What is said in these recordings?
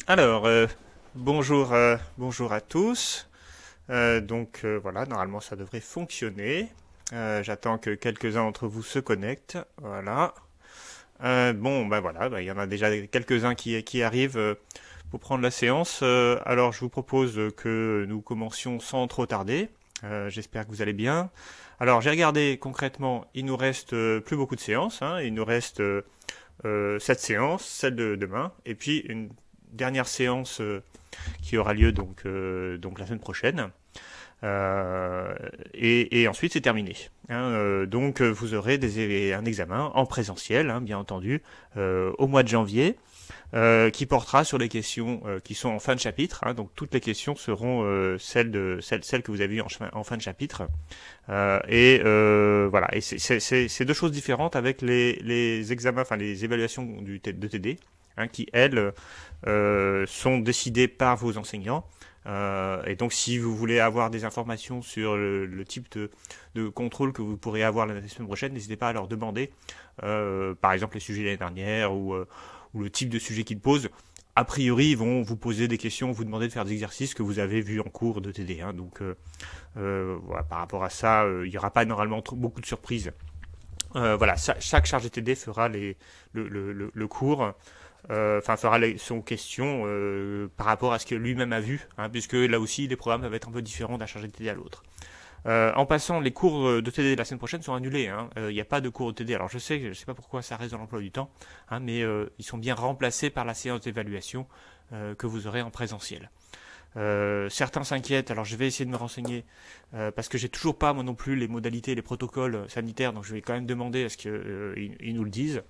Alors, bonjour à tous. Voilà, normalement ça devrait fonctionner. J'attends que quelques-uns d'entre vous se connectent. Voilà. Il y en a déjà quelques-uns qui arrivent pour prendre la séance. Alors, je vous propose que nous commencions sans trop tarder. J'espère que vous allez bien. Alors, j'ai regardé concrètement, il nous reste plus beaucoup de séances, hein. Il nous reste cette séance, celle de demain, et puis une dernière séance qui aura lieu donc la semaine prochaine. Et ensuite c'est terminé. Vous aurez un examen en présentiel, hein, bien entendu, au mois de janvier, qui portera sur les questions qui sont en fin de chapitre. Hein, donc toutes les questions seront celles que vous avez vues en fin de chapitre. Voilà. Et c'est deux choses différentes avec les examens, enfin les évaluations de TD, hein, qui elles sont décidées par vos enseignants. Et donc, si vous voulez avoir des informations sur le type de contrôle que vous pourrez avoir la semaine prochaine, n'hésitez pas à leur demander, par exemple, les sujets de l'année dernière ou le type de sujet qu'ils posent. A priori, ils vont vous poser des questions, vous demander de faire des exercices que vous avez vus en cours de TD. Hein. Voilà, par rapport à ça, il n'y aura pas normalement beaucoup de surprises. Voilà, chaque chargé TD fera le cours, fera son question par rapport à ce que lui-même a vu, hein, puisque là aussi les programmes peuvent être un peu différents d'un chargé de TD à l'autre. En passant, les cours de TD de la semaine prochaine sont annulés. Hein. Il n'y a pas de cours de TD. Alors je sais pas pourquoi ça reste dans l'emploi du temps, hein, mais ils sont bien remplacés par la séance d'évaluation que vous aurez en présentiel. Certains s'inquiètent, alors je vais essayer de me renseigner parce que j'ai toujours pas moi non plus les modalités, les protocoles sanitaires, donc je vais quand même demander à ce qu'ils nous le disent.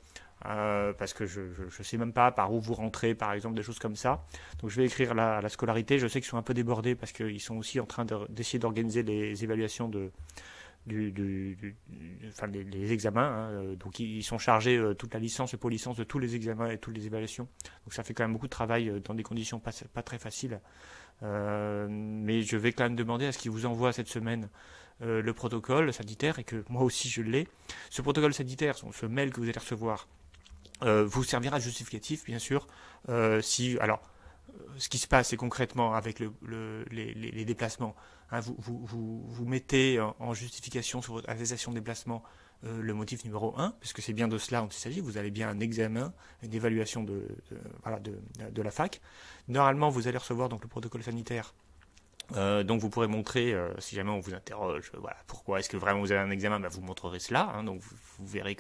Parce que je sais même pas par où vous rentrez, par exemple, des choses comme ça. Donc je vais écrire la scolarité. Je sais qu'ils sont un peu débordés parce qu'ils sont aussi en train d'essayer d'organiser les évaluations les examens. Hein. Donc ils sont chargés toute la licence et pour licence de tous les examens et toutes les évaluations. Donc ça fait quand même beaucoup de travail dans des conditions pas très faciles. Mais je vais quand même demander à ce qu'ils vous envoient cette semaine le protocole sanitaire et que moi aussi je l'ai. Ce protocole sanitaire, ce mail que vous allez recevoir, vous servira de justificatif, bien sûr. Ce qui se passe, c'est concrètement avec les déplacements. Hein, vous mettez en justification sur votre attestation de déplacement le motif numéro 1, puisque c'est bien de cela dont il s'agit. Vous avez bien un examen, une évaluation de la fac. Normalement, vous allez recevoir donc le protocole sanitaire. Donc vous pourrez montrer, si jamais on vous interroge, voilà, pourquoi est-ce que vraiment vous avez un examen, vous montrerez cela. Hein, donc vous verrez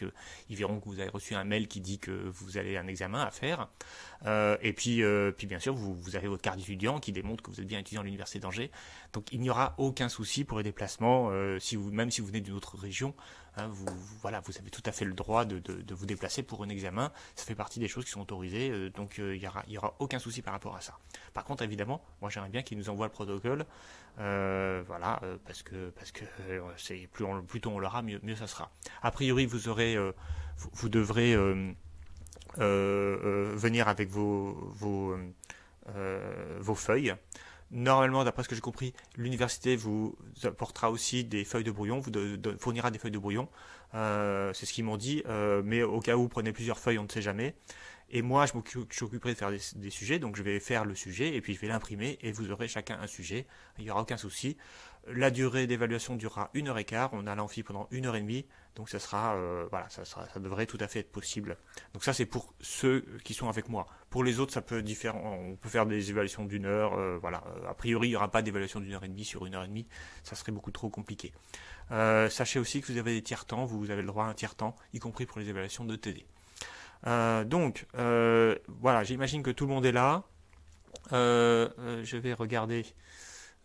ils verront que vous avez reçu un mail qui dit que vous avez un examen à faire. Puis bien sûr, vous avez votre carte d'étudiant qui démontre que vous êtes bien étudiant à l'université d'Angers. Donc il n'y aura aucun souci pour les déplacements, même si vous venez d'une autre région. Hein, vous avez tout à fait le droit de vous déplacer pour un examen. Ça fait partie des choses qui sont autorisées, donc il y aura aucun souci par rapport à ça. Par contre, évidemment, moi j'aimerais bien qu'ils nous envoient le protocole, parce que c'est plus tôt on l'aura, mieux ça sera. A priori, vous devrez venir avec vos feuilles. Normalement, d'après ce que j'ai compris, l'université vous apportera aussi des feuilles de brouillon, fournira des feuilles de brouillon. C'est ce qu'ils m'ont dit, mais au cas où vous prenez plusieurs feuilles, on ne sait jamais. Et moi, je m'occuperai de faire des sujets, donc je vais faire le sujet et puis je vais l'imprimer et vous aurez chacun un sujet. Il n'y aura aucun souci. La durée d'évaluation durera 1h15. On a l'amphi pendant 1h30, donc ça devrait tout à fait être possible. Donc ça, c'est pour ceux qui sont avec moi. Pour les autres, ça peut être différent. On peut faire des évaluations d'une heure. A priori, il n'y aura pas d'évaluation d'1h30 sur 1h30. Ça serait beaucoup trop compliqué. Sachez aussi que vous avez des tiers-temps. Vous avez le droit à un tiers-temps, y compris pour les évaluations de TD. Voilà, j'imagine que tout le monde est là. Je vais regarder.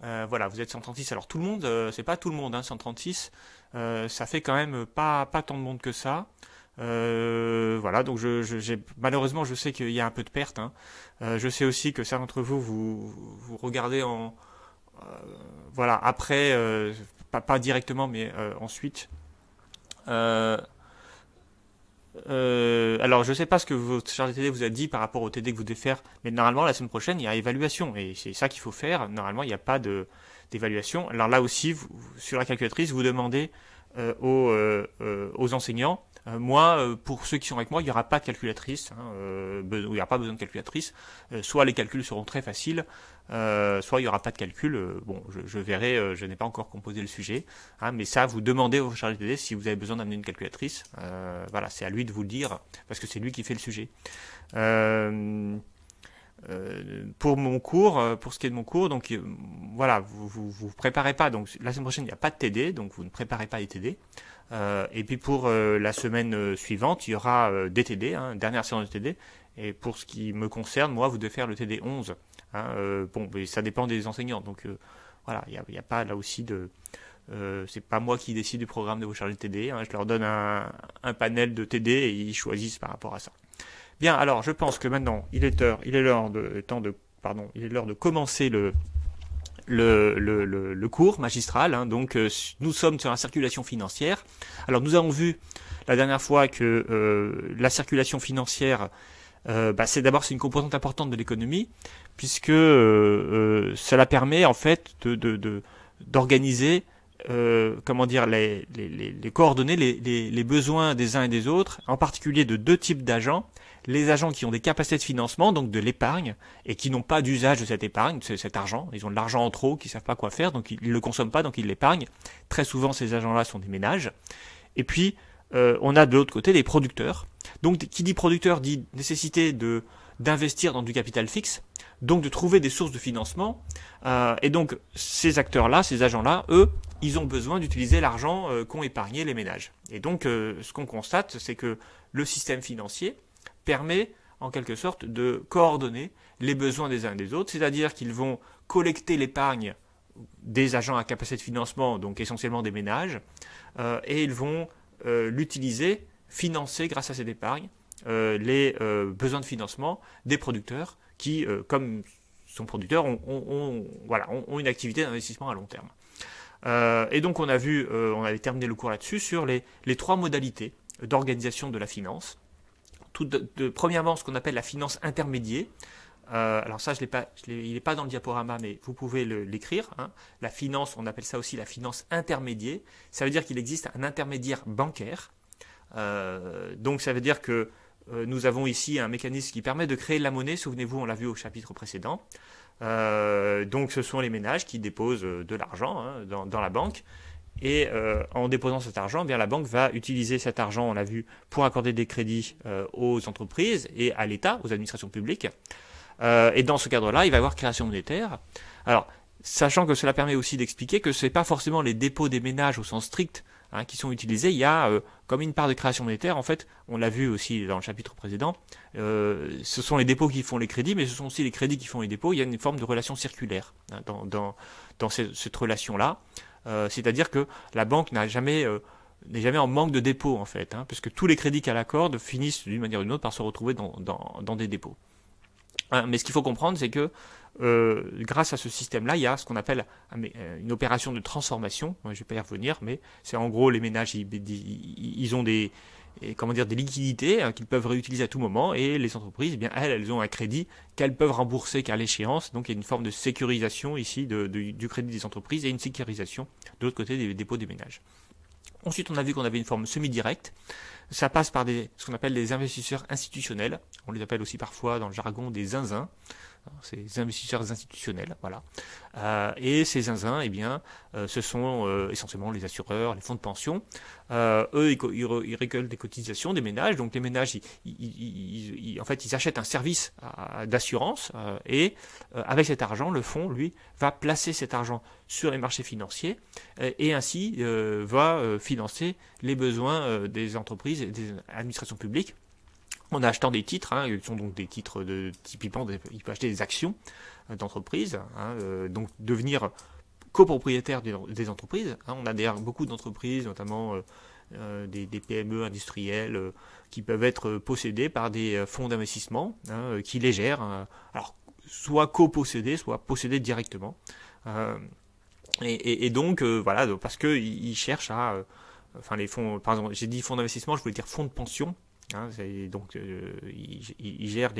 Voilà, vous êtes 136. Alors tout le monde, c'est pas tout le monde, hein, 136. Ça fait quand même pas tant de monde que ça. Voilà, donc malheureusement, je sais qu'il y a un peu de perte. Hein. Je sais aussi que certains d'entre vous regardez voilà, après, pas directement, mais ensuite. Euh, alors, je ne sais pas ce que votre chargé de TD vous a dit par rapport au TD que vous devez faire, mais normalement, la semaine prochaine, il y a évaluation, et c'est ça qu'il faut faire. Normalement, il n'y a pas d'évaluation. Alors là aussi, sur la calculatrice, vous demandez aux enseignants Pour ceux qui sont avec moi, il n'y aura pas de calculatrice, il n'y aura pas besoin de calculatrice. Soit les calculs seront très faciles, soit il n'y aura pas de calcul. Bon, je verrai, je n'ai pas encore composé le sujet, mais ça, vous demandez au chargé de TD si vous avez besoin d'amener une calculatrice. Voilà, c'est à lui de vous le dire, parce que c'est lui qui fait le sujet. Pour mon cours, pour ce qui est de mon cours, donc voilà, vous préparez pas. Donc la semaine prochaine, il n'y a pas de TD, donc vous ne préparez pas les TD. Et puis pour la semaine suivante, il y aura des TD, dernière séance de TD. Et pour ce qui me concerne, moi, vous devez faire le TD 11. Bon, mais ça dépend des enseignants. Donc voilà, il y a pas là aussi de... c'est pas moi qui décide du programme de vos chargés de TD. Je leur donne un panel de TD et ils choisissent par rapport à ça. Bien, alors je pense que maintenant il est l'heure de commencer le cours magistral. Donc nous sommes sur la circulation financière. Alors nous avons vu la dernière fois que la circulation financière, c'est une composante importante de l'économie, puisque cela permet en fait d'organiser les coordonner les besoins des uns et des autres, en particulier de deux types d'agents. Les agents qui ont des capacités de financement, donc de l'épargne, et qui n'ont pas d'usage de cette épargne, de cet argent. Ils ont de l'argent en trop, qui ne savent pas quoi faire, donc ils ne le consomment pas, donc ils l'épargnent. Très souvent, ces agents-là sont des ménages. Et puis, on a de l'autre côté des producteurs. Donc, qui dit producteur dit nécessité d'investir dans du capital fixe, donc de trouver des sources de financement. Et donc, ces acteurs-là, ces agents-là, eux, ils ont besoin d'utiliser l'argent qu'ont épargné les ménages. Et donc, ce qu'on constate, c'est que le système financier permet en quelque sorte de coordonner les besoins des uns et des autres, c'est-à-dire qu'ils vont collecter l'épargne des agents à capacité de financement, donc essentiellement des ménages, et ils vont l'utiliser, financer grâce à cette épargne les besoins de financement des producteurs qui, comme sont producteurs, ont une activité d'investissement à long terme. Et donc on avait terminé le cours là-dessus sur les trois modalités d'organisation de la finance. Premièrement, ce qu'on appelle la finance intermédiaire. Alors ça, il n'est pas dans le diaporama, mais vous pouvez l'écrire. La finance, on appelle ça aussi la finance intermédiaire. Ça veut dire qu'il existe un intermédiaire bancaire. Donc ça veut dire que nous avons ici un mécanisme qui permet de créer la monnaie. Souvenez-vous, on l'a vu au chapitre précédent. Donc ce sont les ménages qui déposent de l'argent dans la banque. Et en déposant cet argent, la banque va utiliser cet argent, on l'a vu, pour accorder des crédits aux entreprises et à l'État, aux administrations publiques. Et dans ce cadre-là, il va y avoir création monétaire. Alors, sachant que cela permet aussi d'expliquer que ce n'est pas forcément les dépôts des ménages au sens strict qui sont utilisés. Il y a comme une part de création monétaire. En fait, on l'a vu aussi dans le chapitre précédent. Ce sont les dépôts qui font les crédits, mais ce sont aussi les crédits qui font les dépôts. Il y a une forme de relation circulaire dans cette relation-là. C'est-à-dire que la banque n'est jamais en manque de dépôt en fait, puisque tous les crédits qu'elle accorde finissent d'une manière ou d'une autre par se retrouver dans des dépôts. Mais ce qu'il faut comprendre, c'est que grâce à ce système-là, il y a ce qu'on appelle une opération de transformation. Je ne vais pas y revenir, mais c'est en gros les ménages, ils ont des liquidités qu'ils peuvent réutiliser à tout moment, et les entreprises, elles ont un crédit qu'elles peuvent rembourser qu'à l'échéance. Donc il y a une forme de sécurisation ici du crédit des entreprises et une sécurisation de l'autre côté des dépôts des ménages. Ensuite, on a vu qu'on avait une forme semi-directe. Ça passe par ce qu'on appelle des investisseurs institutionnels. On les appelle aussi parfois dans le jargon des zinzins. Ces investisseurs institutionnels, voilà. Et ces zinzins, ce sont essentiellement les assureurs, les fonds de pension. Eux, ils récoltent des cotisations des ménages. Donc les ménages, ils achètent un service d'assurance et avec cet argent, le fonds, lui, va placer cet argent sur les marchés financiers et ainsi va financer les besoins des entreprises et des administrations publiques. En achetant des titres, qui sont donc des titres typiquement, il peut acheter des actions d'entreprises, donc devenir copropriétaire des entreprises. On a d'ailleurs beaucoup d'entreprises, notamment des PME industrielles, qui peuvent être possédées par des fonds d'investissement qui les gèrent. Alors, soit copossédés, soit possédés directement. Et donc, parce qu'ils cherchent les fonds, par exemple, j'ai dit fonds d'investissement, je voulais dire fonds de pension. Donc ils gèrent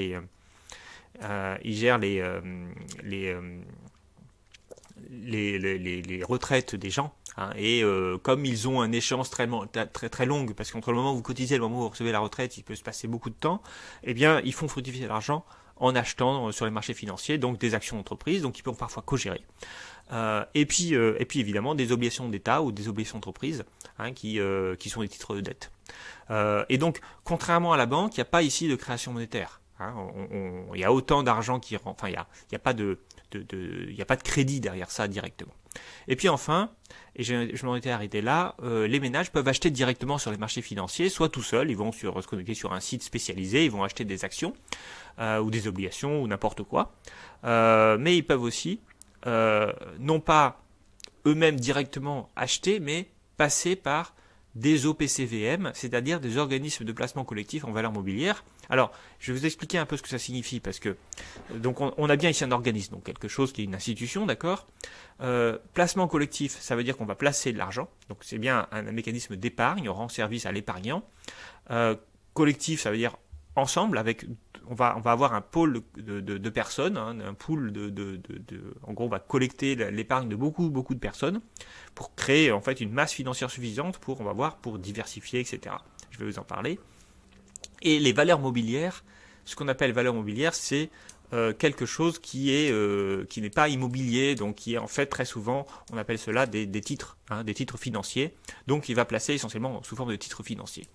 les retraites des gens. Hein, et comme ils ont un échéance très longue, parce qu'entre le moment où vous cotisez et le moment où vous recevez la retraite, il peut se passer beaucoup de temps, eh bien, ils font fructifier l'argent en achetant sur les marchés financiers, donc des actions d'entreprise, donc ils peuvent parfois co-gérer. Et puis évidemment des obligations d'État ou des obligations d'entreprise, hein, qui sont des titres de dette. Et donc, contrairement à la banque, il n'y a pas ici de création monétaire. Hein, il y a autant d'argent qui rentre, enfin il y a pas de crédit derrière ça directement. Et puis enfin, et je m'en étais arrêté là, les ménages peuvent acheter directement sur les marchés financiers, soit tout seuls, ils vont se connecter sur un site spécialisé, ils vont acheter des actions ou des obligations ou n'importe quoi. Mais ils peuvent aussi, non pas eux-mêmes directement acheter, mais passer par des OPCVM, c'est-à-dire des organismes de placement collectif en valeur mobilière. Alors, je vais vous expliquer un peu ce que ça signifie, parce que donc on a bien ici un organisme, donc quelque chose qui est une institution, d'accord. Placement collectif, ça veut dire qu'on va placer de l'argent, donc c'est bien un mécanisme d'épargne, on rend service à l'épargnant. Collectif, ça veut dire ensemble, on va avoir un pôle de personnes, hein, un pool en gros, on va collecter l'épargne de beaucoup de personnes pour créer en fait une masse financière suffisante pour diversifier, etc. Je vais vous en parler. Et les valeurs mobilières, ce qu'on appelle valeurs mobilières, c'est quelque chose qui n'est pas immobilier, donc qui est en fait très souvent, on appelle cela des titres, hein, des titres financiers. Donc il va placer essentiellement sous forme de titres financiers.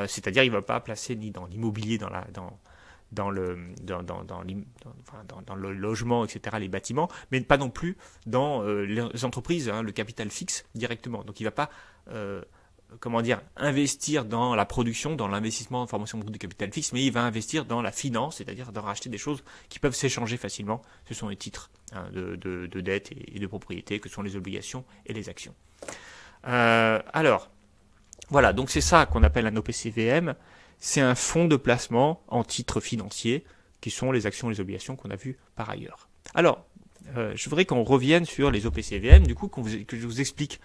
C'est-à-dire il ne va pas placer ni dans l'immobilier, dans le logement, etc., les bâtiments, mais pas non plus dans les entreprises, hein, le capital fixe directement. Donc il ne va pas investir dans la production, dans l'investissement en formation de capital fixe, mais il va investir dans la finance, c'est-à-dire dans racheter des choses qui peuvent s'échanger facilement. Ce sont les titres, hein, de dette et de propriété, que sont les obligations et les actions. Alors, voilà, donc c'est ça qu'on appelle un OPCVM. C'est un fonds de placement en titres financiers, qui sont les actions et les obligations qu'on a vues par ailleurs. Alors, je voudrais qu'on revienne sur les OPCVM, du coup, que je vous explique,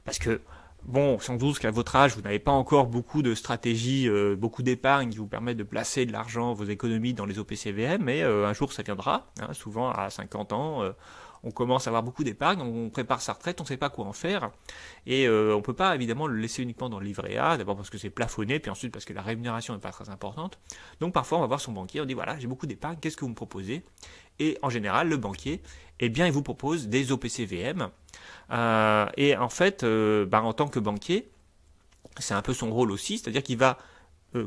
parce que bon, sans doute qu'à votre âge, vous n'avez pas encore beaucoup de stratégies, beaucoup d'épargne qui vous permettent de placer de l'argent, vos économies dans les OPCVM, mais un jour ça viendra, hein, souvent à 50 ans, on commence à avoir beaucoup d'épargne, on prépare sa retraite, on ne sait pas quoi en faire, et on ne peut pas évidemment le laisser uniquement dans le livret A, d'abord parce que c'est plafonné, puis ensuite parce que la rémunération n'est pas très importante. Donc parfois on va voir son banquier, on dit voilà, j'ai beaucoup d'épargne, qu'est-ce que vous me proposez? Et en général, le banquier, eh bien, il vous propose des OPCVM. Et en fait, en tant que banquier, c'est un peu son rôle aussi, c'est-à-dire qu'il va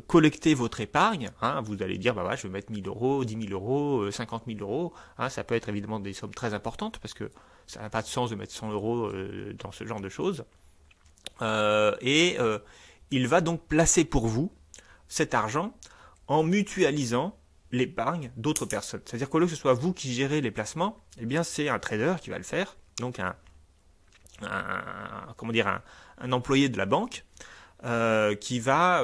collecter votre épargne. Hein, vous allez dire, je vais mettre 1000 euros, 10 000 euros, 50 000 euros. Hein, ça peut être évidemment des sommes très importantes parce que ça n'a pas de sens de mettre 100 euros dans ce genre de choses. Il va donc placer pour vous cet argent en mutualisant l'épargne d'autres personnes. C'est-à-dire qu'au lieu que ce soit vous qui gérez les placements, eh bien c'est un trader qui va le faire, donc un employé de la banque qui va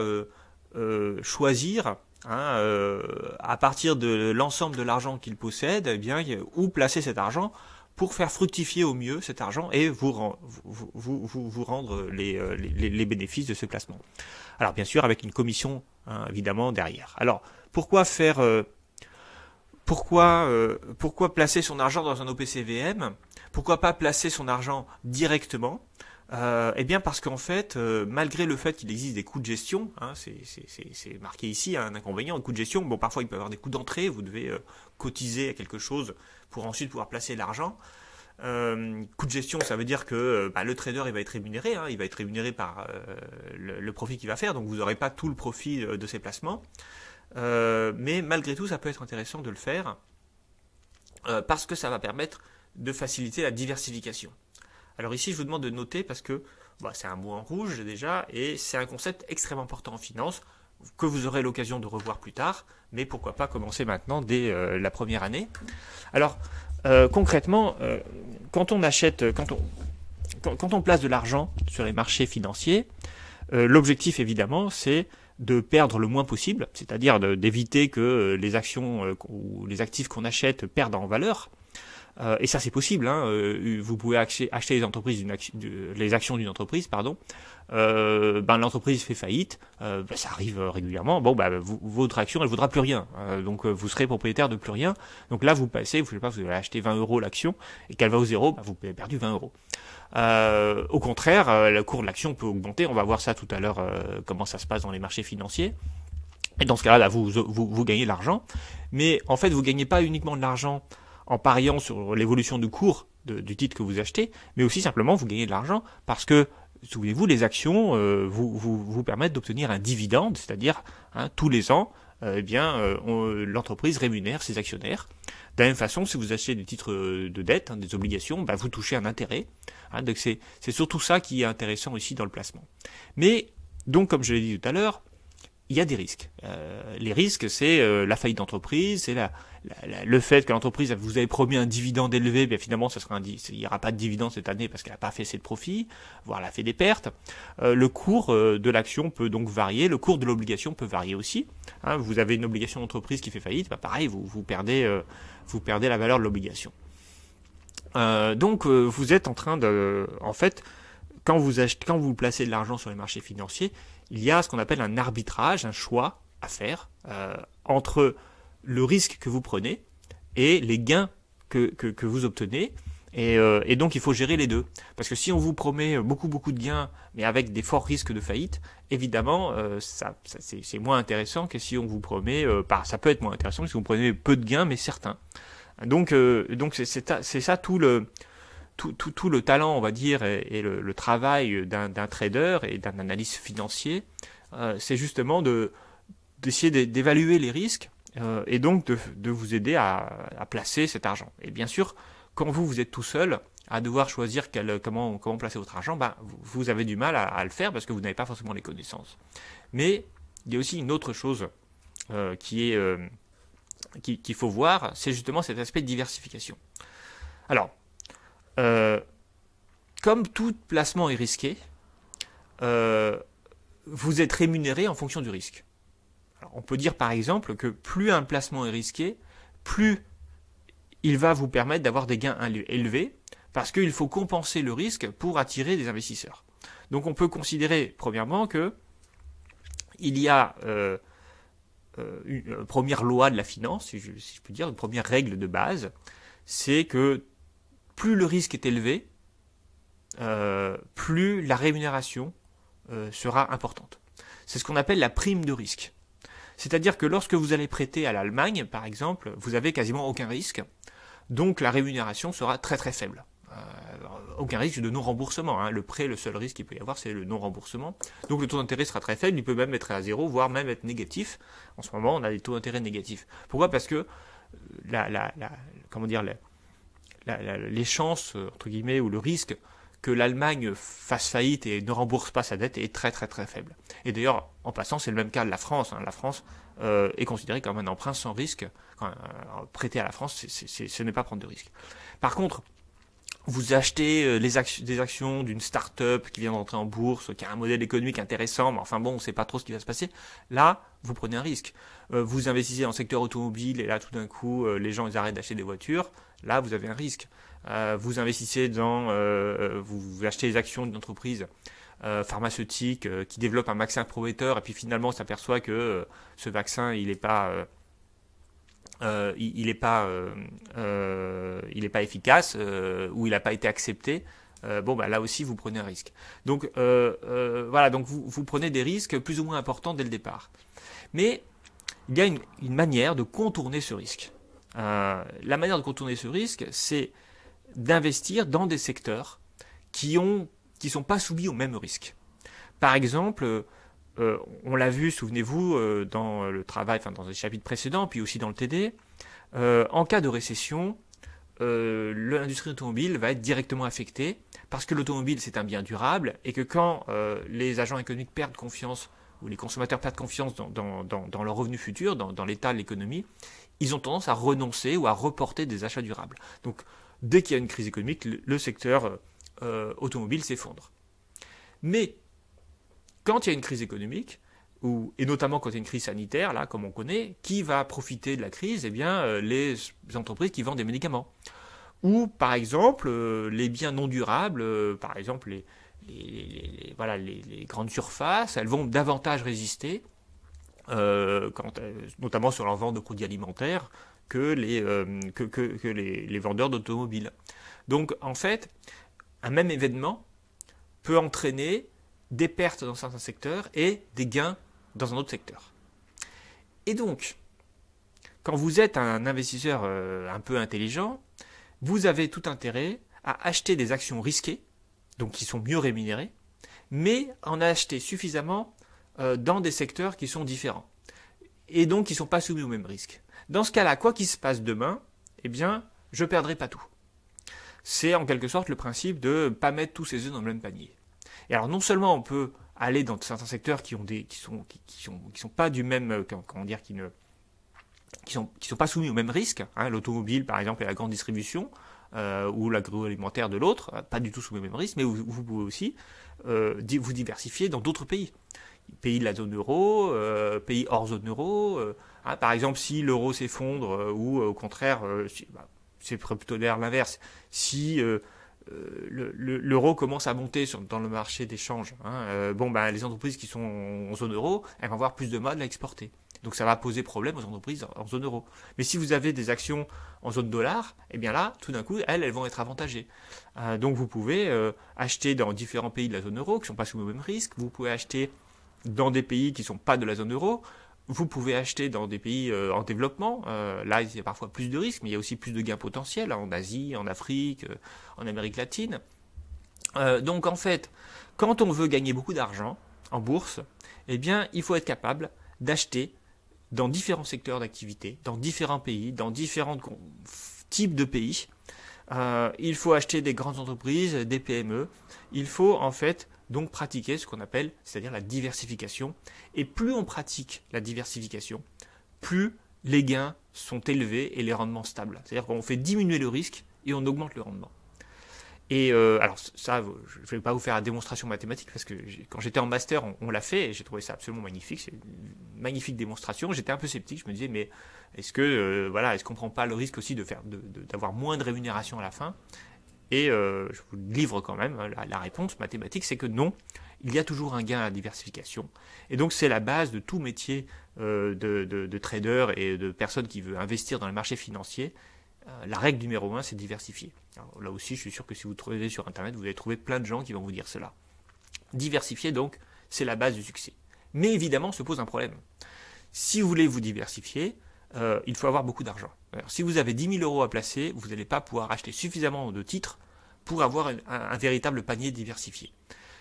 choisir, hein, à partir de l'ensemble de l'argent qu'il possède, eh bien où placer cet argent pour faire fructifier au mieux cet argent et vous rendre les bénéfices de ce placement. Alors bien sûr avec une commission, hein, évidemment derrière. Alors pourquoi placer son argent dans un OPCVM? Pourquoi pas placer son argent directement? Eh bien parce qu'en fait, malgré le fait qu'il existe des coûts de gestion, hein, c'est marqué ici, hein, un inconvénient, un coût de gestion, bon parfois il peut y avoir des coûts d'entrée, vous devez cotiser à quelque chose pour ensuite pouvoir placer l'argent. Coût de gestion, ça veut dire que le trader il va être rémunéré, hein, il va être rémunéré par le profit qu'il va faire, donc vous n'aurez pas tout le profit de ses placements. Mais malgré tout, ça peut être intéressant de le faire parce que ça va permettre de faciliter la diversification. Alors ici, je vous demande de noter parce que c'est un mot en rouge déjà et c'est un concept extrêmement important en finance que vous aurez l'occasion de revoir plus tard, mais pourquoi pas commencer maintenant dès la première année. Alors concrètement, quand on place de l'argent sur les marchés financiers, l'objectif évidemment c'est de perdre le moins possible, c'est-à-dire d'éviter que les actions ou les actifs qu'on achète perdent en valeur. Et ça, c'est possible. Hein. Vous pouvez acheter les entreprises, les actions d'une entreprise, pardon. L'entreprise fait faillite, ça arrive régulièrement. Bon, votre action, elle vaudra plus rien. Donc, vous serez propriétaire de plus rien. Donc là, vous passez, je sais pas, vous allez acheter 20 € l'action et qu'elle va au zéro, vous avez perdu 20 €. Au contraire, le cours de l'action peut augmenter. On va voir ça tout à l'heure, comment ça se passe dans les marchés financiers. Et dans ce cas-là, vous gagnez de l'argent. Mais en fait, vous gagnez pas uniquement de l'argent en pariant sur l'évolution du cours du titre que vous achetez, mais aussi simplement vous gagnez de l'argent parce que, souvenez-vous, les actions vous permettent d'obtenir un dividende, c'est-à-dire tous les ans, l'entreprise rémunère ses actionnaires. De la même façon, si vous achetez des titres de dette, des obligations, vous touchez un intérêt. Donc c'est surtout ça qui est intéressant ici dans le placement. Mais, donc comme je l'ai dit tout à l'heure, il y a des risques. Les risques, c'est la faillite d'entreprise, c'est le fait que l'entreprise vous avait promis un dividende élevé, bien finalement, il n'y aura pas de dividende cette année parce qu'elle n'a pas fait assez de profit, voire elle a fait des pertes. Le cours de l'action peut donc varier, le cours de l'obligation peut varier aussi. Vous avez une obligation d'entreprise qui fait faillite, pareil, vous perdez la valeur de l'obligation. Donc vous êtes en train de, en fait, quand vous placez de l'argent sur les marchés financiers, il y a ce qu'on appelle un arbitrage, un choix à faire entre le risque que vous prenez et les gains que vous obtenez. Et donc il faut gérer les deux. Parce que si on vous promet beaucoup de gains, mais avec des forts risques de faillite, évidemment, c'est moins intéressant que si on vous promet, ça peut être moins intéressant que si vous prenez peu de gains, mais certains. Donc c'est ça tout le talent, on va dire, et le travail d'un trader et d'un analyste financier, c'est justement d'essayer d'évaluer les risques et donc de vous aider à placer cet argent. Et bien sûr, quand vous êtes tout seul à devoir choisir comment placer votre argent, vous avez du mal à le faire parce que vous n'avez pas forcément les connaissances. Mais il y a aussi une autre chose qu'il faut voir, c'est justement cet aspect de diversification. Alors, comme tout placement est risqué, vous êtes rémunéré en fonction du risque. Alors, on peut dire par exemple que plus un placement est risqué, plus il va vous permettre d'avoir des gains élevés, parce qu'il faut compenser le risque pour attirer des investisseurs. Donc on peut considérer premièrement que il y a une première loi de la finance, si je peux dire, une première règle de base, c'est que plus le risque est élevé, plus la rémunération sera importante. C'est ce qu'on appelle la prime de risque. C'est-à-dire que lorsque vous allez prêter à l'Allemagne, par exemple, vous avez quasiment aucun risque, donc la rémunération sera très très faible. Aucun risque de non-remboursement. Le prêt, le seul risque qu'il peut y avoir, c'est le non-remboursement. Donc le taux d'intérêt sera très faible, il peut même être à zéro, voire même être négatif. En ce moment, on a des taux d'intérêt négatifs. Pourquoi ? Parce que les chances, entre guillemets, ou le risque que l'Allemagne fasse faillite et ne rembourse pas sa dette est très très très faible. Et d'ailleurs, en passant, c'est le même cas de la France. La France est considérée comme un emprunt sans risque. Prêter à la France, ce n'est pas prendre de risque. Par contre, vous achetez des actions d'une start-up qui vient d'entrer en bourse, qui a un modèle économique intéressant, mais enfin bon, on ne sait pas trop ce qui va se passer. Là, vous prenez un risque. Vous investissez dans le secteur automobile et là, tout d'un coup, les gens ils arrêtent d'acheter des voitures. Là, vous avez un risque. Vous investissez vous achetez les actions d'une entreprise pharmaceutique qui développe un vaccin prometteur et puis finalement, on s'aperçoit que ce vaccin, il n'est pas efficace ou il n'a pas été accepté. Là aussi vous prenez un risque. Donc donc vous prenez des risques plus ou moins importants dès le départ. Mais il y a une manière de contourner ce risque. La manière de contourner ce risque, c'est d'investir dans des secteurs qui sont pas soumis au même risque. Par exemple, on l'a vu, souvenez-vous, dans le travail, dans les chapitres précédents, puis aussi dans le TD, en cas de récession, l'industrie automobile va être directement affectée parce que l'automobile c'est un bien durable et que quand les agents économiques perdent confiance ou les consommateurs perdent confiance dans leurs revenus futurs, dans l'état de l'économie, ils ont tendance à renoncer ou à reporter des achats durables. Donc dès qu'il y a une crise économique, le secteur automobile s'effondre. Mais quand il y a une crise économique, et notamment quand il y a une crise sanitaire, là, comme on connaît, qui va profiter de la crise ? Eh bien, les entreprises qui vendent des médicaments. Ou par exemple, les biens non durables, par exemple voilà, les grandes surfaces, elles vont davantage résister, notamment sur leur vente de produits alimentaires, que les vendeurs d'automobiles. Donc en fait, un même événement peut entraîner des pertes dans certains secteurs et des gains dans un autre secteur. Et donc, quand vous êtes un investisseur un peu intelligent, vous avez tout intérêt à acheter des actions risquées, donc qui sont mieux rémunérées, mais en acheter suffisamment dans des secteurs qui sont différents, et donc qui ne sont pas soumis au même risque. Dans ce cas-là, quoi qu'il se passe demain, eh bien, je ne perdrai pas tout. C'est en quelque sorte le principe de ne pas mettre tous ses œufs dans le même panier. Et alors non seulement on peut aller dans certains secteurs qui sont pas du même, comment dire, qui sont pas soumis au même risque, hein, l'automobile par exemple et la grande distribution, ou l'agroalimentaire de l'autre, pas du tout sous le même risque, mais vous pouvez aussi vous diversifier dans d'autres pays. Pays de la zone euro, pays hors zone euro. Hein, par exemple, si l'euro s'effondre, ou au contraire, c'est plutôt d'ailleurs l'inverse, si l'euro commence à monter dans le marché d'échange, hein, les entreprises qui sont en zone euro, elles vont avoir plus de mal à exporter. Donc ça va poser problème aux entreprises en zone euro. Mais si vous avez des actions en zone dollar, eh bien là, tout d'un coup, elles vont être avantagées. Donc vous pouvez acheter dans différents pays de la zone euro qui ne sont pas sous le même risque. Vous pouvez acheter dans des pays qui ne sont pas de la zone euro. Vous pouvez acheter dans des pays en développement. Là, il y a parfois plus de risques, mais il y a aussi plus de gains potentiels, hein, en Asie, en Afrique, en Amérique latine. Donc en fait, quand on veut gagner beaucoup d'argent en bourse, eh bien, il faut être capable d'acheter dans différents secteurs d'activité, dans différents pays, dans différents types de pays. Il faut acheter des grandes entreprises, des PME. Il faut en fait donc pratiquer ce qu'on appelle, c'est-à-dire la diversification. Et plus on pratique la diversification, plus les gains sont élevés et les rendements stables. C'est-à-dire qu'on fait diminuer le risque et on augmente le rendement. Et alors ça, je ne vais pas vous faire la démonstration mathématique parce que quand j'étais en master, on l'a fait et j'ai trouvé ça absolument magnifique. C'est une magnifique démonstration. J'étais un peu sceptique. Je me disais, mais est-ce qu'on prend pas le risque aussi d'avoir moins de rémunération à la fin? Et je vous livre quand même la réponse mathématique, c'est que non, il y a toujours un gain à la diversification. Et donc c'est la base de tout métier de trader et de personne qui veut investir dans les marchés financiers. La règle numéro 1, c'est diversifier. Alors, là aussi, je suis sûr que si vous trouvez sur Internet, vous allez trouver plein de gens qui vont vous dire cela. Diversifier, donc, c'est la base du succès. Mais évidemment, se pose un problème. Si vous voulez vous diversifier, il faut avoir beaucoup d'argent. Alors, si vous avez 10 000 euros à placer, vous n'allez pas pouvoir acheter suffisamment de titres pour avoir un véritable panier diversifié.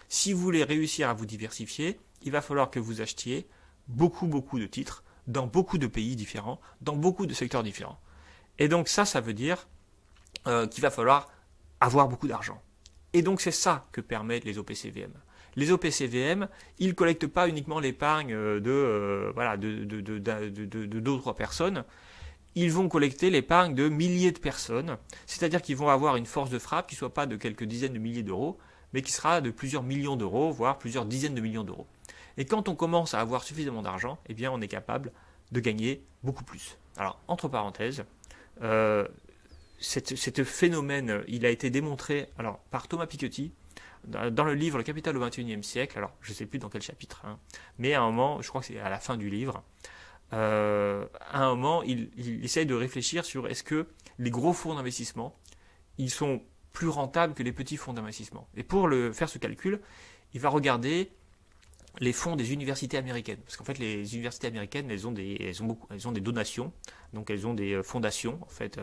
Si vous voulez réussir à vous diversifier, il va falloir que vous achetiez beaucoup de titres dans beaucoup de pays différents, dans beaucoup de secteurs différents. Et donc ça veut dire qu'il va falloir avoir beaucoup d'argent. Et donc c'est ça que permettent les OPCVM. Les OPCVM, ils ne collectent pas uniquement l'épargne de 2 ou 3 personnes. Ils vont collecter l'épargne de milliers de personnes. C'est-à-dire qu'ils vont avoir une force de frappe qui ne soit pas de quelques dizaines de milliers d'euros, mais qui sera de plusieurs millions d'euros, voire plusieurs dizaines de millions d'euros. Et quand on commence à avoir suffisamment d'argent, eh bien on est capable de gagner beaucoup plus. Alors, entre parenthèses, ce phénomène, il a été démontré par Thomas Piketty dans le livre Le Capital au XXIe siècle. Alors, je ne sais plus dans quel chapitre, hein, mais à un moment, je crois que c'est à la fin du livre, à un moment, il essaye de réfléchir sur est-ce que les gros fonds d'investissement, ils sont plus rentables que les petits fonds d'investissement. Et pour faire ce calcul, il va regarder les fonds des universités américaines. Parce qu'en fait, les universités américaines, elles ont des donations, donc elles ont des fondations, en fait,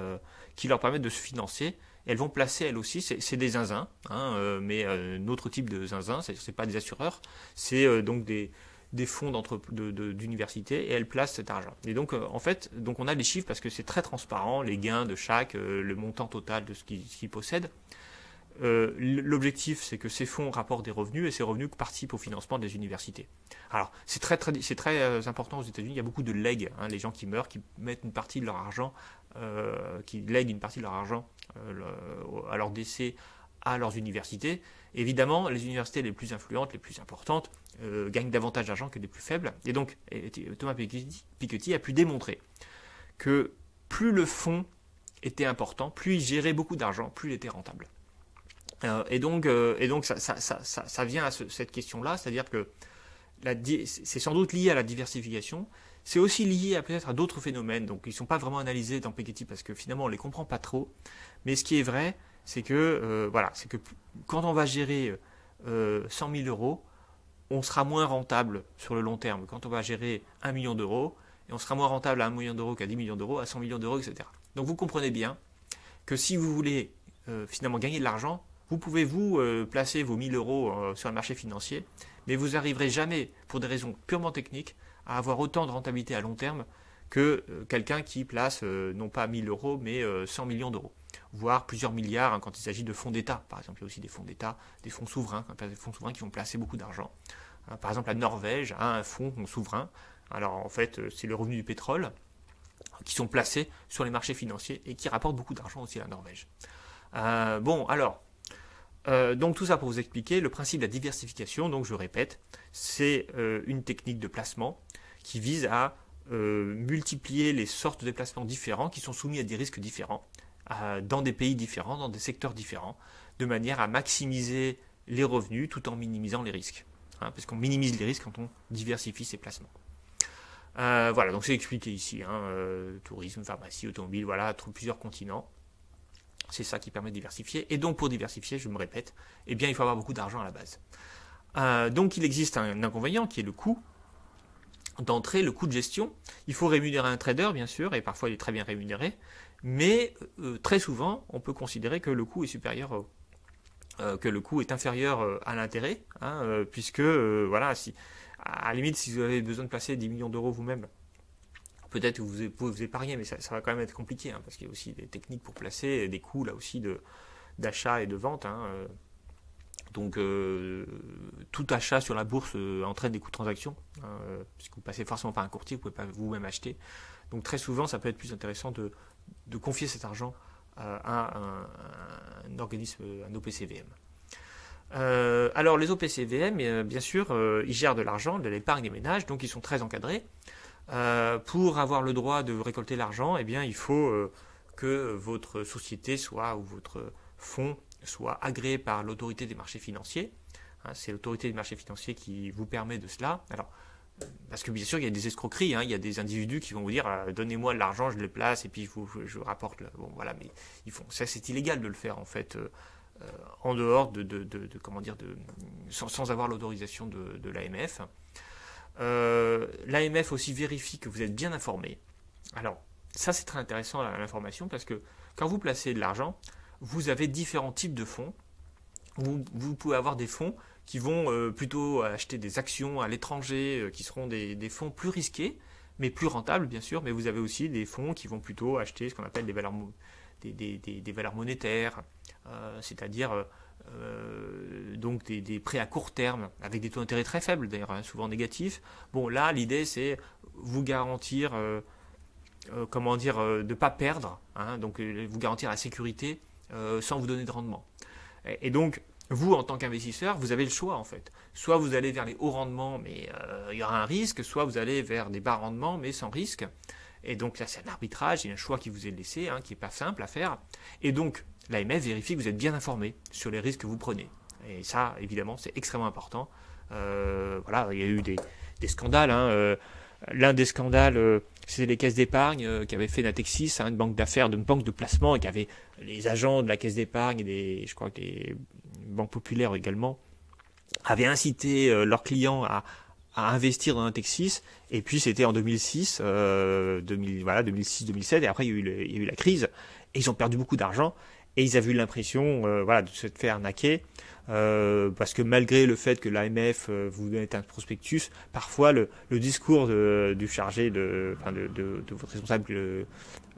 qui leur permettent de se financer. Et elles vont placer, elles aussi, c'est des zinzins, hein, mais notre type de zinzins, c'est pas des assureurs, c'est donc des fonds d'université, et elles placent cet argent. Et donc, en fait, donc on a les chiffres parce que c'est très transparent, les gains de chaque, le montant total de ce qu'ils possèdent. L'objectif, c'est que ces fonds rapportent des revenus et ces revenus participent au financement des universités. Alors, c'est très important aux États-Unis. Il y a beaucoup de legs, hein, les gens qui meurent, qui mettent une partie de leur argent, qui lèguent une partie de leur argent à leur décès à leurs universités. Évidemment, les universités les plus influentes, les plus importantes, gagnent davantage d'argent que les plus faibles. Et donc, Thomas Piketty a pu démontrer que plus le fonds était important, plus il gérait beaucoup d'argent, plus il était rentable. Et donc ça vient à cette question-là, c'est-à-dire que c'est sans doute lié à la diversification, c'est aussi lié peut-être à d'autres phénomènes, donc ils ne sont pas vraiment analysés dans Piketty parce que finalement on ne les comprend pas trop, mais ce qui est vrai, c'est que, c'est que quand on va gérer 100 000 euros, on sera moins rentable sur le long terme quand on va gérer 1 million d'euros, et on sera moins rentable à 1 million d'euros qu'à 10 millions d'euros, à 100 millions d'euros, etc. Donc vous comprenez bien que si vous voulez finalement gagner de l'argent, vous pouvez placer vos 1000 euros sur le marché financier, mais vous n'arriverez jamais, pour des raisons purement techniques, à avoir autant de rentabilité à long terme que quelqu'un qui place non pas 1000 euros, mais 100 millions d'euros, voire plusieurs milliards quand il s'agit de fonds d'État. Par exemple, il y a aussi des fonds d'État, des fonds souverains, qui vont placer beaucoup d'argent. Par exemple, la Norvège a un fonds souverain. Alors en fait, c'est le revenu du pétrole qui sont placés sur les marchés financiers et qui rapportent beaucoup d'argent aussi à la Norvège. Donc tout ça pour vous expliquer le principe de la diversification. Donc je répète, c'est une technique de placement qui vise à multiplier les sortes de placements différents qui sont soumis à des risques différents dans des pays différents, dans des secteurs différents, de manière à maximiser les revenus tout en minimisant les risques. Parce qu'on minimise les risques quand on diversifie ses placements. Donc c'est expliqué ici, tourisme, pharmacie, automobile, plusieurs continents. C'est ça qui permet de diversifier. Et donc pour diversifier, je me répète, il faut avoir beaucoup d'argent à la base. Donc il existe un inconvénient qui est le coût d'entrée, le coût de gestion. Il faut rémunérer un trader, bien sûr, et parfois il est très bien rémunéré, mais très souvent, on peut considérer que le coût est supérieur, que le coût est inférieur à l'intérêt, puisque, si, à la limite, si vous avez besoin de placer 10 millions d'euros vous-même, peut-être que vous pouvez vous épargner, mais ça va quand même être compliqué, parce qu'il y a aussi des techniques pour placer, des coûts là aussi d'achat et de vente. Donc tout achat sur la bourse entraîne des coûts de transaction, puisque vous passez forcément par un courtier, vous ne pouvez pas vous-même acheter. Donc très souvent, ça peut être plus intéressant de confier cet argent à un organisme, un OPCVM. Alors les OPCVM, bien sûr, ils gèrent de l'argent, de l'épargne des ménages, donc ils sont très encadrés. Pour avoir le droit de récolter l'argent, il faut que votre société ou votre fonds soit agréé par l'autorité des marchés financiers. C'est l'autorité des marchés financiers qui vous permet de cela. Alors, parce que bien sûr, il y a des escroqueries, il y a des individus qui vont vous dire donnez-moi de l'argent, je le place et puis je rapporte. Mais ça, c'est illégal de le faire en fait en dehors sans avoir l'autorisation de l'AMF. L'AMF aussi vérifie que vous êtes bien informé. Alors, ça c'est très intéressant l'information parce que quand vous placez de l'argent, vous avez différents types de fonds. Vous pouvez avoir des fonds qui vont plutôt acheter des actions à l'étranger, qui seront des fonds plus risqués, mais plus rentables bien sûr, mais vous avez aussi des fonds qui vont plutôt acheter ce qu'on appelle des valeurs monétaires, c'est-à-dire donc des prêts à court terme, avec des taux d'intérêt très faibles d'ailleurs, souvent négatifs. Bon là, l'idée c'est vous garantir, de ne pas perdre, donc vous garantir la sécurité sans vous donner de rendement. Et donc, vous, en tant qu'investisseur, vous avez le choix en fait. Soit vous allez vers les hauts rendements, mais il y aura un risque, soit vous allez vers des bas rendements, mais sans risque. Et donc là, c'est un arbitrage, il y a un choix qui vous est laissé, qui n'est pas simple à faire. Et donc, l'AMF vérifie que vous êtes bien informé sur les risques que vous prenez. Et ça, évidemment, c'est extrêmement important. Il y a eu des scandales. L'un des scandales, c'était les caisses d'épargne qui avaient fait Natixis, une banque d'affaires, une banque de placement, et qui avait les agents de la caisse d'épargne et je crois que les banques populaires également avaient incité leurs clients à investir dans Natixis. Et puis c'était en 2006, 2006-2007, et après il y a eu la crise, et ils ont perdu beaucoup d'argent. Et ils avaient eu l'impression de se faire arnaquer parce que malgré le fait que l'AMF vous donne un prospectus, parfois le discours du chargé de votre responsable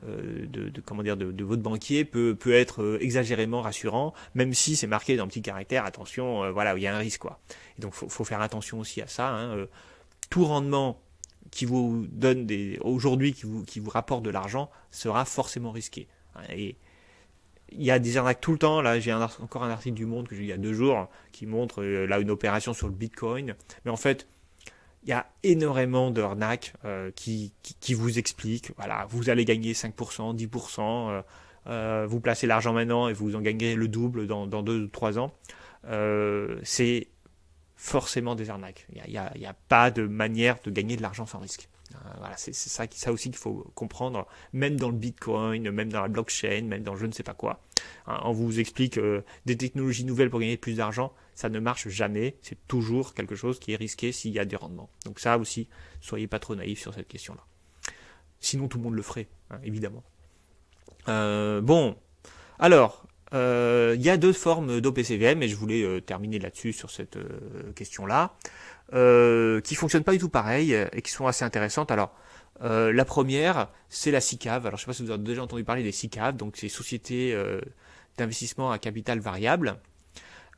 de votre banquier peut être exagérément rassurant, même si c'est marqué dans un petit caractère attention, il y a un risque quoi. Et donc faut faire attention aussi à ça. Tout rendement qui vous donne aujourd'hui qui vous rapporte de l'argent sera forcément risqué. Et il y a des arnaques tout le temps. Là, j'ai encore un article du Monde que j'ai lu il y a 2 jours qui montre là une opération sur le Bitcoin. Mais en fait, il y a énormément d'arnaques qui vous expliquent. Voilà, vous allez gagner 5%, 10%. vous placez l'argent maintenant et vous en gagnerez le double dans 2 ou 3 ans, c'est forcément des arnaques. Il y a pas de manière de gagner de l'argent sans risque. Voilà, c'est ça aussi qu'il faut comprendre, même dans le Bitcoin, même dans la blockchain, même dans je ne sais pas quoi. On vous explique des technologies nouvelles pour gagner plus d'argent, ça ne marche jamais, c'est toujours quelque chose qui est risqué s'il y a des rendements. Donc ça aussi, soyez pas trop naïfs sur cette question-là. Sinon tout le monde le ferait, évidemment. Bon, alors, il y a 2 formes d'OPCVM, et je voulais terminer là-dessus sur cette question-là, qui fonctionnent pas du tout pareil et qui sont assez intéressantes. Alors, la première, c'est la SICAV. Alors, je ne sais pas si vous avez déjà entendu parler des SICAV, donc c'est sociétés d'investissement à capital variable.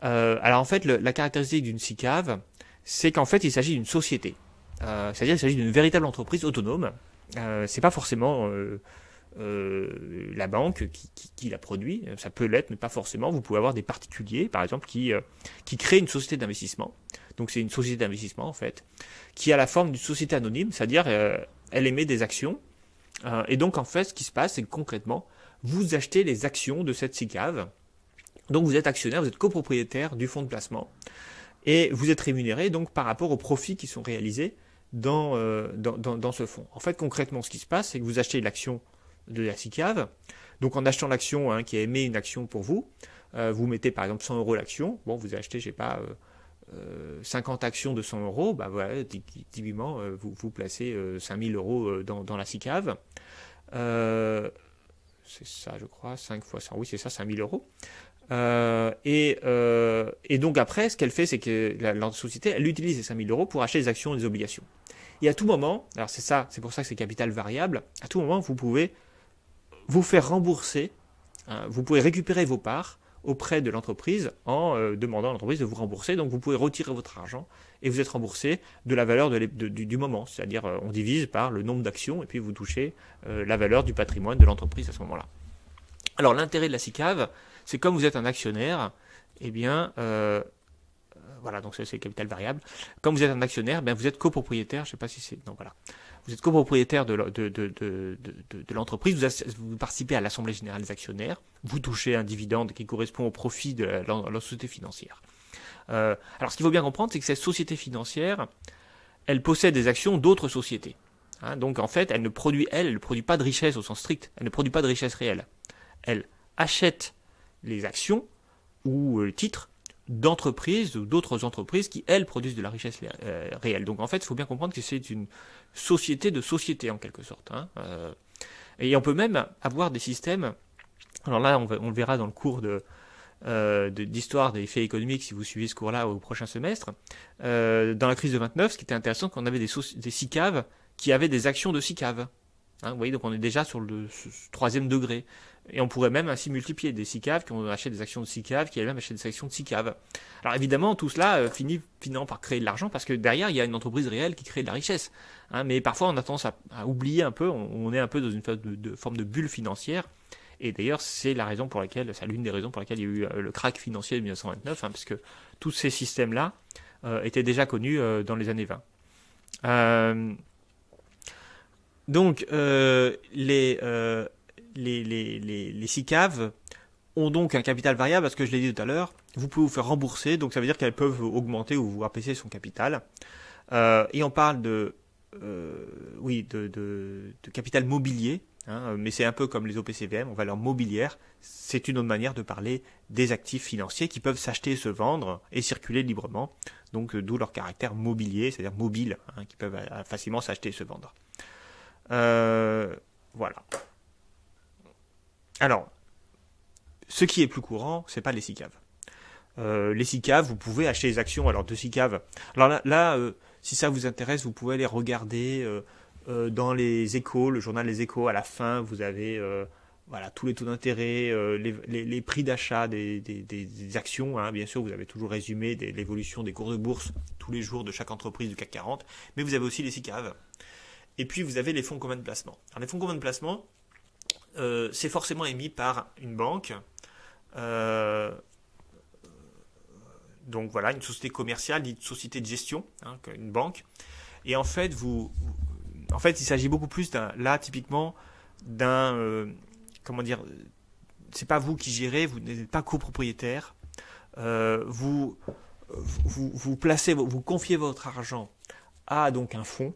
Alors, en fait, la caractéristique d'une SICAV, c'est qu'en fait, il s'agit d'une société. C'est-à-dire qu'il s'agit d'une véritable entreprise autonome. C'est pas forcément la banque qui la produit, ça peut l'être, mais pas forcément. Vous pouvez avoir des particuliers, par exemple, qui créent une société d'investissement. Donc c'est une société d'investissement, en fait, qui a la forme d'une société anonyme, c'est-à-dire elle émet des actions. Et donc, en fait, ce qui se passe, c'est que concrètement, vous achetez les actions de cette SICAV. Donc vous êtes actionnaire, vous êtes copropriétaire du fonds de placement. Et vous êtes rémunéré donc par rapport aux profits qui sont réalisés dans ce fonds. En fait, concrètement, ce qui se passe, c'est que vous achetez l'action de la SICAV. Donc en achetant l'action qui émet une action pour vous, vous mettez par exemple 100 € l'action. Bon, vous achetez, je sais pas, 50 actions de 100 €. Bah voilà, typiquement, vous placez 5000 € dans la SICAV. C'est ça, je crois, 5 fois 100. Oui, c'est ça, 5000 €. Et donc après, ce qu'elle fait, c'est que la société, elle utilise ces 5000 € pour acheter des actions et des obligations. Et à tout moment, alors c'est pour ça que c'est capital variable, à tout moment, vous pouvez vous faire rembourser, vous pouvez récupérer vos parts auprès de l'entreprise en demandant à l'entreprise de vous rembourser. Donc vous pouvez retirer votre argent et vous êtes remboursé de la valeur du moment. C'est-à-dire on divise par le nombre d'actions et puis vous touchez la valeur du patrimoine de l'entreprise à ce moment-là. Alors l'intérêt de la SICAV, c'est comme vous êtes un actionnaire, eh bien, voilà, donc ça c'est le capital variable. Comme vous êtes un actionnaire, ben vous êtes copropriétaire, je ne sais pas si c'est... Non, voilà. Vous êtes copropriétaire de l'entreprise, vous participez à l'Assemblée Générale des Actionnaires, vous touchez un dividende qui correspond au profit de la société financière. Alors ce qu'il faut bien comprendre, c'est que cette société financière, elle possède des actions d'autres sociétés. Donc en fait, elle ne produit pas de richesse au sens strict, elle ne produit pas de richesse réelle. Elle achète les actions ou les titres d'entreprises ou d'autres entreprises qui, elles, produisent de la richesse réelle. Donc en fait, il faut bien comprendre que c'est une société de sociétés en quelque sorte. Et on peut même avoir des systèmes, alors là on le verra dans le cours d'histoire des faits économiques si vous suivez ce cours-là au prochain semestre, dans la crise de 29, ce qui était intéressant, c'est qu'on avait des SICAV qui avaient des actions de SICAV. Vous voyez, donc on est déjà sur le 3e degré. Et on pourrait même ainsi multiplier des SICAV qui ont acheté des actions de SICAV, qui elles-mêmes achètent des actions de SICAV. Alors évidemment, tout cela finit par créer de l'argent, parce que derrière, il y a une entreprise réelle qui crée de la richesse. Mais parfois, on a tendance à oublier un peu, on est un peu dans une forme de bulle financière. Et d'ailleurs, c'est l'une des raisons pour lesquelles il y a eu le krach financier de 1929, parce que tous ces systèmes-là étaient déjà connus dans les années 20. Donc, les SICAV ont donc un capital variable, parce que je l'ai dit tout à l'heure, vous pouvez vous faire rembourser, donc ça veut dire qu'elles peuvent augmenter ou vous rabaisser son capital. Et on parle de capital mobilier, mais c'est un peu comme les OPCVM, en valeur mobilière. C'est une autre manière de parler des actifs financiers qui peuvent s'acheter, se vendre et circuler librement, donc d'où leur caractère mobilier, c'est-à-dire mobile, qui peuvent facilement s'acheter et se vendre. Voilà. Alors, ce qui est plus courant, c'est pas les SICAV. Les SICAV, vous pouvez acheter des actions de SICAV. Alors là, si ça vous intéresse, vous pouvez aller regarder dans les Échos, le journal Les Échos. À la fin, vous avez tous les taux d'intérêt, les prix d'achat des actions. Bien sûr, vous avez toujours résumé l'évolution des cours de bourse tous les jours de chaque entreprise du CAC 40. Mais vous avez aussi les SICAV. Et puis, vous avez les fonds communs de placement. Alors, les fonds communs de placement, c'est forcément émis par une banque. Donc voilà, une société commerciale, dite société de gestion, une banque. Et en fait, il s'agit beaucoup plus typiquement d'une c'est pas vous qui gérez, vous n'êtes pas copropriétaire. Vous confiez votre argent à donc un fonds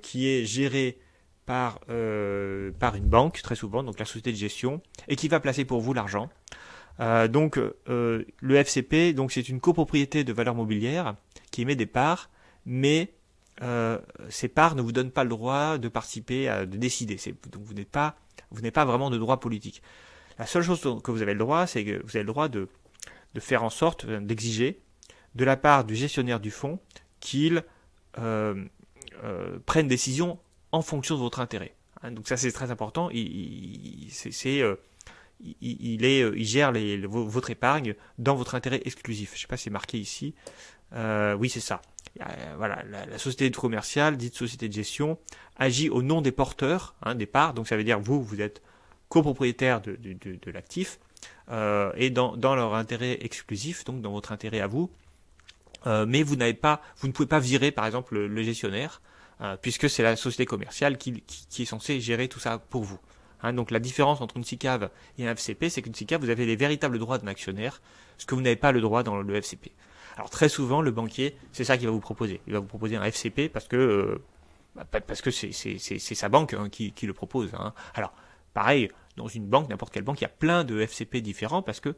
qui est géré par une banque très souvent, donc la société de gestion, et qui va placer pour vous l'argent. Donc le FCP, donc c'est une copropriété de valeurs mobilières qui émet des parts, mais ces parts ne vous donnent pas le droit de participer, de décider. Donc vous n'êtes pas vraiment de droit politique. La seule chose que vous avez le droit, c'est que vous avez le droit de faire en sorte, d'exiger de la part du gestionnaire du fonds qu'il prenne décision en fonction de votre intérêt. Donc ça c'est très important. Il gère votre épargne dans votre intérêt exclusif. Je ne sais pas si c'est marqué ici. Oui, c'est ça. Voilà, la société commerciale, dite société de gestion, agit au nom des porteurs des parts. Donc ça veut dire vous êtes copropriétaire de l'actif et dans leur intérêt exclusif, donc dans votre intérêt à vous. Mais vous ne pouvez pas virer par exemple le gestionnaire puisque c'est la société commerciale qui est censée gérer tout ça pour vous. Donc la différence entre une SICAV et un FCP, c'est qu'une SICAV, vous avez les véritables droits d'un actionnaire, ce que vous n'avez pas le droit dans le FCP. Alors très souvent, le banquier, c'est ça qu'il va vous proposer. Il va vous proposer un FCP parce que c'est sa banque qui le propose. Alors pareil, dans une banque, n'importe quelle banque, il y a plein de FCP différents parce que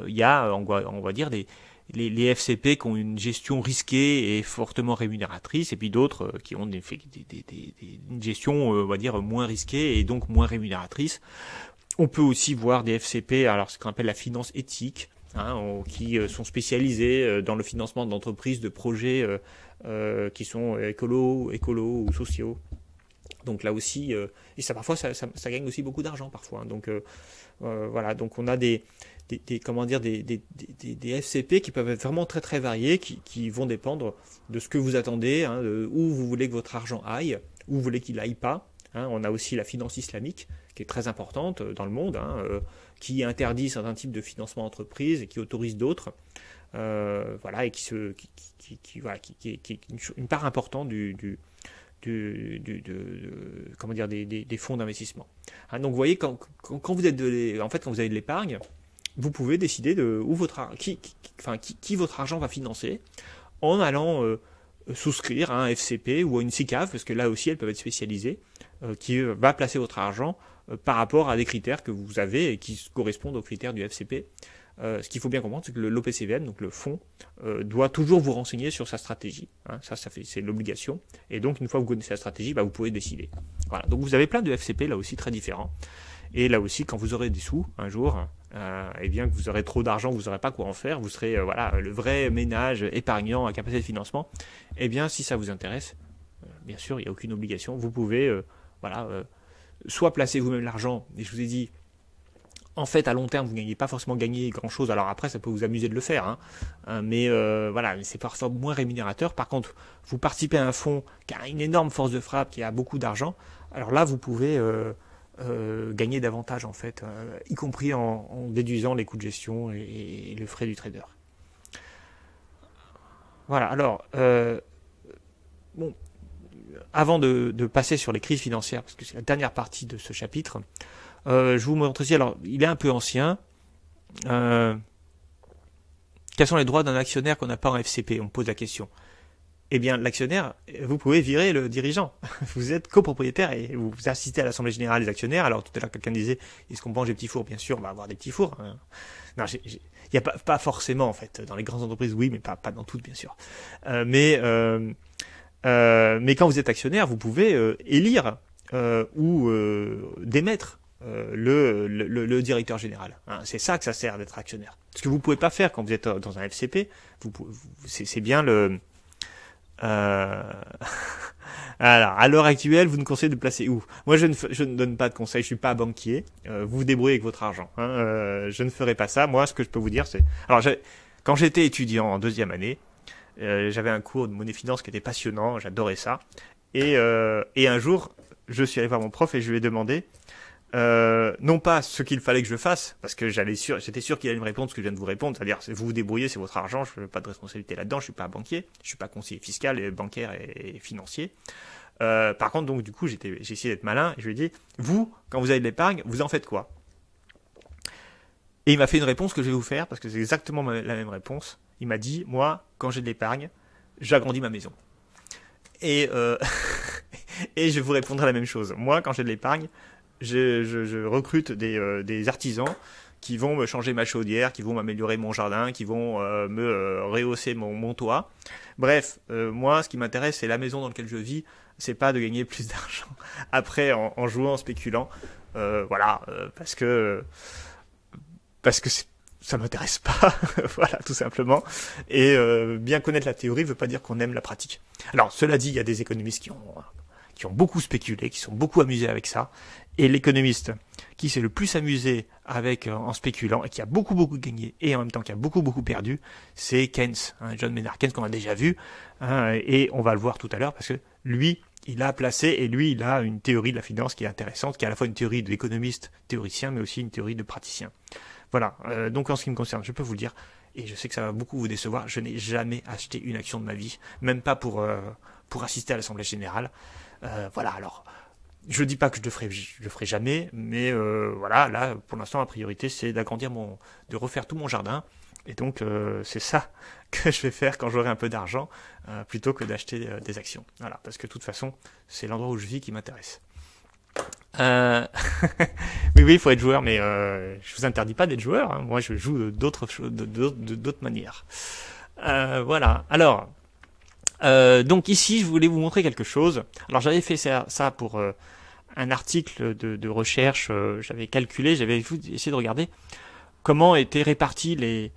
il y a, on va dire, les FCP qui ont une gestion risquée et fortement rémunératrice, et puis d'autres qui ont une gestion, on va dire, moins risquée et donc moins rémunératrice. On peut aussi voir des FCP, alors ce qu'on appelle la finance éthique, qui sont spécialisés dans le financement d'entreprises, de projets qui sont écolos ou sociaux. Donc là aussi, et ça parfois ça gagne aussi beaucoup d'argent parfois. Donc voilà, donc on a des FCP qui peuvent être vraiment très très variés, qui vont dépendre de ce que vous attendez, où vous voulez que votre argent aille, où vous voulez qu'il aille pas. On a aussi la finance islamique qui est très importante dans le monde, qui interdit certains types de financement d'entreprise et qui autorise d'autres. Voilà, et qui est une part importante des fonds d'investissement. Donc vous voyez, quand vous êtes quand vous avez de l'épargne, vous pouvez décider de qui votre argent va financer en allant souscrire à un FCP ou à une SICAV, parce que là aussi elles peuvent être spécialisées, qui va placer votre argent par rapport à des critères que vous avez et qui correspondent aux critères du FCP. Ce qu'il faut bien comprendre, c'est que l'OPCVM, donc le fonds, doit toujours vous renseigner sur sa stratégie. C'est l'obligation. Et donc, une fois que vous connaissez la stratégie, vous pouvez décider. Voilà. Donc, vous avez plein de FCP, là aussi, très différents. Et là aussi, quand vous aurez des sous, un jour, et bien que vous aurez trop d'argent, vous n'aurez pas quoi en faire, vous serez le vrai ménage épargnant à capacité de financement. Eh bien, si ça vous intéresse, bien sûr, il n'y a aucune obligation. Vous pouvez, soit placer vous-même l'argent, et je vous ai dit, en fait, à long terme, vous ne gagnez pas forcément gagner grand-chose. Alors après, ça peut vous amuser de le faire, mais c'est parfois moins rémunérateur. Par contre, vous participez à un fonds qui a une énorme force de frappe, qui a beaucoup d'argent. Alors là, vous pouvez gagner davantage, en fait, y compris en déduisant les coûts de gestion et le frais du trader. Voilà. Alors, avant de passer sur les crises financières, parce que c'est la dernière partie de ce chapitre. Je vous montre ici, alors il est un peu ancien. Quels sont les droits d'un actionnaire qu'on n'a pas en FCP? On me pose la question. Eh bien, l'actionnaire, vous pouvez virer le dirigeant. Vous êtes copropriétaire et vous assistez à l'Assemblée Générale des actionnaires. Alors tout à l'heure, quelqu'un disait, est-ce qu'on mange des petits fours? Bien sûr, on va avoir des petits fours. Non, il n'y a pas forcément, en fait. Dans les grandes entreprises, oui, mais pas dans toutes, bien sûr. Mais quand vous êtes actionnaire, vous pouvez élire ou démettre le directeur général. C'est ça que ça sert d'être actionnaire. Ce que vous pouvez pas faire quand vous êtes dans un FCP, c'est bien le. Alors, à l'heure actuelle, vous nous conseillez de placer où? Moi, je ne donne pas de conseils. Je suis pas banquier. Vous vous débrouillez avec votre argent. Je ne ferai pas ça. Moi, ce que je peux vous dire, c'est. Alors, quand j'étais étudiant en deuxième année, j'avais un cours de monnaie-finance qui était passionnant. J'adorais ça. Et un jour, je suis allé voir mon prof et je lui ai demandé. Non pas ce qu'il fallait que je fasse, parce que j'étais sûr qu'il allait me répondre ce que je viens de vous répondre, c'est-à-dire vous vous débrouillez, c'est votre argent, je n'ai pas de responsabilité là-dedans, je suis pas banquier, je suis pas conseiller fiscal, et bancaire et financier. Par contre, donc du coup, j'ai essayé d'être malin et je lui ai dit, vous, quand vous avez de l'épargne, vous en faites quoi? Et il m'a fait une réponse que je vais vous faire, parce que c'est exactement la même réponse. Il m'a dit, moi, quand j'ai de l'épargne, j'agrandis ma maison. Et, et je vous répondrai la même chose. Moi, quand j'ai de l'épargne, je recrute des artisans qui vont me changer ma chaudière, qui vont m'améliorer mon jardin, qui vont me rehausser mon toit. Bref, moi, ce qui m'intéresse, c'est la maison dans laquelle je vis. C'est pas de gagner plus d'argent après en jouant, en spéculant. Voilà, parce que ça m'intéresse pas, voilà, tout simplement. Et bien connaître la théorie ne veut pas dire qu'on aime la pratique. Alors, cela dit, il y a des économistes qui ont beaucoup spéculé, qui sont beaucoup amusés avec ça. Et l'économiste qui s'est le plus amusé avec en spéculant et qui a beaucoup gagné et en même temps qui a beaucoup perdu, c'est Keynes, John Maynard Keynes qu'on a déjà vu, et on va le voir tout à l'heure parce que lui, il a placé et lui, il a une théorie de la finance qui est intéressante, qui est à la fois une théorie de l'économiste théoricien, mais aussi une théorie de praticien. Voilà. Donc en ce qui me concerne, je peux vous le dire, et je sais que ça va beaucoup vous décevoir, je n'ai jamais acheté une action de ma vie, même pas pour assister à l'Assemblée Générale. Voilà, alors, je dis pas que je le ferai jamais, mais voilà, là, pour l'instant, la priorité, c'est de refaire tout mon jardin, et donc c'est ça que je vais faire quand j'aurai un peu d'argent, plutôt que d'acheter des actions. Voilà, parce que de toute façon, c'est l'endroit où je vis qui m'intéresse. Oui, il faut être joueur, mais je vous interdis pas d'être joueur. Hein. Moi, je joue d'autres manières. Voilà. Alors, donc ici, je voulais vous montrer quelque chose. Alors, j'avais fait ça pour un article de recherche. J'avais calculé, j'avais essayé de regarder comment étaient répartis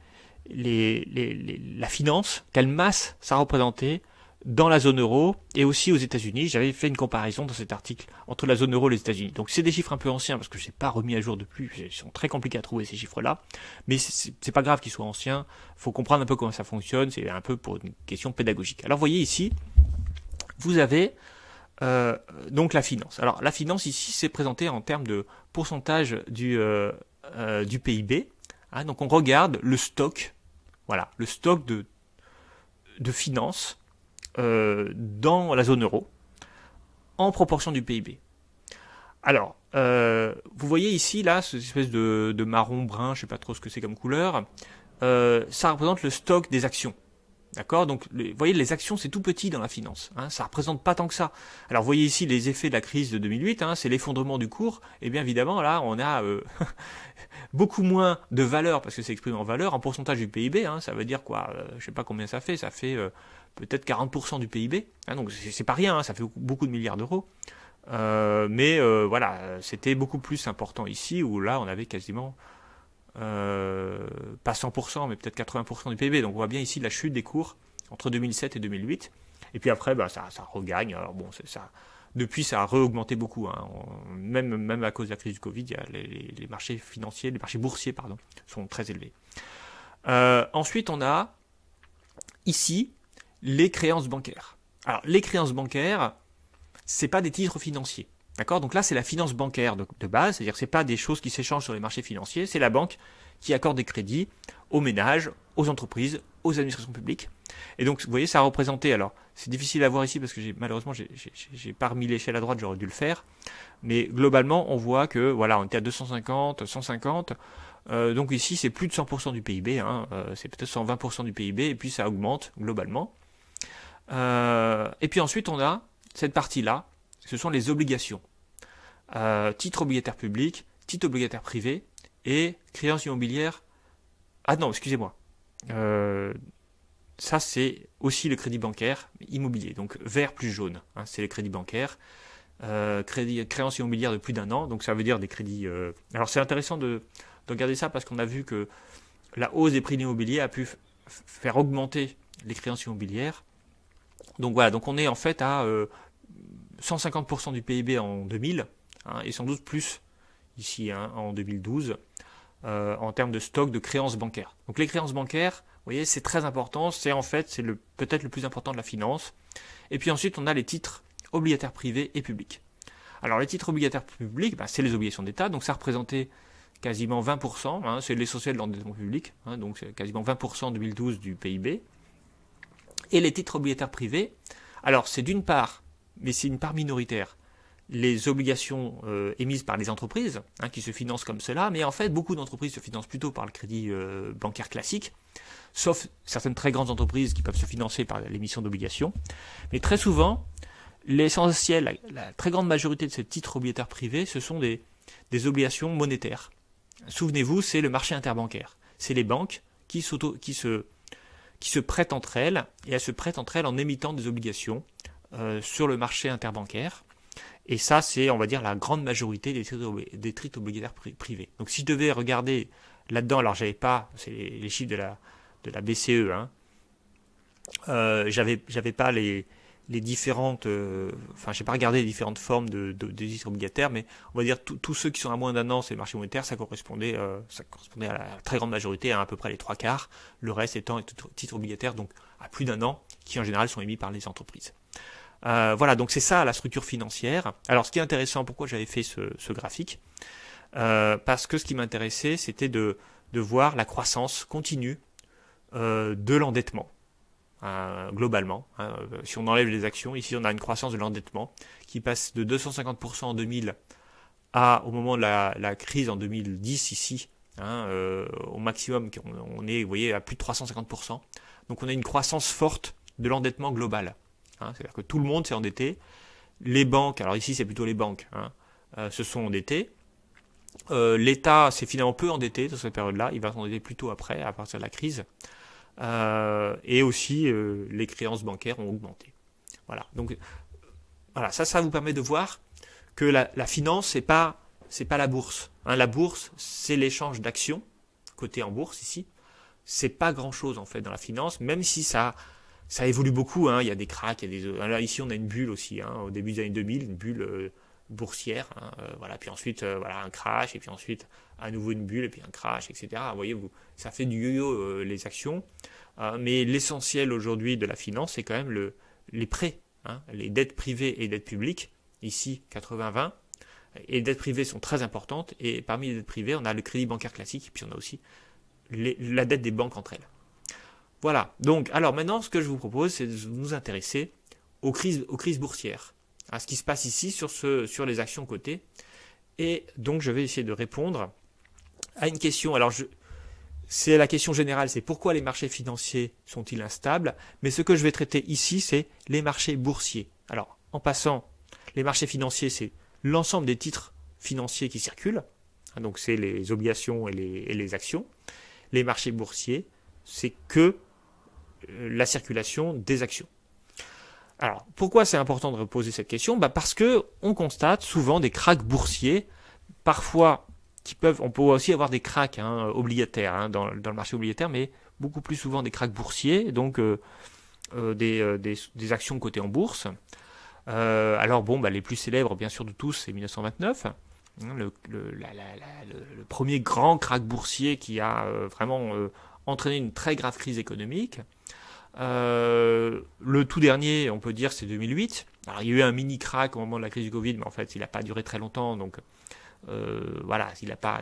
la finance, quelle masse ça représentait dans la zone euro et aussi aux États-Unis. J'avais fait une comparaison dans cet article entre la zone euro et les États-Unis. Donc c'est des chiffres un peu anciens parce que je n'ai pas remis à jour depuis. Ils sont très compliqués à trouver ces chiffres-là, mais c'est pas grave qu'ils soient anciens. Faut comprendre un peu comment ça fonctionne. C'est un peu pour une question pédagogique. Alors vous voyez ici, vous avez donc la finance. Alors la finance ici c'est présenté en termes de pourcentage du PIB. Hein, donc on regarde le stock, voilà, le stock de finances dans la zone euro en proportion du PIB. Alors, vous voyez ici, là, cette espèce de marron brun, je sais pas trop ce que c'est comme couleur, ça représente le stock des actions. D'accord? Donc, vous voyez, les actions, c'est tout petit dans la finance. Hein, ça représente pas tant que ça. Alors, vous voyez ici les effets de la crise de 2008, hein, c'est l'effondrement du cours. Et bien évidemment, là, on a beaucoup moins de valeur, parce que c'est exprimé en valeur, en pourcentage du PIB. Hein, ça veut dire quoi? Je sais pas combien ça fait. Ça fait peut-être 40% du PIB. Hein, donc, c'est pas rien, hein, ça fait beaucoup de milliards d'euros. Mais voilà, c'était beaucoup plus important ici, où là, on avait quasiment... pas 100%, mais peut-être 80% du PIB. Donc on voit bien ici la chute des cours entre 2007 et 2008. Et puis après, ça regagne. Alors bon, ça, depuis, ça a re-augmenté beaucoup. Hein. Même à cause de la crise du Covid, les marchés financiers, les marchés boursiers, pardon, sont très élevés. Ensuite, on a ici les créances bancaires. Alors les créances bancaires, c'est pas des titres financiers. D'accord? Donc là, c'est la finance bancaire de base, c'est-à-dire que c'est pas des choses qui s'échangent sur les marchés financiers, c'est la banque qui accorde des crédits aux ménages, aux entreprises, aux administrations publiques. Et donc, vous voyez, ça a représenté, alors, c'est difficile à voir ici parce que malheureusement, j'ai pas remis l'échelle à droite, j'aurais dû le faire. Mais globalement, on voit que, voilà, on était à 250, 150. Donc ici, c'est plus de 100% du PIB, hein, c'est peut-être 120% du PIB, et puis ça augmente globalement. Et puis ensuite, on a cette partie-là, ce sont les obligations. Titres obligataires publics, titres obligataires privés et créances immobilières. Ah non, excusez-moi. Ça, c'est aussi le crédit bancaire immobilier. Donc vert plus jaune, hein, c'est les crédits bancaires. Créances immobilières de plus d'un an, donc ça veut dire des crédits... Alors c'est intéressant de regarder ça parce qu'on a vu que la hausse des prix de l'immobilier a pu faire augmenter les créances immobilières. Donc voilà, donc on est en fait à 150% du PIB en 2000, hein, et sans doute plus ici, hein, en 2012, en termes de stock de créances bancaires. Donc les créances bancaires, vous voyez, c'est très important, c'est peut-être le plus important de la finance. Et puis ensuite, on a les titres obligataires privés et publics. Alors les titres obligataires publics, c'est les obligations d'État, donc ça représentait quasiment 20%, hein, c'est l'essentiel de l'endettement public, hein, donc c'est quasiment 20% en 2012 du PIB. Et les titres obligataires privés, alors c'est d'une part, mais c'est une part minoritaire, les obligations émises par les entreprises, qui se financent comme cela, mais en fait, beaucoup d'entreprises se financent plutôt par le crédit bancaire classique, sauf certaines très grandes entreprises qui peuvent se financer par l'émission d'obligations. Mais très souvent, l'essentiel, la très grande majorité de ces titres obligataires privés, ce sont des obligations monétaires. Souvenez-vous, c'est le marché interbancaire. C'est les banques qui se prêtent entre elles, et elles se prêtent entre elles en émettant des obligations sur le marché interbancaire. Et ça, c'est, on va dire, la grande majorité des titres obligataires privés. Donc si je devais regarder là-dedans, alors j'avais pas, c'est les chiffres de la BCE, j'avais pas les différentes, j'ai pas regardé les différentes formes de titres obligataires, mais on va dire tous ceux qui sont à moins d'un an, c'est le marché monétaire, ça correspondait à la très grande majorité, à peu près les 3/4, le reste étant titres obligataires, donc à plus d'un an, qui en général sont émis par les entreprises. Voilà, donc c'est ça la structure financière. Alors ce qui est intéressant, pourquoi j'avais fait ce graphique, parce que ce qui m'intéressait, c'était de voir la croissance continue de l'endettement. Globalement, si on enlève les actions, ici on a une croissance de l'endettement qui passe de 250% en 2000 au moment de la crise en 2010 ici, au maximum on est, vous voyez, à plus de 350%. Donc on a une croissance forte de l'endettement global. C'est-à-dire que tout le monde s'est endetté. Les banques, alors ici c'est plutôt les banques, se sont endettées. L'État s'est finalement peu endetté dans cette période-là, il va s'endetter plutôt après, à partir de la crise. Et aussi les créances bancaires ont augmenté. Voilà. Donc voilà, ça vous permet de voir que la finance c'est pas la bourse. La bourse c'est l'échange d'actions cotées en bourse ici. C'est pas grand chose en fait dans la finance, même si ça évolue beaucoup. Il y a des cracks, là ici on a une bulle aussi. Au début des années 2000, une bulle boursière. Voilà. Puis ensuite un crash et puis ensuite à nouveau une bulle et puis un crash, etc. Vous voyez, ça fait du yo-yo les actions. Mais l'essentiel aujourd'hui de la finance, c'est quand même les prêts, les dettes privées et dettes publiques. Ici, 80-20. Et les dettes privées sont très importantes. Et parmi les dettes privées, on a le crédit bancaire classique. Et puis on a aussi la dette des banques entre elles. Voilà. Donc, alors maintenant, ce que je vous propose, c'est de nous intéresser aux crises boursières. À ce qui se passe ici sur les actions cotées. Et donc, je vais essayer de répondre à une question. Alors, c'est la question générale, c'est pourquoi les marchés financiers sont-ils instables? Mais ce que je vais traiter ici, c'est les marchés boursiers. Alors, en passant, les marchés financiers, c'est l'ensemble des titres financiers qui circulent. Donc, c'est les obligations et les actions. Les marchés boursiers, c'est que la circulation des actions. Alors, pourquoi c'est important de reposer cette question? Parce que on constate souvent des cracks boursiers, parfois on peut aussi avoir des cracks obligataires dans le marché obligataire, mais beaucoup plus souvent des cracks boursiers, donc des actions cotées en bourse. Alors les plus célèbres bien sûr de tous, c'est 1929, le premier grand crack boursier qui a vraiment entraîné une très grave crise économique. Le tout dernier, on peut dire, c'est 2008. Alors il y a eu un mini crack au moment de la crise du Covid, mais en fait il n'a pas duré très longtemps, donc il n'a pas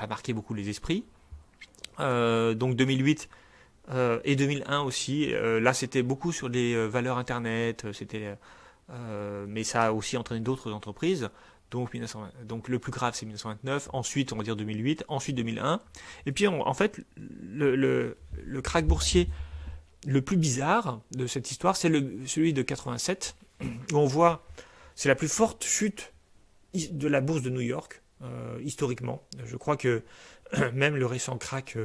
marqué beaucoup les esprits. Donc 2008 et 2001 aussi. Là, c'était beaucoup sur les valeurs internet. Mais ça a aussi entraîné d'autres entreprises. Donc le plus grave, c'est 1929. Ensuite, on va dire 2008. Ensuite 2001. Et puis en fait, le krach boursier le plus bizarre de cette histoire, c'est celui de 87, où on voit, c'est la plus forte chute de la bourse de New York, historiquement. Je crois que même le récent krach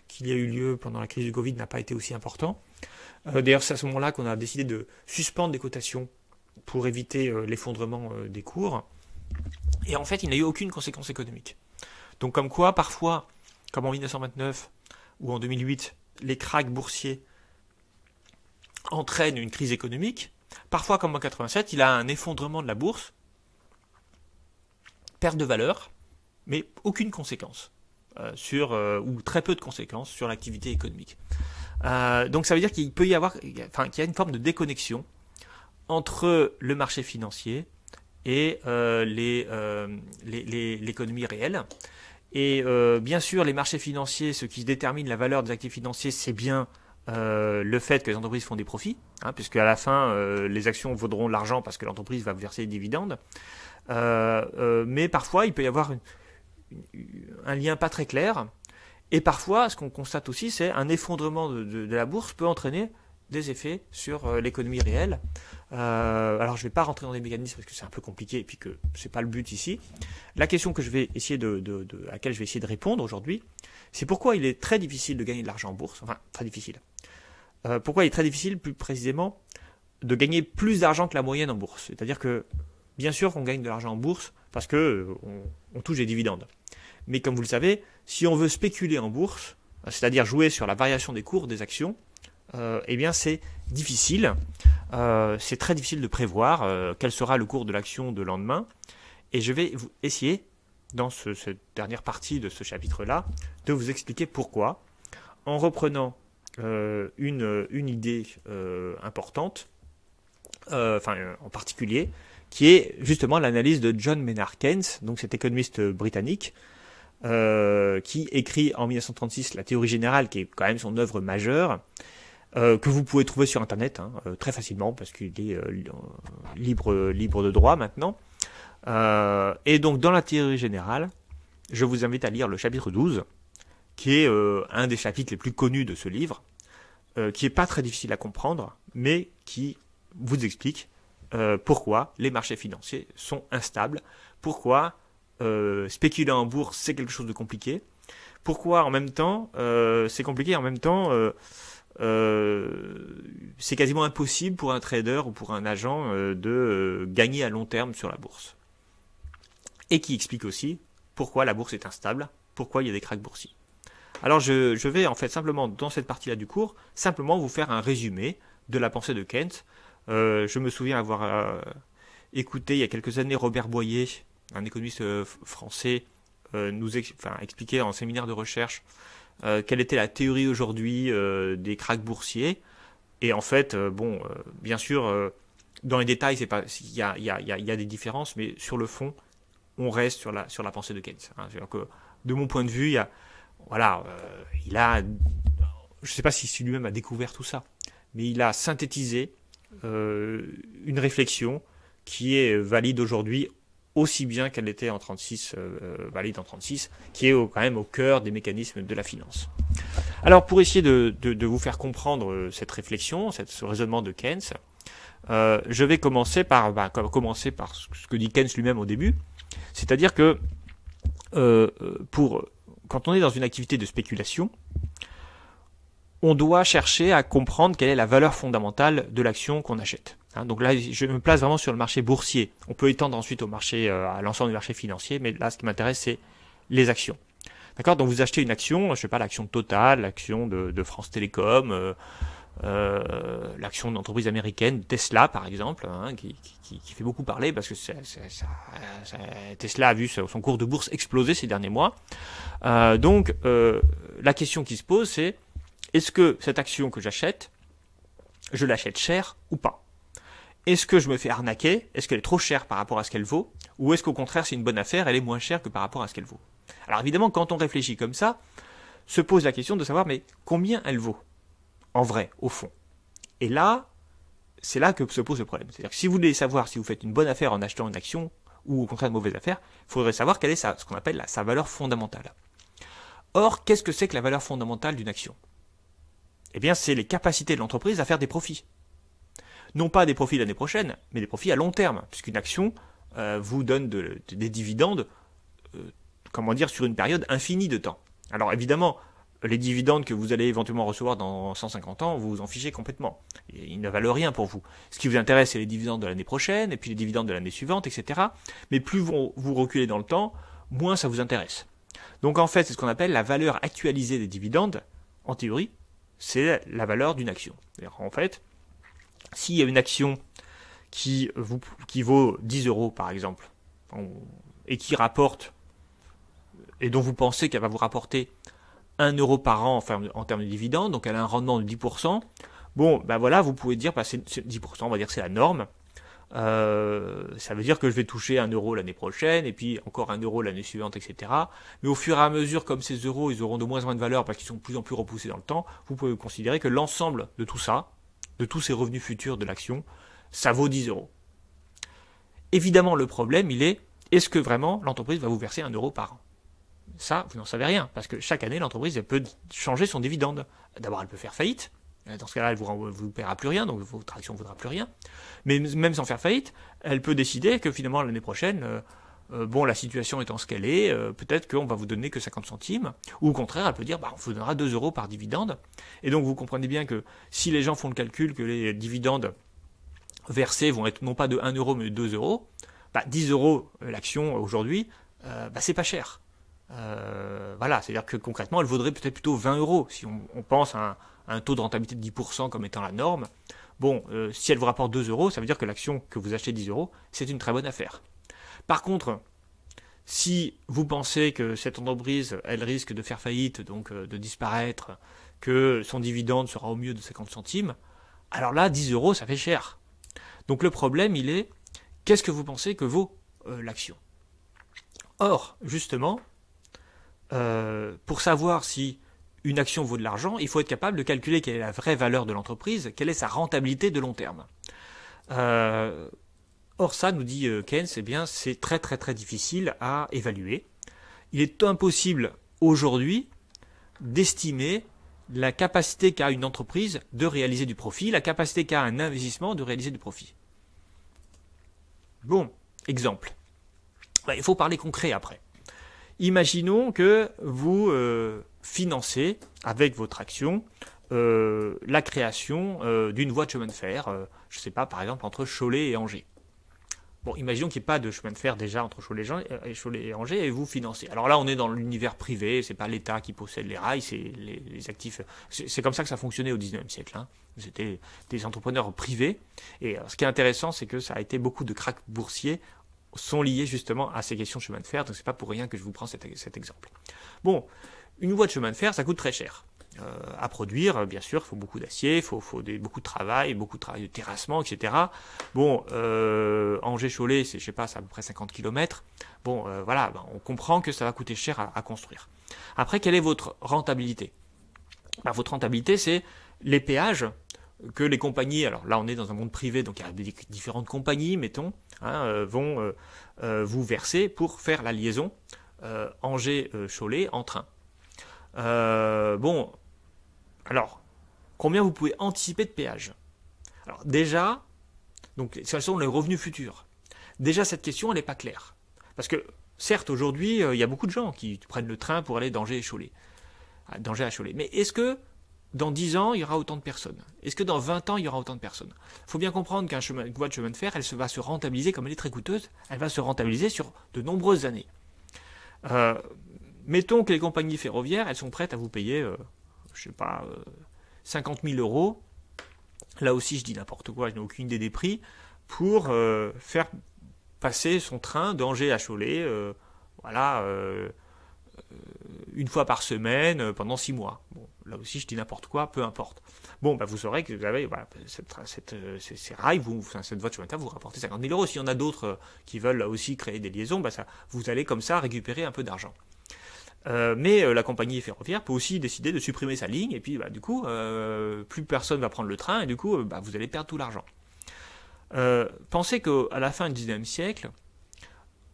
qu'il y a eu lieu pendant la crise du Covid n'a pas été aussi important. D'ailleurs, c'est à ce moment-là qu'on a décidé de suspendre des cotations pour éviter l'effondrement des cours. Et en fait, il n'a eu aucune conséquence économique. Donc comme quoi, parfois, comme en 1929 ou en 2008, les krachs boursiers entraînent une crise économique. Parfois, comme en 87, il a un effondrement de la bourse, perte de valeur, mais aucune conséquence ou très peu de conséquences sur l'activité économique. Donc ça veut dire qu'il peut y avoir, qu'il y a une forme de déconnexion entre le marché financier et l'économie réelle. Et bien sûr, les marchés financiers, ce qui détermine la valeur des actifs financiers, c'est bien le fait que les entreprises font des profits, puisque à la fin, les actions vaudront l'argent parce que l'entreprise va verser des dividendes. Mais parfois, il peut y avoir un lien pas très clair. Et parfois, ce qu'on constate aussi, c'est un effondrement de la bourse peut entraîner des effets sur l'économie réelle. Alors, je ne vais pas rentrer dans les mécanismes parce que c'est un peu compliqué et puis que c'est pas le but ici. La question que je vais essayer à laquelle je vais essayer de répondre aujourd'hui, c'est pourquoi il est très difficile de gagner de l'argent en bourse. Enfin, très difficile. Pourquoi il est très difficile, plus précisément, de gagner plus d'argent que la moyenne en bourse. C'est-à-dire que, bien sûr qu'on gagne de l'argent en bourse parce que on touche des dividendes. Mais comme vous le savez, si on veut spéculer en bourse, c'est-à-dire jouer sur la variation des cours des actions, eh bien c'est difficile. C'est très difficile de prévoir quel sera le cours de l'action de lendemain. Et je vais essayer, dans cette dernière partie de ce chapitre-là, de vous expliquer pourquoi, en reprenant une idée importante, en particulier, qui est justement l'analyse de John Maynard Keynes, donc cet économiste britannique, qui écrit en 1936 la théorie générale, qui est quand même son œuvre majeure, que vous pouvez trouver sur Internet très facilement, parce qu'il est libre de droit maintenant. Et donc dans la théorie générale, je vous invite à lire le chapitre 12, qui est un des chapitres les plus connus de ce livre, qui n'est pas très difficile à comprendre, mais qui vous explique pourquoi les marchés financiers sont instables, pourquoi spéculer en bourse c'est quelque chose de compliqué, pourquoi en même temps c'est compliqué, en même temps c'est quasiment impossible pour un trader ou pour un agent de gagner à long terme sur la bourse. Et qui explique aussi pourquoi la bourse est instable, pourquoi il y a des krachs boursiers. Alors je vais en fait simplement, dans cette partie-là du cours, simplement vous faire un résumé de la pensée de Keynes. Je me souviens avoir écouté il y a quelques années Robert Boyer, un économiste français, expliquer en séminaire de recherche quelle était la théorie aujourd'hui des krachs boursiers. Et en fait, bien sûr, dans les détails, il y a des différences, mais sur le fond, on reste sur la pensée de Keynes. C'est-à-dire que, de mon point de vue, il a, je ne sais pas si lui-même a découvert tout ça, mais il a synthétisé une réflexion qui est valide aujourd'hui aussi bien qu'elle était en 36, valide en 36, qui est quand même au cœur des mécanismes de la finance. Alors pour essayer de vous faire comprendre cette réflexion, ce raisonnement de Keynes, je vais commencer par ce que dit Keynes lui-même au début, c'est-à-dire que quand on est dans une activité de spéculation, on doit chercher à comprendre quelle est la valeur fondamentale de l'action qu'on achète. Donc là, je me place vraiment sur le marché boursier. On peut étendre ensuite à l'ensemble du marché financier, mais là, ce qui m'intéresse, c'est les actions. D'accord ? Donc vous achetez une action, je sais pas, l'action de Total, l'action de France Télécom, l'action d'entreprise américaine, Tesla par exemple, qui fait beaucoup parler parce que Tesla a vu son cours de bourse exploser ces derniers mois. Donc la question qui se pose, c'est est-ce que cette action que j'achète, je l'achète cher ou pas ? Est-ce que je me fais arnaquer ? Est-ce qu'elle est trop chère par rapport à ce qu'elle vaut ? Ou est-ce qu'au contraire c'est une bonne affaire, elle est moins chère que par rapport à ce qu'elle vaut ? Alors évidemment, quand on réfléchit comme ça, se pose la question de savoir mais combien elle vaut ? En vrai, au fond. Et là, c'est là que se pose le problème. C'est-à-dire que si vous voulez savoir si vous faites une bonne affaire en achetant une action, ou au contraire une mauvaise affaire, il faudrait savoir quelle est ce qu'on appelle sa valeur fondamentale. Or, qu'est-ce que c'est que la valeur fondamentale d'une action ? Eh bien, c'est les capacités de l'entreprise à faire des profits. Non pas des profits l'année prochaine, mais des profits à long terme, puisqu'une action vous donne des dividendes, sur une période infinie de temps. Alors évidemment, les dividendes que vous allez éventuellement recevoir dans 150 ans, vous vous en fichez complètement. Ils ne valent rien pour vous. Ce qui vous intéresse, c'est les dividendes de l'année prochaine, et puis les dividendes de l'année suivante, etc. Mais plus vous reculez dans le temps, moins ça vous intéresse. Donc en fait, c'est ce qu'on appelle la valeur actualisée des dividendes, en théorie, c'est la valeur d'une action. C'est-à-dire, en fait, s'il y a une action qui vaut 10 euros par exemple, et qui rapporte, et dont vous pensez qu'elle va vous rapporter 1 euro par an en termes de dividendes, donc elle a un rendement de 10%, vous pouvez dire, c'est 10%, on va dire que c'est la norme. Ça veut dire que je vais toucher 1 euro l'année prochaine, et puis encore 1 euro l'année suivante, etc. Mais au fur et à mesure, comme ces euros, ils auront de moins en moins de valeur parce qu'ils sont de plus en plus repoussés dans le temps, vous pouvez considérer que l'ensemble de tout ça, de tous ces revenus futurs de l'action, ça vaut 10 euros. Évidemment, le problème, il est, est-ce que vraiment l'entreprise va vous verser 1 euro par an? Ça, vous n'en savez rien, parce que chaque année, l'entreprise, elle peut changer son dividende. D'abord, elle peut faire faillite. Dans ce cas-là, elle ne vous paiera plus rien, donc votre action ne vaudra plus rien. Mais même sans faire faillite, elle peut décider que finalement, l'année prochaine, bon, la situation étant ce qu'elle est, peut-être qu'on va vous donner que 50 centimes, ou au contraire, elle peut dire, bah, on vous donnera 2 euros par dividende. Et donc, vous comprenez bien que si les gens font le calcul que les dividendes versés vont être non pas de 1 euro, mais de 2 euros, bah, 10 euros l'action aujourd'hui, bah, c'est pas cher. Voilà, c'est-à-dire que concrètement, elle vaudrait peut-être plutôt 20 euros, si on pense à un taux de rentabilité de 10% comme étant la norme. Bon, si elle vous rapporte 2 euros, ça veut dire que l'action que vous achetez 10 euros, c'est une très bonne affaire. Par contre, si vous pensez que cette entreprise, elle risque de faire faillite, donc de disparaître, que son dividende sera au mieux de 50 centimes, alors là, 10 euros, ça fait cher. Donc le problème, il est, qu'est-ce que vous pensez que vaut l'action? Or, justement, pour savoir si une action vaut de l'argent, il faut être capable de calculer quelle est la vraie valeur de l'entreprise, quelle est sa rentabilité de long terme. Or ça, nous dit Keynes, eh bien, c'est très très très difficile à évaluer. Il est impossible aujourd'hui d'estimer la capacité qu'a une entreprise de réaliser du profit, la capacité qu'a un investissement de réaliser du profit. Bon, exemple. Il faut parler concret après. Imaginons que vous financez avec votre action la création d'une voie de chemin de fer, je ne sais pas, par exemple entre Cholet et Angers. Bon, imaginons qu'il n'y ait pas de chemin de fer déjà entre Cholet et Angers et vous financez. Alors là, on est dans l'univers privé, c'est pas l'État qui possède les rails, c'est les actifs. C'est comme ça que ça fonctionnait au XIXe siècle. Hein. C'était des entrepreneurs privés. Et ce qui est intéressant, c'est que ça a été beaucoup de krachs boursiers sont liés justement à ces questions de chemin de fer, donc c'est pas pour rien que je vous prends cet exemple. Bon, une voie de chemin de fer, ça coûte très cher. À produire, bien sûr, il faut beaucoup d'acier, il faut beaucoup de travail de terrassement, etc. Bon, Angers-Cholet, c'est, je sais pas, c'est à peu près 50 km. Bon, voilà, on comprend que ça va coûter cher à construire. Après, quelle est votre rentabilité? Votre rentabilité, c'est les péages que les compagnies, alors là on est dans un monde privé, donc il y a différentes compagnies, mettons, vont vous verser pour faire la liaison Angers-Cholet en train. Bon, alors, combien vous pouvez anticiper de péage? Alors déjà, donc quels sont les revenus futurs? Déjà cette question elle n'est pas claire. Parce que certes aujourd'hui il y a beaucoup de gens qui prennent le train pour aller d'Angers à Cholet. Mais est-ce que dans 10 ans, il y aura autant de personnes? Est-ce que dans 20 ans, il y aura autant de personnes? Il faut bien comprendre qu'une voie de chemin de fer, elle va se rentabiliser, comme elle est très coûteuse, elle va se rentabiliser sur de nombreuses années. Mettons que les compagnies ferroviaires, elles sont prêtes à vous payer, je sais pas, 50 000 euros. Là aussi, je dis n'importe quoi, je n'ai aucune idée des prix, pour faire passer son train d'Angers à Cholet, voilà, une fois par semaine pendant 6 mois. Bon, là aussi, je dis n'importe quoi, peu importe. Bon, vous saurez que vous avez voilà, ces rails, cette voie de chemin de fer, vous rapportez 50 000 euros. S'il y en a d'autres qui veulent là aussi créer des liaisons, vous allez comme ça récupérer un peu d'argent. Mais la compagnie ferroviaire peut aussi décider de supprimer sa ligne, et puis du coup, plus personne va prendre le train, et du coup, vous allez perdre tout l'argent. Pensez qu'à la fin du XIXe siècle,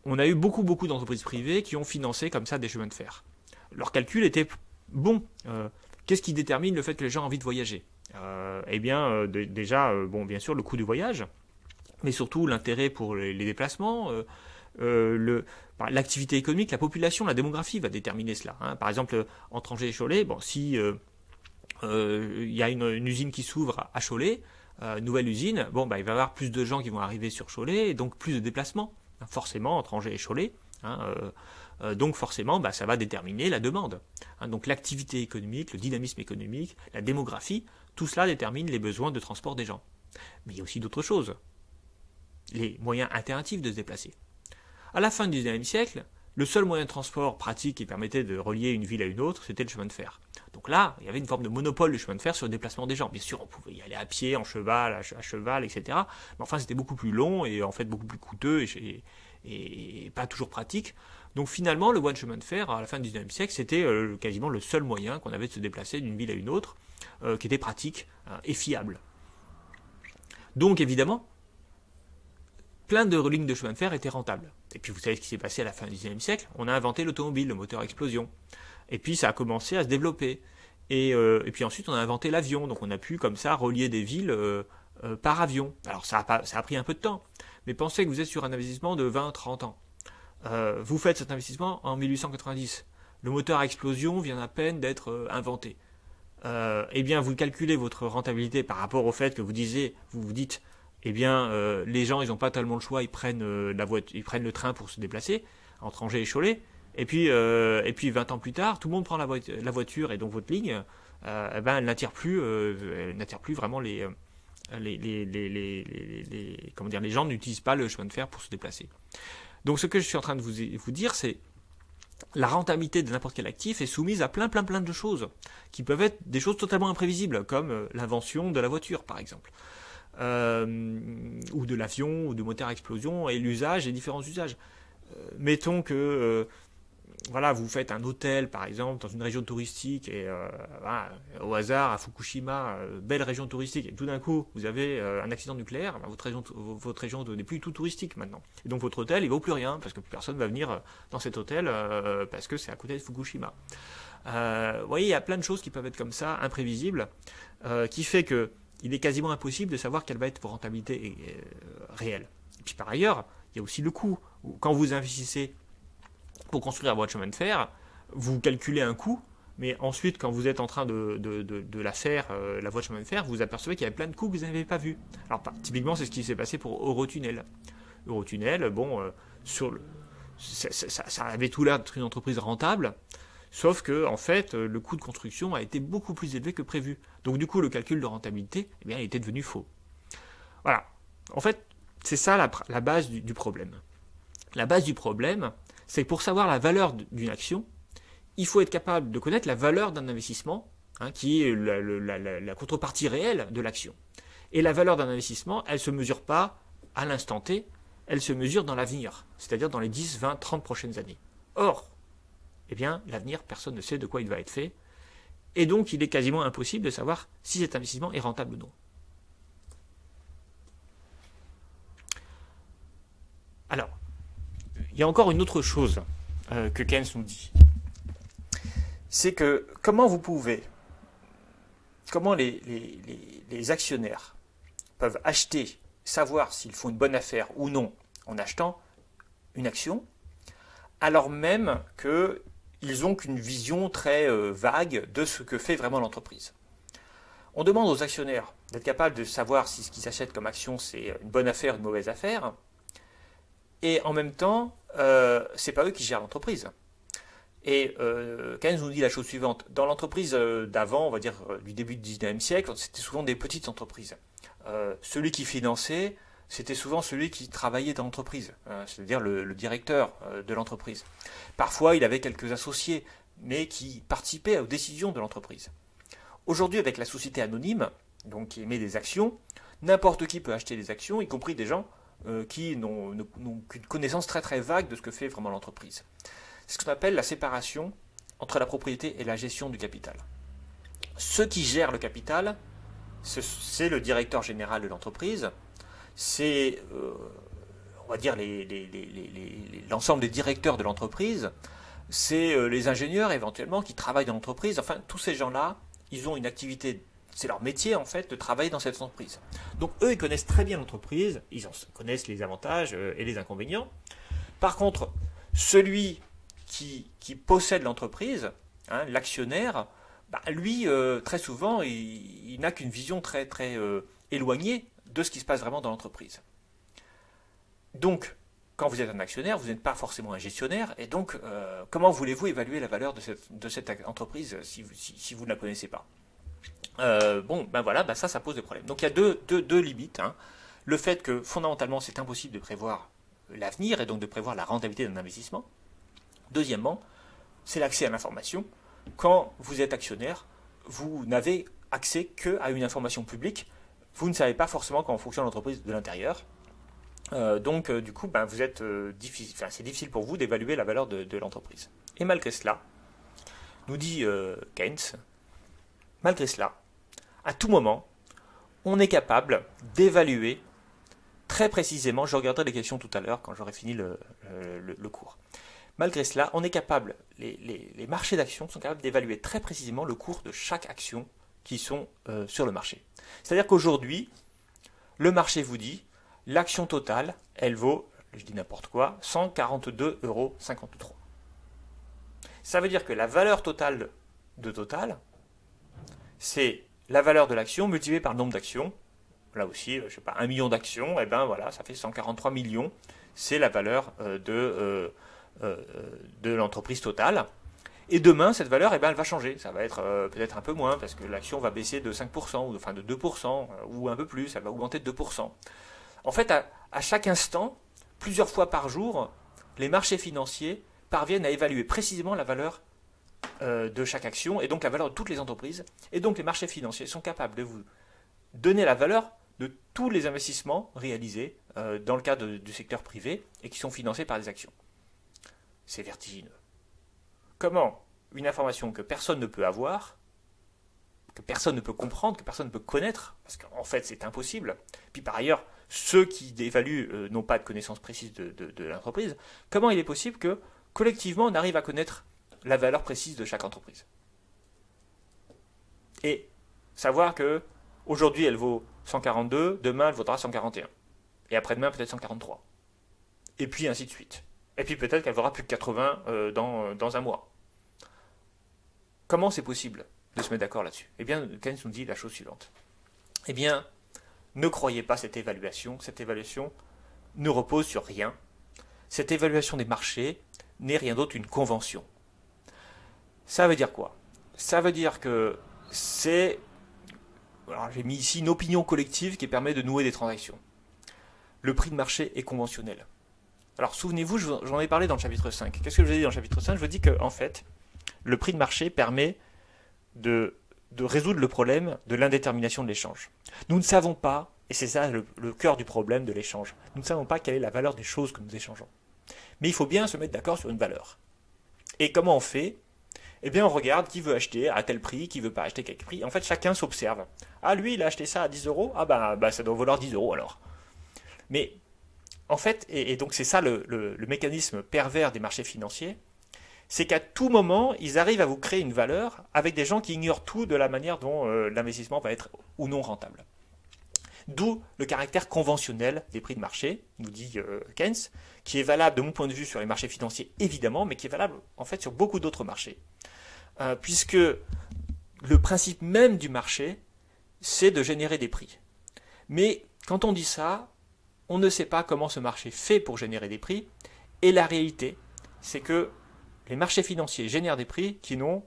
on a eu beaucoup d'entreprises privées qui ont financé comme ça des chemins de fer. Leur calcul était bon. Qu'est-ce qui détermine le fait que les gens ont envie de voyager? Eh bien, déjà, bien sûr, le coût du voyage, mais surtout l'intérêt pour les déplacements, l'activité économique, la population, la démographie va déterminer cela. Hein. Par exemple, entre Angers et Cholet, si il y a une usine qui s'ouvre à Cholet, nouvelle usine, il va y avoir plus de gens qui vont arriver sur Cholet, et donc plus de déplacements, hein, forcément, entre Angers et Cholet. Hein, donc forcément, ça va déterminer la demande. Hein, donc l'activité économique, le dynamisme économique, la démographie, tout cela détermine les besoins de transport des gens. Mais il y a aussi d'autres choses. Les moyens alternatifs de se déplacer. À la fin du XIXe siècle, le seul moyen de transport pratique qui permettait de relier une ville à une autre, c'était le chemin de fer. Donc là, il y avait une forme de monopole du chemin de fer sur le déplacement des gens. Bien sûr, on pouvait y aller à pied, en cheval, à cheval, etc. Mais enfin, c'était beaucoup plus long et en fait beaucoup plus coûteux et pas toujours pratique. Donc finalement, le voie de chemin de fer, à la fin du XIXe siècle, c'était quasiment le seul moyen qu'on avait de se déplacer d'une ville à une autre, qui était pratique et fiable. Donc évidemment, plein de lignes de chemin de fer étaient rentables. Et puis vous savez ce qui s'est passé à la fin du XIXe siècle, on a inventé l'automobile, le moteur à explosion. Et puis ça a commencé à se développer. Et puis ensuite on a inventé l'avion, donc on a pu comme ça relier des villes par avion. Alors ça a pris un peu de temps, mais pensez que vous êtes sur un investissement de 20-30 ans. Vous faites cet investissement en 1890. Le moteur à explosion vient à peine d'être inventé. Eh bien, vous calculez votre rentabilité par rapport au fait que vous vous dites, eh bien, les gens, ils n'ont pas tellement le choix, ils prennent le train pour se déplacer entre Angers et Cholet. Et puis 20 ans plus tard, tout le monde prend la voiture et donc votre ligne, elle n'attire plus vraiment les gens n'utilisent pas le chemin de fer pour se déplacer. Donc ce que je suis en train de vous dire, c'est la rentabilité de n'importe quel actif est soumise à plein de choses, qui peuvent être des choses totalement imprévisibles, comme l'invention de la voiture par exemple, ou de l'avion, ou de moteur à explosion, et l'usage et différents usages. Mettons que voilà, vous faites un hôtel par exemple dans une région touristique et voilà, au hasard à Fukushima, belle région touristique, et tout d'un coup vous avez un accident nucléaire, votre région n'est plus tout touristique maintenant. Et donc votre hôtel il vaut plus rien parce que personne va venir dans cet hôtel parce que c'est à côté de Fukushima. Vous voyez, il y a plein de choses qui peuvent être comme ça, imprévisibles, qui fait que il est quasiment impossible de savoir quelle va être votre rentabilité réelle. Et puis par ailleurs, il y a aussi le coût. Quand vous investissez pour construire votre chemin de fer, vous calculez un coût, mais ensuite, quand vous êtes en train de la faire, la voie de chemin de fer, vous apercevez qu'il y avait plein de coûts que vous n'avez pas vus. Alors, typiquement, c'est ce qui s'est passé pour Eurotunnel. Eurotunnel, bon, ça avait tout l'air d'être une entreprise rentable, sauf que, en fait, le coût de construction a été beaucoup plus élevé que prévu. Donc, du coup, le calcul de rentabilité, eh bien, il était devenu faux. Voilà. En fait, c'est ça la base du problème. La base du problème, c'est que pour savoir la valeur d'une action, il faut être capable de connaître la valeur d'un investissement, qui est la contrepartie réelle de l'action. Et la valeur d'un investissement, elle ne se mesure pas à l'instant T, elle se mesure dans l'avenir, c'est-à-dire dans les 10, 20, 30 prochaines années. Or, eh bien, l'avenir, personne ne sait de quoi il va être fait, et donc il est quasiment impossible de savoir si cet investissement est rentable ou non. Alors, il y a encore une autre chose que Keynes nous dit. C'est que comment les actionnaires peuvent acheter, savoir s'ils font une bonne affaire ou non en achetant une action, alors même qu'ils n'ont qu'une vision très vague de ce que fait vraiment l'entreprise. On demande aux actionnaires d'être capables de savoir si ce qu'ils achètent comme action c'est une bonne affaire ou une mauvaise affaire, et en même temps, c'est pas eux qui gèrent l'entreprise. Et Keynes nous dit la chose suivante. Dans l'entreprise d'avant, on va dire du début du 19e siècle, c'était souvent des petites entreprises. Celui qui finançait, c'était souvent celui qui travaillait dans l'entreprise, c'est-à-dire le directeur de l'entreprise. Parfois, il avait quelques associés, mais qui participaient aux décisions de l'entreprise. Aujourd'hui, avec la société anonyme, donc qui émet des actions, n'importe qui peut acheter des actions, y compris des gens qui n'ont qu'une connaissance très très vague de ce que fait vraiment l'entreprise. C'est ce qu'on appelle la séparation entre la propriété et la gestion du capital. Ceux qui gèrent le capital, c'est le directeur général de l'entreprise, c'est, on va dire, l'ensemble des directeurs de l'entreprise, c'est les ingénieurs éventuellement qui travaillent dans l'entreprise, enfin tous ces gens-là, ils ont une activité. C'est leur métier, en fait, de travailler dans cette entreprise. Donc, eux, ils connaissent très bien l'entreprise, ils connaissent les avantages et les inconvénients. Par contre, celui qui possède l'entreprise, l'actionnaire, lui, très souvent, il n'a qu'une vision très, très éloignée de ce qui se passe vraiment dans l'entreprise. Donc, quand vous êtes un actionnaire, vous n'êtes pas forcément un gestionnaire, et donc, comment voulez-vous évaluer la valeur de cette entreprise si vous ne la connaissez pas ? Ça pose des problèmes. Donc il y a deux limites. Le fait que fondamentalement c'est impossible de prévoir l'avenir et donc de prévoir la rentabilité d'un investissement. Deuxièmement, c'est l'accès à l'information. Quand vous êtes actionnaire, vous n'avez accès qu'à une information publique. Vous ne savez pas forcément comment fonctionne l'entreprise de l'intérieur. Du coup, c'est difficile pour vous d'évaluer la valeur de l'entreprise. Et malgré cela, nous dit Keynes, malgré cela, à tout moment, on est capable d'évaluer très précisément, je regarderai les questions tout à l'heure quand j'aurai fini le cours. Malgré cela, on est capable, les marchés d'actions sont capables d'évaluer très précisément le cours de chaque action qui sont sur le marché. C'est-à-dire qu'aujourd'hui, le marché vous dit, l'action totale, elle vaut, je dis n'importe quoi, 142,53 €. Ça veut dire que la valeur totale de Total, c'est la valeur de l'action multipliée par le nombre d'actions. Là aussi, je sais pas, 1 million d'actions, et ben voilà, ça fait 143 millions. C'est la valeur de l'entreprise Total. Et demain, cette valeur, elle va changer. Ça va être peut-être un peu moins, parce que l'action va baisser de 5%, ou enfin de 2%, ou un peu plus, elle va augmenter de 2%. En fait, à chaque instant, plusieurs fois par jour, les marchés financiers parviennent à évaluer précisément la valeur de chaque action, et donc la valeur de toutes les entreprises. Et donc les marchés financiers sont capables de vous donner la valeur de tous les investissements réalisés dans le cadre du secteur privé et qui sont financés par des actions. C'est vertigineux. Comment une information que personne ne peut avoir, que personne ne peut comprendre, que personne ne peut connaître, parce qu'en fait c'est impossible, puis par ailleurs, ceux qui évaluent n'ont pas de connaissance précise de l'entreprise, comment il est possible que collectivement on arrive à connaître la valeur précise de chaque entreprise? Et savoir que aujourd'hui elle vaut 142, demain elle vaudra 141, et après-demain peut-être 143, et puis ainsi de suite. Et puis peut-être qu'elle vaudra plus de 80 dans un mois. Comment c'est possible de se mettre d'accord là-dessus? Eh bien, Keynes nous dit la chose suivante. Eh bien, ne croyez pas cette évaluation ne repose sur rien. Cette évaluation des marchés n'est rien d'autre qu'une convention. Ça veut dire quoi? Ça veut dire que c'est... Alors, j'ai mis ici une opinion collective qui permet de nouer des transactions. Le prix de marché est conventionnel. Alors, souvenez-vous, j'en ai parlé dans le chapitre 5. Qu'est-ce que je vous ai dit dans le chapitre 5? Je vous dis qu'en fait, le prix de marché permet de résoudre le problème de l'indétermination de l'échange. Nous ne savons pas, et c'est ça le cœur du problème de l'échange, nous ne savons pas quelle est la valeur des choses que nous échangeons. Mais il faut bien se mettre d'accord sur une valeur. Et comment on fait? Eh bien, on regarde qui veut acheter à tel prix, qui veut pas acheter à quel prix. En fait, chacun s'observe. Ah, lui, il a acheté ça à 10 €. Ah, bah ça doit valoir 10 € alors. Mais, en fait, et donc c'est ça le mécanisme pervers des marchés financiers, c'est qu'à tout moment, ils arrivent à vous créer une valeur avec des gens qui ignorent tout de la manière dont l'investissement va être ou non rentable. D'où le caractère conventionnel des prix de marché, nous dit Keynes, qui est valable de mon point de vue sur les marchés financiers évidemment, mais qui est valable en fait sur beaucoup d'autres marchés. Puisque le principe même du marché, c'est de générer des prix. Mais quand on dit ça, on ne sait pas comment ce marché fait pour générer des prix, et la réalité, c'est que les marchés financiers génèrent des prix qui n'ont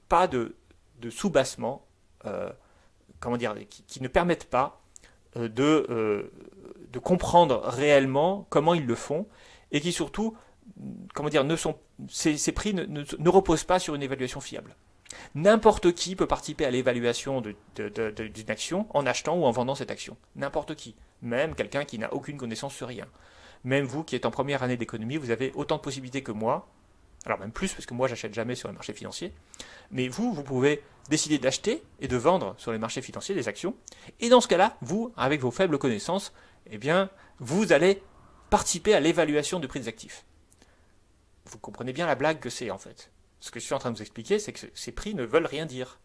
pas de soubassement, qui ne permettent pas de comprendre réellement comment ils le font, et qui surtout, ces prix ne reposent pas sur une évaluation fiable. N'importe qui peut participer à l'évaluation d'une action en achetant ou en vendant cette action. N'importe qui. Même quelqu'un qui n'a aucune connaissance sur rien. Même vous qui êtes en première année d'économie, vous avez autant de possibilités que moi. Alors même plus, parce que moi j'achète jamais sur les marchés financiers. Mais vous pouvez décider d'acheter et de vendre sur les marchés financiers des actions. Et dans ce cas-là, vous, avec vos faibles connaissances, eh bien, vous allez participer à l'évaluation du prix des actifs. Vous comprenez bien la blague que c'est en fait. Ce que je suis en train de vous expliquer, c'est que ces prix ne veulent rien dire.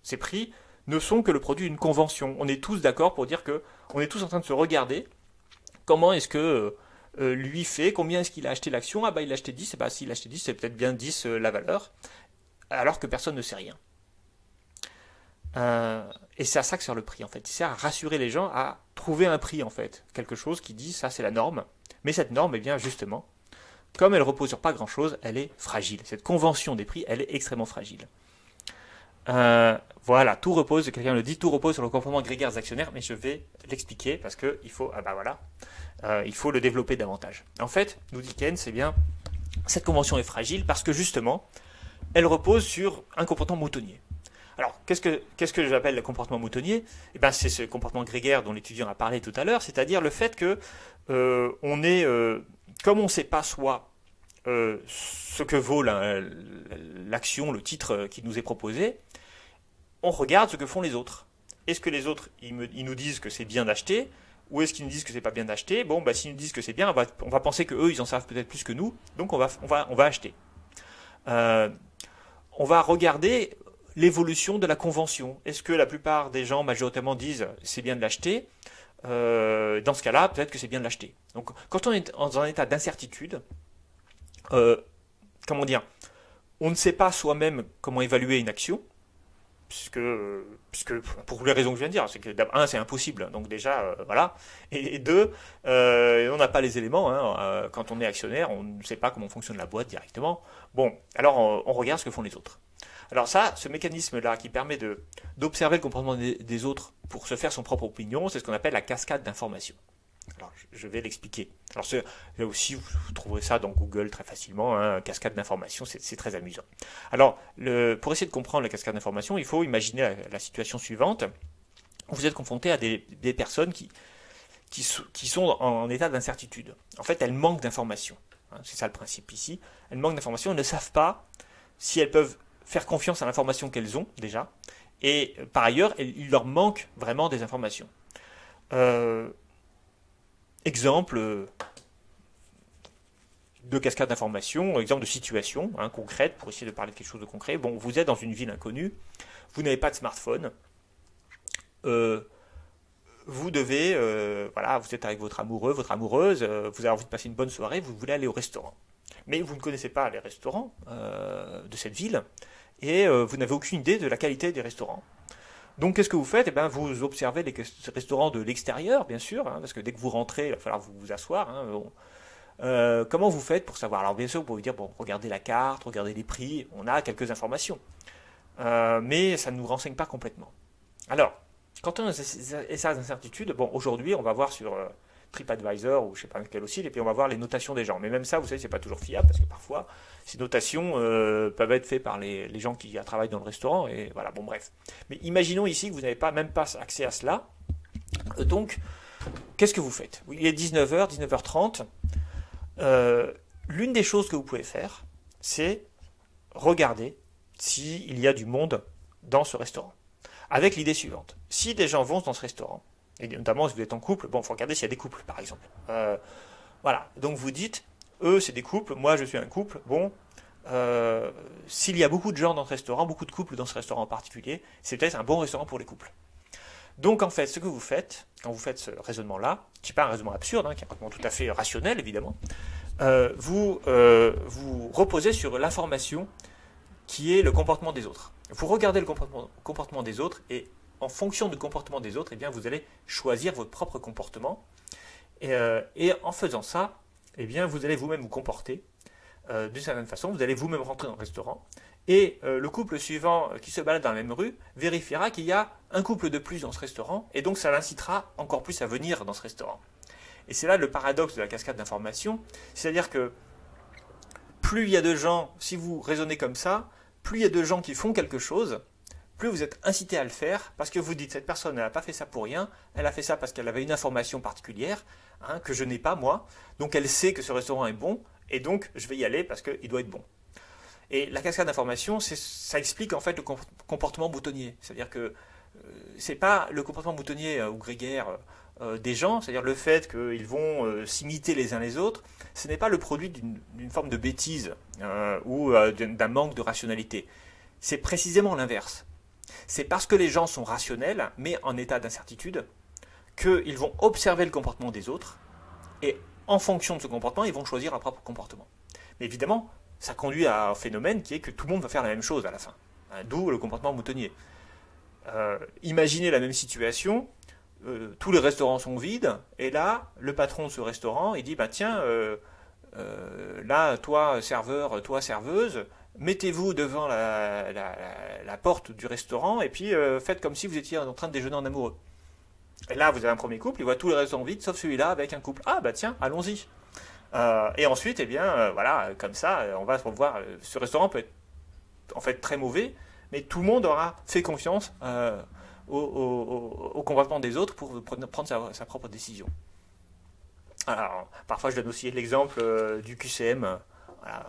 Ces prix ne sont que le produit d'une convention. On est tous d'accord pour dire que on est tous en train de se regarder. Comment est-ce que lui fait, combien est-ce qu'il a acheté l'action? Ah bah il a acheté 10, et bah s'il a acheté 10, c'est peut-être bien 10 la valeur, alors que personne ne sait rien. Et c'est à ça que sert le prix en fait. Il sert à rassurer les gens, à trouver un prix en fait. Quelque chose qui dit ça c'est la norme. Mais cette norme, eh bien justement, comme elle repose sur pas grand-chose, elle est fragile. Cette convention des prix, elle est extrêmement fragile. Voilà, tout repose, quelqu'un le dit, tout repose sur le comportement grégaire des actionnaires, mais je vais l'expliquer parce que il faut le développer davantage. En fait, nous dit Keynes, c'est bien, cette convention est fragile parce que justement, elle repose sur un comportement moutonnier. Alors, qu'est-ce que j'appelle le comportement moutonnier? Eh ben, c'est ce comportement grégaire dont l'étudiant a parlé tout à l'heure, c'est-à-dire le fait que comme on ne sait pas soi ce que vaut l'action, le titre qui nous est proposé, on regarde ce que font les autres. Est-ce que les autres, ils nous disent que c'est bien d'acheter, ou est-ce qu'ils nous disent que c'est pas bien d'acheter? Bon, bah, s'ils nous disent que c'est bien, on va penser que eux, ils en savent peut-être plus que nous, donc on va acheter. On va regarder l'évolution de la convention. Est-ce que la plupart des gens majoritairement disent c'est bien de l'acheter? Dans ce cas-là, peut-être que c'est bien de l'acheter. Donc, quand on est dans un état d'incertitude, comment dire, on ne sait pas soi-même comment évaluer une action, puisque pour les raisons que je viens de dire, c'est que un, c'est impossible, donc déjà, voilà, et deux, on n'a pas les éléments, hein, quand on est actionnaire, on ne sait pas comment fonctionne la boîte directement. Bon, alors on regarde ce que font les autres. Alors ça, ce mécanisme-là qui permet d'observer le comportement des autres pour se faire son propre opinion, c'est ce qu'on appelle la cascade d'informations. Alors, je vais l'expliquer. Alors, là aussi, vous trouverez ça dans Google très facilement, hein, cascade d'informations, c'est très amusant. Alors, pour essayer de comprendre la cascade d'informations, il faut imaginer la situation suivante. Vous êtes confronté à des personnes qui sont en état d'incertitude. En fait, elles manquent d'informations. Hein, c'est ça le principe ici. Elles manquent d'informations, elles ne savent pas si elles peuvent faire confiance à l'information qu'elles ont déjà. Et par ailleurs, il leur manque vraiment des informations. Exemple de cascade d'informations, exemple de situation concrète, pour essayer de parler de quelque chose de concret. Bon, vous êtes dans une ville inconnue, vous n'avez pas de smartphone, vous devez, voilà, vous êtes avec votre amoureux, votre amoureuse, vous avez envie de passer une bonne soirée, vous voulez aller au restaurant. Mais vous ne connaissez pas les restaurants de cette ville, et vous n'avez aucune idée de la qualité des restaurants. Donc, qu'est-ce que vous faites? Eh bien, vous observez les restaurants de l'extérieur, bien sûr, hein, parce que dès que vous rentrez, il va falloir vous asseoir. Hein, bon. Comment vous faites pour savoir? Alors, bien sûr, vous pouvez vous dire, bon, regardez la carte, regardez les prix, on a quelques informations. Mais ça ne nous renseigne pas complètement. Alors, quand on a ces incertitudes, bon, aujourd'hui, on va voir sur TripAdvisor ou je ne sais pas quel aussi, et puis on va voir les notations des gens. Mais même ça, vous savez, c'est pas toujours fiable, parce que parfois, ces notations peuvent être faites par les gens qui travaillent dans le restaurant, et voilà, bon bref. Mais imaginons ici que vous n'avez même pas accès à cela. Donc, qu'est-ce que vous faites? Il est 19h, 19h30. L'une des choses que vous pouvez faire, c'est regarder s'il y a du monde dans ce restaurant. Avec l'idée suivante. Si des gens vont dans ce restaurant, et notamment si vous êtes en couple, bon, il faut regarder s'il y a des couples, par exemple. Voilà, donc vous dites, eux, c'est des couples, moi, je suis un couple, bon, s'il y a beaucoup de gens dans ce restaurant, beaucoup de couples dans ce restaurant en particulier, c'est peut-être un bon restaurant pour les couples. Donc, en fait, ce que vous faites, quand vous faites ce raisonnement-là, qui n'est pas un raisonnement absurde, qui est un raisonnement tout à fait rationnel, évidemment, vous reposez sur l'information qui est le comportement des autres. Vous regardez le comportement des autres et en fonction du comportement des autres, eh bien, vous allez choisir votre propre comportement. Et en faisant ça, eh bien, vous allez vous-même vous comporter d'une certaine façon. Vous allez vous-même rentrer dans le restaurant. Et le couple suivant qui se balade dans la même rue vérifiera qu'il y a un couple de plus dans ce restaurant. Et donc, ça l'incitera encore plus à venir dans ce restaurant. Et c'est là le paradoxe de la cascade d'informations. C'est-à-dire que plus il y a de gens, si vous raisonnez comme ça, plus il y a de gens qui font quelque chose, plus vous êtes incité à le faire, parce que vous dites, cette personne, elle n'a pas fait ça pour rien, elle a fait ça parce qu'elle avait une information particulière, que je n'ai pas moi, donc elle sait que ce restaurant est bon, et donc je vais y aller parce qu'il doit être bon. Et la cascade d'informations, ça explique en fait le comportement moutonnier, c'est-à-dire que c'est pas le comportement moutonnier ou grégaire des gens, c'est-à-dire le fait qu'ils vont s'imiter les uns les autres, ce n'est pas le produit d'une forme de bêtise ou d'un manque de rationalité. C'est précisément l'inverse. C'est parce que les gens sont rationnels, mais en état d'incertitude, qu'ils vont observer le comportement des autres, et en fonction de ce comportement, ils vont choisir leur propre comportement. Mais évidemment, ça conduit à un phénomène qui est que tout le monde va faire la même chose à la fin. D'où le comportement moutonnier. Imaginez la même situation, tous les restaurants sont vides, et là, le patron de ce restaurant, il dit, bah tiens, là, toi serveur, toi serveuse, mettez-vous devant la porte du restaurant, et puis faites comme si vous étiez en train de déjeuner en amoureux. Et là, vous avez un premier couple, il voit tous les restaurants vides, sauf celui-là avec un couple. Ah bah tiens, allons-y. Et ensuite, eh bien, voilà, comme ça, on va voir, ce restaurant peut être en fait très mauvais, mais tout le monde aura fait confiance au comportement des autres pour prendre sa propre décision. Alors, parfois je donne aussi l'exemple du QCM. Voilà,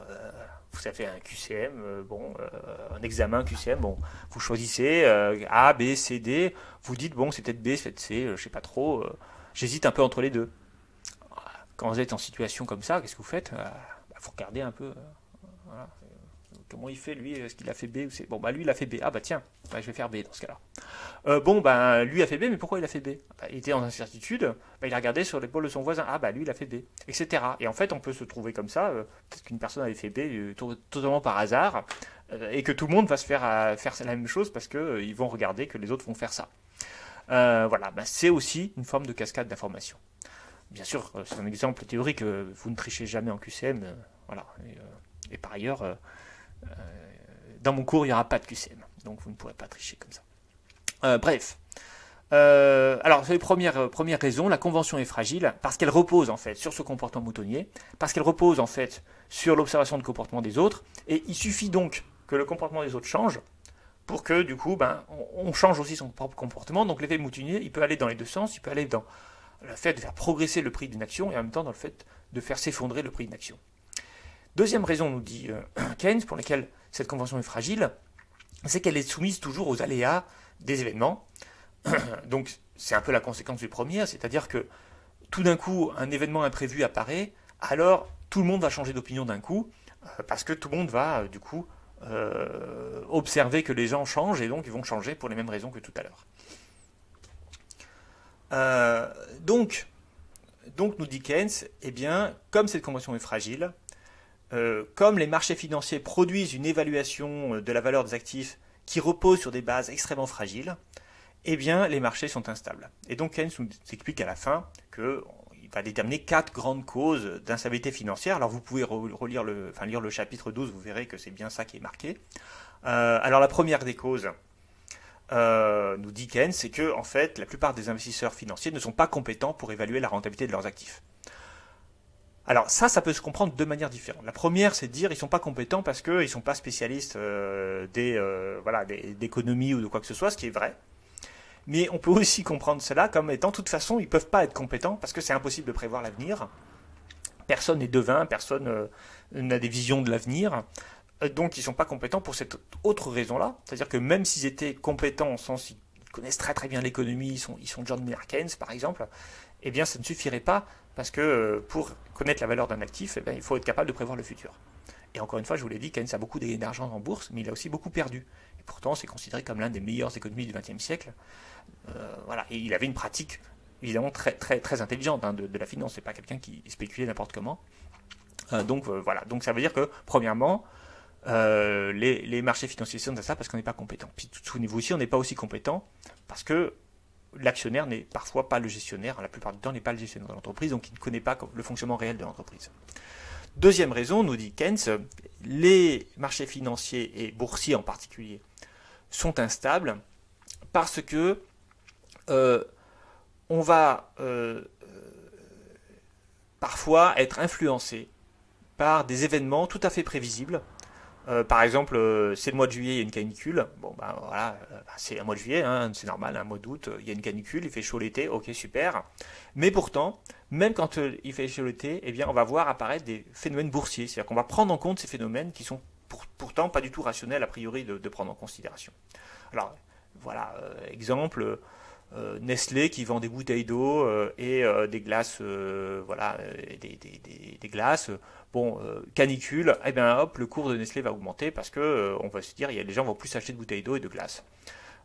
vous savez, un QCM, un examen QCM, bon, vous choisissez A, B, C, D, vous dites, bon, c'est peut-être B, c'est peut-être C, je sais pas trop. j'hésite un peu entre les deux. Quand vous êtes en situation comme ça, qu'est-ce que vous faites? Faut regarder un peu. Voilà. Comment il fait, lui? Est-ce qu'il a fait B ou C? Bon, lui, il a fait B. Ah, tiens, je vais faire B dans ce cas-là. Lui a fait B, mais pourquoi il a fait B? Il était en incertitude, il a regardé sur l'épaule de son voisin. Ah, lui, il a fait B, etc. Et en fait, on peut se trouver comme ça. Peut-être qu'une personne avait fait B totalement par hasard, et que tout le monde va se faire la même chose parce qu'ils vont regarder que les autres vont faire ça. C'est aussi une forme de cascade d'informations. Bien sûr, c'est un exemple théorique. Vous ne trichez jamais en QCM. Et par ailleurs, dans mon cours, il n'y aura pas de QCM. Donc, vous ne pourrez pas tricher comme ça. Bref. Alors, c'est la première raison. La convention est fragile parce qu'elle repose, en fait, sur ce comportement moutonnier. Parce qu'elle repose, en fait, sur l'observation du comportement des autres. Et il suffit donc que le comportement des autres change pour que, du coup, on change aussi son propre comportement. Donc, l'effet moutonnier, il peut aller dans les deux sens. Il peut aller dans le fait de faire progresser le prix d'une action et en même temps dans le fait de faire s'effondrer le prix d'une action. Deuxième raison, nous dit Keynes, pour laquelle cette convention est fragile, c'est qu'elle est soumise toujours aux aléas des événements. Donc c'est un peu la conséquence du premier, c'est-à-dire que tout d'un coup, un événement imprévu apparaît, alors tout le monde va changer d'opinion d'un coup, parce que tout le monde va du coup observer que les gens changent, et donc ils vont changer pour les mêmes raisons que tout à l'heure. Donc, nous dit Keynes, comme cette convention est fragile, comme les marchés financiers produisent une évaluation de la valeur des actifs qui repose sur des bases extrêmement fragiles, les marchés sont instables. Et donc Keynes nous explique à la fin qu'il va déterminer 4 grandes causes d'instabilité financière. Alors vous pouvez lire le chapitre 12, vous verrez que c'est bien ça qui est marqué. Alors la première des causes, nous dit Keynes, c'est que en fait, la plupart des investisseurs financiers ne sont pas compétents pour évaluer la rentabilité de leurs actifs. Alors ça peut se comprendre de deux manières différentes. La première, c'est de dire qu'ils ne sont pas compétents parce qu'ils ne sont pas spécialistes d'économie ou de quoi que ce soit, ce qui est vrai. Mais on peut aussi comprendre cela comme étant, de toute façon, ils ne peuvent pas être compétents parce que c'est impossible de prévoir l'avenir. Personne n'est devin, personne n'a des visions de l'avenir. Donc ils ne sont pas compétents pour cette autre raison-là. C'est-à-dire que même s'ils étaient compétents, au sens ils connaissent très très bien l'économie, ils sont John Maynard Keynes par exemple, ça ne suffirait pas parce que pour connaître la valeur d'un actif, il faut être capable de prévoir le futur. Et encore une fois, je vous l'ai dit, Keynes a beaucoup gagné d'argent en bourse, mais il a aussi beaucoup perdu. Et pourtant, c'est considéré comme l'un des meilleurs économistes du XXe siècle. Et il avait une pratique évidemment très, très, très intelligente de la finance. C'est pas quelqu'un qui spéculait n'importe comment. Donc ça veut dire que, premièrement, les marchés financiers sont ça parce qu'on n'est pas compétent. Puis souvenez-vous aussi, on n'est pas aussi compétent parce que l'actionnaire n'est parfois pas le gestionnaire, la plupart du temps n'est pas le gestionnaire de l'entreprise, donc il ne connaît pas le fonctionnement réel de l'entreprise. Deuxième raison, nous dit Keynes, les marchés financiers et boursiers en particulier sont instables parce que on va parfois être influencé par des événements tout à fait prévisibles. Par exemple, c'est le mois de juillet, il y a une canicule. C'est un mois de juillet, c'est normal, un mois d'août, il y a une canicule, il fait chaud l'été, ok, super. Mais pourtant, même quand il fait chaud l'été, on va voir apparaître des phénomènes boursiers. C'est-à-dire qu'on va prendre en compte ces phénomènes qui sont pourtant pas du tout rationnels a priori de prendre en considération. Alors, exemple, Nestlé qui vend des bouteilles d'eau et des glaces, des glaces. Canicule, le cours de Nestlé va augmenter parce que on va se dire, les gens vont plus acheter de bouteilles d'eau et de glace,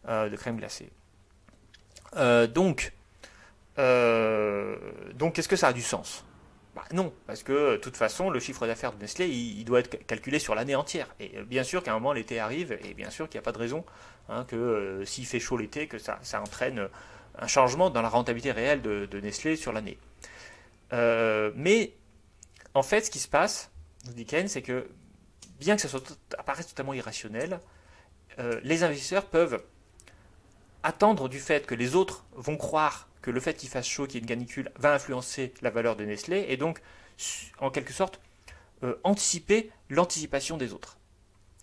de crème glacée. Donc, est-ce que ça a du sens? Non, parce que de toute façon, le chiffre d'affaires de Nestlé, il doit être calculé sur l'année entière. Et bien sûr qu'à un moment, l'été arrive, et bien sûr qu'il n'y a pas de raison que s'il fait chaud l'été, que ça entraîne un changement dans la rentabilité réelle de Nestlé sur l'année. Mais en fait, ce qui se passe, nous dit Keynes, c'est que bien que ça apparaisse totalement irrationnel, les investisseurs peuvent attendre du fait que les autres vont croire que le fait qu'il fasse chaud, qu'il y ait une canicule, va influencer la valeur de Nestlé, et donc, en quelque sorte, anticiper l'anticipation des autres.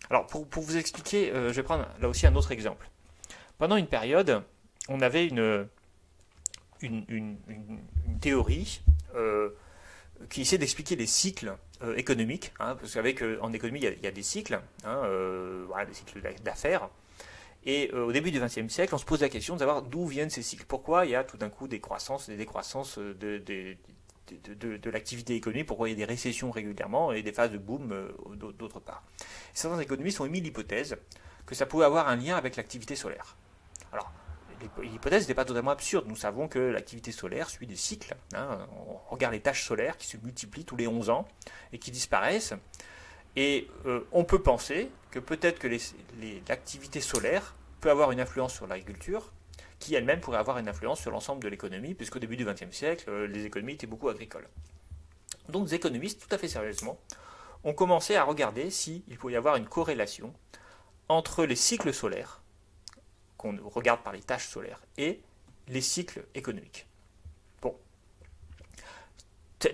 Alors, pour vous expliquer, je vais prendre là aussi un autre exemple. Pendant une période, on avait une théorie qui essaie d'expliquer les cycles économiques. Parce qu'en économie, il y a des cycles, des cycles d'affaires. Et au début du XXe siècle, on se pose la question de savoir d'où viennent ces cycles. Pourquoi il y a tout d'un coup des croissances et des décroissances de l'activité économique, pourquoi il y a des récessions régulièrement et des phases de boom d'autre part. Certains économistes ont émis l'hypothèse que ça pouvait avoir un lien avec l'activité solaire. Alors, l'hypothèse n'était pas totalement absurde. Nous savons que l'activité solaire suit des cycles. On regarde les taches solaires qui se multiplient tous les 11 ans et qui disparaissent. Et on peut penser que peut-être que l'activité solaire peut avoir une influence sur l'agriculture, qui elle-même pourrait avoir une influence sur l'ensemble de l'économie, puisqu'au début du XXe siècle, les économies étaient beaucoup agricoles. Donc des économistes, tout à fait sérieusement, ont commencé à regarder s'il pouvait y avoir une corrélation entre les cycles solaires, qu'on regarde par les taches solaires, et les cycles économiques. Bon.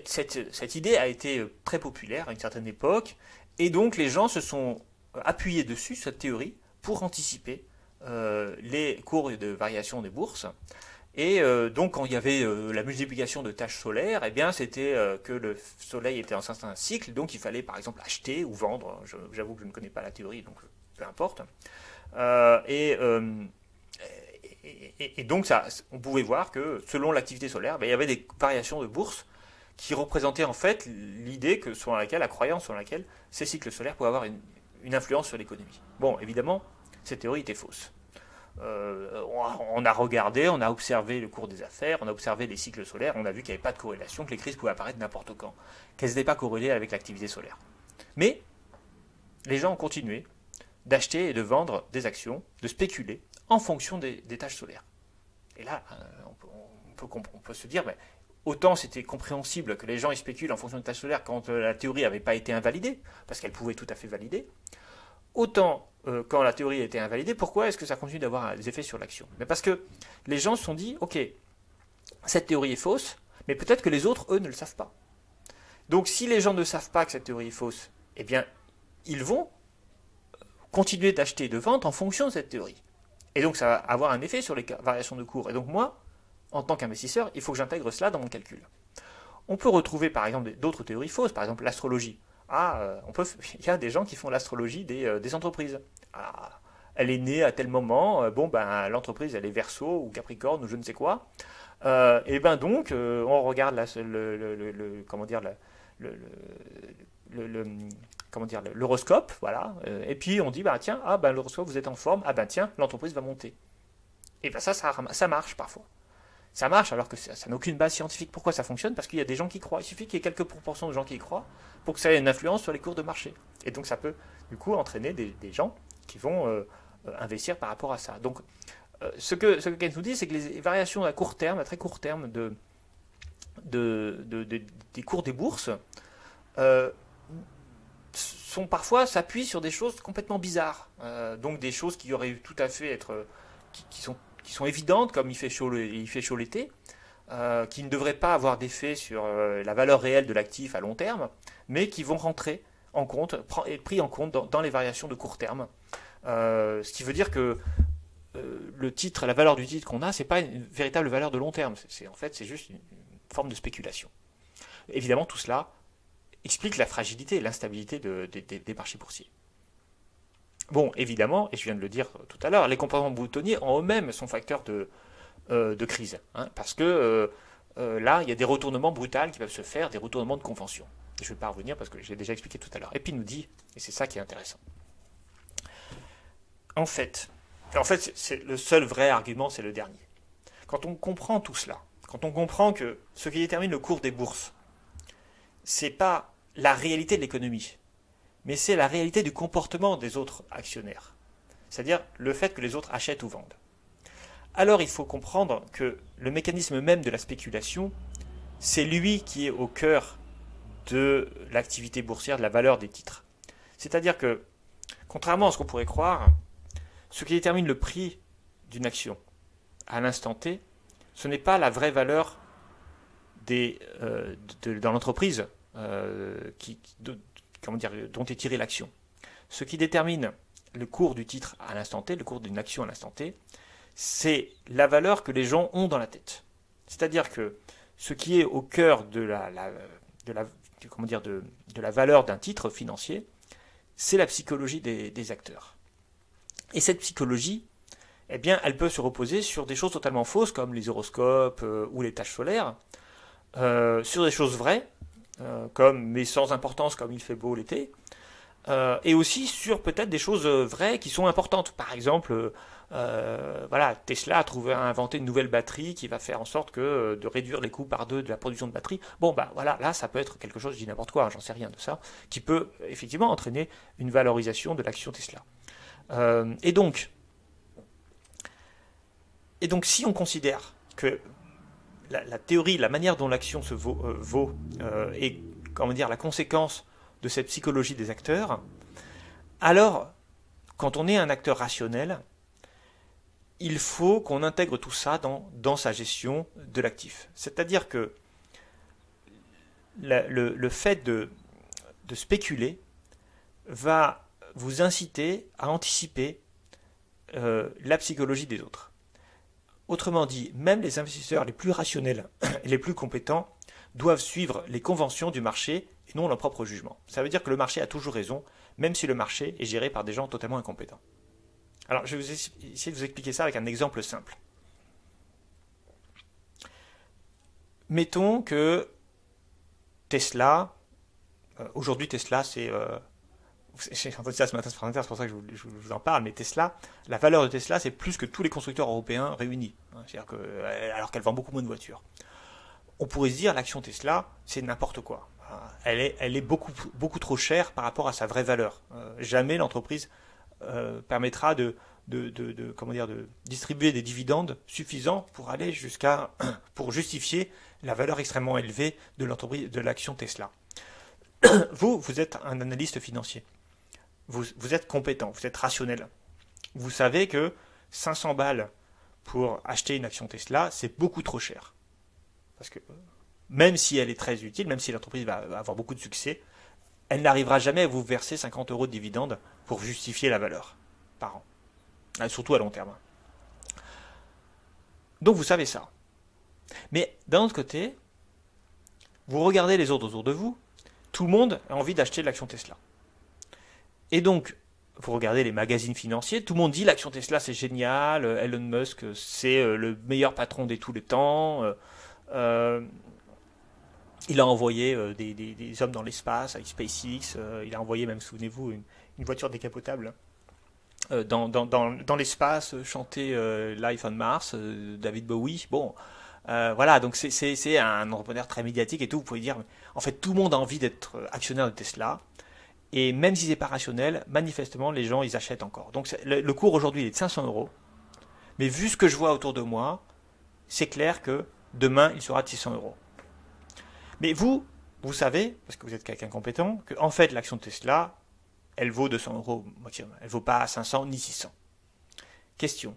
Cette idée a été très populaire à une certaine époque, et donc les gens se sont appuyés dessus, cette théorie, pour anticiper les cours de variation des bourses. Et donc quand il y avait la multiplication de tâches solaires, eh bien c'était que le soleil était en un cycle, donc il fallait par exemple acheter ou vendre. J'avoue que je ne connais pas la théorie, donc peu importe. Et donc ça, on pouvait voir que selon l'activité solaire, il y avait des variations de bourse qui représentaient en fait l'idée que selon laquelle, la croyance selon laquelle ces cycles solaires pouvaient avoir une influence sur l'économie. Bon, évidemment, cette théorie était fausse. On a regardé, on a observé le cours des affaires, on a observé les cycles solaires, on a vu qu'il n'y avait pas de corrélation, que les crises pouvaient apparaître n'importe quand, qu'elles n'étaient pas corrélées avec l'activité solaire. Mais les gens ont continué d'acheter et de vendre des actions, de spéculer en fonction des tâches solaires. Et là, on peut se dire, mais autant c'était compréhensible que les gens y spéculent en fonction des tâches solaires quand la théorie n'avait pas été invalidée, parce qu'elle pouvait tout à fait valider, autant quand la théorie a été invalidée, pourquoi est-ce que ça continue d'avoir des effets sur l'action? Mais parce que les gens se sont dit, ok, cette théorie est fausse, mais peut-être que les autres, eux, ne le savent pas. Donc si les gens ne savent pas que cette théorie est fausse, eh bien, ils vont continuer d'acheter et de vendre en fonction de cette théorie. Et donc ça va avoir un effet sur les variations de cours. Et donc moi, en tant qu'investisseur, il faut que j'intègre cela dans mon calcul. On peut retrouver par exemple d'autres théories fausses, par exemple l'astrologie. Il y a des gens qui font l'astrologie des entreprises. Elle est née à tel moment, l'entreprise elle est Verseau ou Capricorne ou je ne sais quoi. On regarde l'horoscope, voilà, et puis on dit l'horoscope vous êtes en forme, l'entreprise va monter. Et ça marche parfois. Ça marche alors que ça n'a aucune base scientifique. Pourquoi ça fonctionne? Parce qu'il y a des gens qui croient. Il suffit qu'il y ait quelques proportions de gens qui y croient pour que ça ait une influence sur les cours de marché. Et donc ça peut du coup entraîner des gens qui vont investir par rapport à ça. Donc ce que Keynes nous dit, c'est que les variations à court terme, à très court terme des cours des bourses s'appuient sur des choses complètement bizarres. Donc des choses qui auraient tout à fait qui sont évidentes, comme il fait chaud l'été, qui ne devraient pas avoir d'effet sur la valeur réelle de l'actif à long terme, mais qui vont rentrer en compte, être pris en compte dans les variations de court terme. Ce qui veut dire que la valeur du titre qu'on a, c'est pas une véritable valeur de long terme. C'est juste une forme de spéculation. Évidemment, tout cela explique la fragilité et l'instabilité des marchés boursiers. Bon, évidemment, et je viens de le dire tout à l'heure, les comportements boutonniers en eux-mêmes sont facteurs de crise. Parce que là, il y a des retournements brutaux qui peuvent se faire, des retournements de convention. Je ne vais pas revenir parce que j'ai déjà expliqué tout à l'heure. Et puis il nous dit, et c'est ça qui est intéressant. En fait, c'est le seul vrai argument, c'est le dernier. Quand on comprend tout cela, quand on comprend que ce qui détermine le cours des bourses, c'est pas la réalité de l'économie, mais c'est la réalité du comportement des autres actionnaires. C'est-à-dire le fait que les autres achètent ou vendent. Alors il faut comprendre que le mécanisme même de la spéculation, c'est lui qui est au cœur de l'activité boursière, de la valeur des titres. C'est-à-dire que, contrairement à ce qu'on pourrait croire, ce qui détermine le prix d'une action à l'instant T, ce n'est pas la vraie valeur dans l'entreprise dont est tirée l'action. Ce qui détermine le cours du titre à l'instant T, le cours d'une action à l'instant T, c'est la valeur que les gens ont dans la tête. C'est-à-dire que ce qui est au cœur de la valeur d'un titre financier, c'est la psychologie des acteurs. Et cette psychologie, eh bien, elle peut se reposer sur des choses totalement fausses, comme les horoscopes ou les tâches solaires, sur des choses vraies, comme mais sans importance, comme il fait beau l'été, et aussi sur peut-être des choses vraies qui sont importantes. Par exemple, voilà, Tesla a inventé une nouvelle batterie qui va faire en sorte de réduire les coûts par 2 de la production de batteries. Bon, bah voilà, là, ça peut être quelque chose, je dis n'importe quoi, hein, j'en sais rien de ça, qui peut effectivement entraîner une valorisation de l'action Tesla. Et donc, si on considère que la théorie, la manière dont l'action se vaut est, comment dire, la conséquence de cette psychologie des acteurs, alors, quand on est un acteur rationnel, il faut qu'on intègre tout ça dans sa gestion de l'actif. C'est-à-dire que le fait de spéculer va vous inciter à anticiper la psychologie des autres. Autrement dit, même les investisseurs les plus rationnels et les plus compétents doivent suivre les conventions du marché et non leur propre jugement. Ça veut dire que le marché a toujours raison, même si le marché est géré par des gens totalement incompétents. Alors, je vais essayer de vous expliquer ça avec un exemple simple. Mettons que Tesla, aujourd'hui Tesla, j'ai entendu ça ce matin sur France Inter, c'est pour ça que je vous en parle, mais Tesla, la valeur de Tesla, c'est plus que tous les constructeurs européens réunis. C'est-à-dire alors qu'elle vend beaucoup moins de voitures. On pourrait se dire, l'action Tesla, c'est n'importe quoi. Elle est beaucoup trop chère par rapport à sa vraie valeur. Jamais l'entreprise permettra de distribuer des dividendes suffisants pour aller pour justifier la valeur extrêmement élevée de l'entreprise, de l'action Tesla. Vous êtes un analyste financier. Vous êtes compétent, vous êtes rationnel. Vous savez que 500 balles pour acheter une action Tesla, c'est beaucoup trop cher. Parce que même si elle est très utile, même si l'entreprise va avoir beaucoup de succès, elle n'arrivera jamais à vous verser 50 € de dividendes pour justifier la valeur par an. Surtout à long terme. Donc vous savez ça. Mais d'un autre côté, vous regardez les autres autour de vous, tout le monde a envie d'acheter l'action Tesla. Et donc, vous regardez les magazines financiers, tout le monde dit l'action Tesla c'est génial, Elon Musk c'est le meilleur patron de tous les temps, il a envoyé des hommes dans l'espace avec SpaceX, il a envoyé même, souvenez-vous, une voiture décapotable dans l'espace, chanter Life on Mars, David Bowie. Bon, voilà, donc c'est un entrepreneur très médiatique et tout. Vous pouvez dire, en fait, tout le monde a envie d'être actionnaire de Tesla. Et même si c'est pas rationnel, manifestement, les gens, ils achètent encore. Donc le cours aujourd'hui, il est de 500 €. Mais vu ce que je vois autour de moi, c'est clair que demain, il sera de 600 €. Mais vous savez, parce que vous êtes quelqu'un compétent, que en fait, l'action de Tesla, elle vaut 200 € maximum. Elle ne vaut pas 500 ni 600. Question.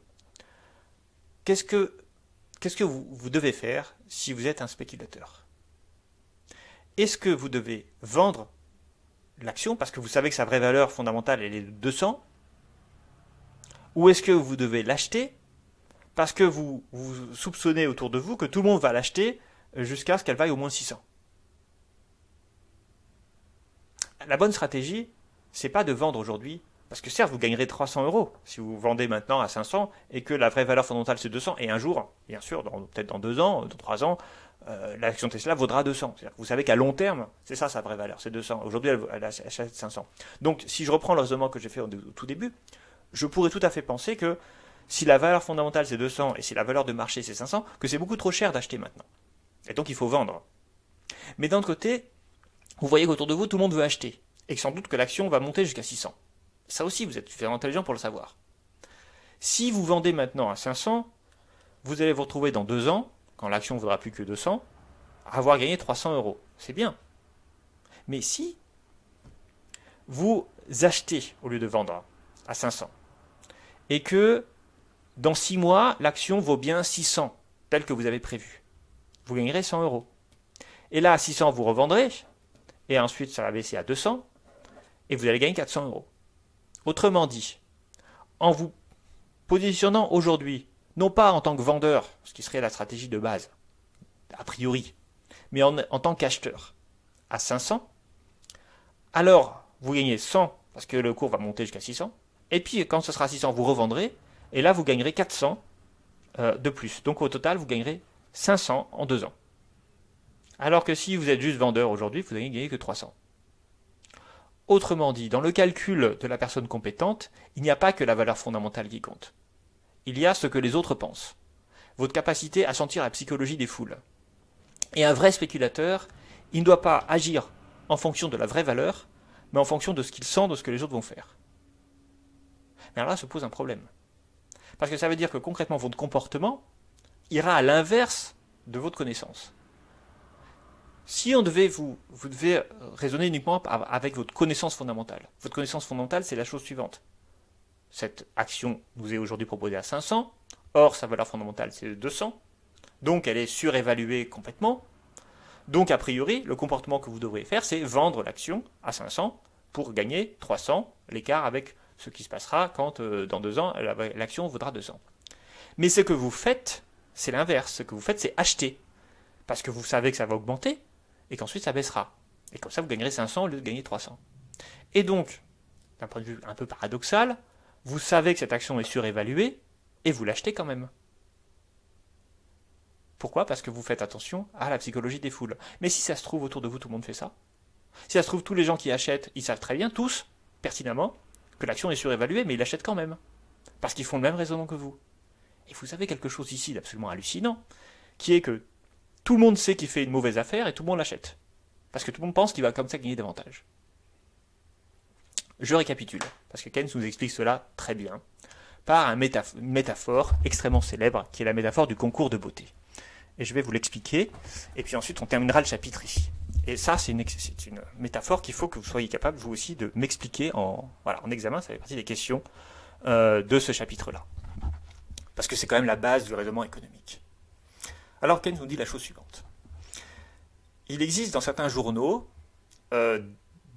Qu'est-ce que vous devez faire si vous êtes un spéculateur? Est-ce que vous devez vendre l'action parce que vous savez que sa vraie valeur fondamentale elle est de 200? Ou est-ce que vous devez l'acheter parce que vous soupçonnez autour de vous que tout le monde va l'acheter jusqu'à ce qu'elle vaille au moins 600? La bonne stratégie, c'est pas de vendre aujourd'hui, parce que certes, vous gagnerez 300 € si vous vendez maintenant à 500 et que la vraie valeur fondamentale c'est 200, et un jour, bien sûr, peut-être dans 2 ans, dans 3 ans, l'action Tesla vaudra 200. C'est-à-dire que vous savez qu'à long terme, c'est ça sa vraie valeur, c'est 200. Aujourd'hui, elle achète 500. Donc, si je reprends le raisonnement que j'ai fait au tout début, je pourrais tout à fait penser que si la valeur fondamentale c'est 200 et si la valeur de marché c'est 500, que c'est beaucoup trop cher d'acheter maintenant. Et donc, il faut vendre. Mais d'un autre côté, vous voyez qu'autour de vous, tout le monde veut acheter. Et que sans doute que l'action va monter jusqu'à 600. Ça aussi, vous êtes suffisamment intelligent pour le savoir. Si vous vendez maintenant à 500, vous allez vous retrouver dans 2 ans, quand l'action ne vaudra plus que 200, à avoir gagné 300 €. C'est bien. Mais si vous achetez au lieu de vendre à 500, et que dans 6 mois, l'action vaut bien 600, tel que vous avez prévu, vous gagnerez 100 €. Et là, à 600, vous revendrez, et ensuite ça va baisser à 200, et vous allez gagner 400 €. Autrement dit, en vous positionnant aujourd'hui, non pas en tant que vendeur, ce qui serait la stratégie de base, a priori, mais en tant qu'acheteur, à 500, alors vous gagnez 100 parce que le cours va monter jusqu'à 600, et puis quand ce sera 600, vous revendrez, Et là, vous gagnerez 400 de plus. Donc au total, vous gagnerez 500 en 2 ans. Alors que si vous êtes juste vendeur aujourd'hui, vous n'allez gagner que 300. Autrement dit, dans le calcul de la personne compétente, il n'y a pas que la valeur fondamentale qui compte. Il y a ce que les autres pensent. Votre capacité à sentir la psychologie des foules. Et un vrai spéculateur, il ne doit pas agir en fonction de la vraie valeur, mais en fonction de ce qu'il sent, de ce que les autres vont faire. Mais alors là se pose un problème. Parce que ça veut dire que concrètement, votre comportement ira à l'inverse de votre connaissance. Si vous devez raisonner uniquement avec votre connaissance fondamentale. Votre connaissance fondamentale, c'est la chose suivante. Cette action nous est aujourd'hui proposée à 500, or sa valeur fondamentale c'est 200, donc elle est surévaluée complètement. Donc a priori, le comportement que vous devriez faire, c'est vendre l'action à 500 pour gagner 300, l'écart avec ce qui se passera quand dans 2 ans, l'action vaudra 200. Mais ce que vous faites, c'est l'inverse. Ce que vous faites, c'est acheter. Parce que vous savez que ça va augmenter, et qu'ensuite ça baissera. Et comme ça, vous gagnerez 500 au lieu de gagner 300. Et donc, d'un point de vue un peu paradoxal, vous savez que cette action est surévaluée, et vous l'achetez quand même. Pourquoi? Parce que vous faites attention à la psychologie des foules. Mais si ça se trouve, autour de vous, tout le monde fait ça. Si ça se trouve, tous les gens qui achètent, ils savent très bien, tous, pertinemment, que l'action est surévaluée, mais ils l'achètent quand même. Parce qu'ils font le même raisonnement que vous. Et vous avez quelque chose ici d'absolument hallucinant, qui est que tout le monde sait qu'il fait une mauvaise affaire et tout le monde l'achète. Parce que tout le monde pense qu'il va comme ça gagner davantage. Je récapitule, parce que Keynes nous explique cela très bien, par une métaphore extrêmement célèbre, qui est la métaphore du concours de beauté. Et je vais vous l'expliquer, et puis ensuite on terminera le chapitre ici. Et ça, c'est une métaphore qu'il faut que vous soyez capable, vous aussi, de m'expliquer en examen. Ça fait partie des questions de ce chapitre-là. Parce que c'est quand même la base du raisonnement économique. Alors, Keynes nous dit la chose suivante. Il existe dans certains journaux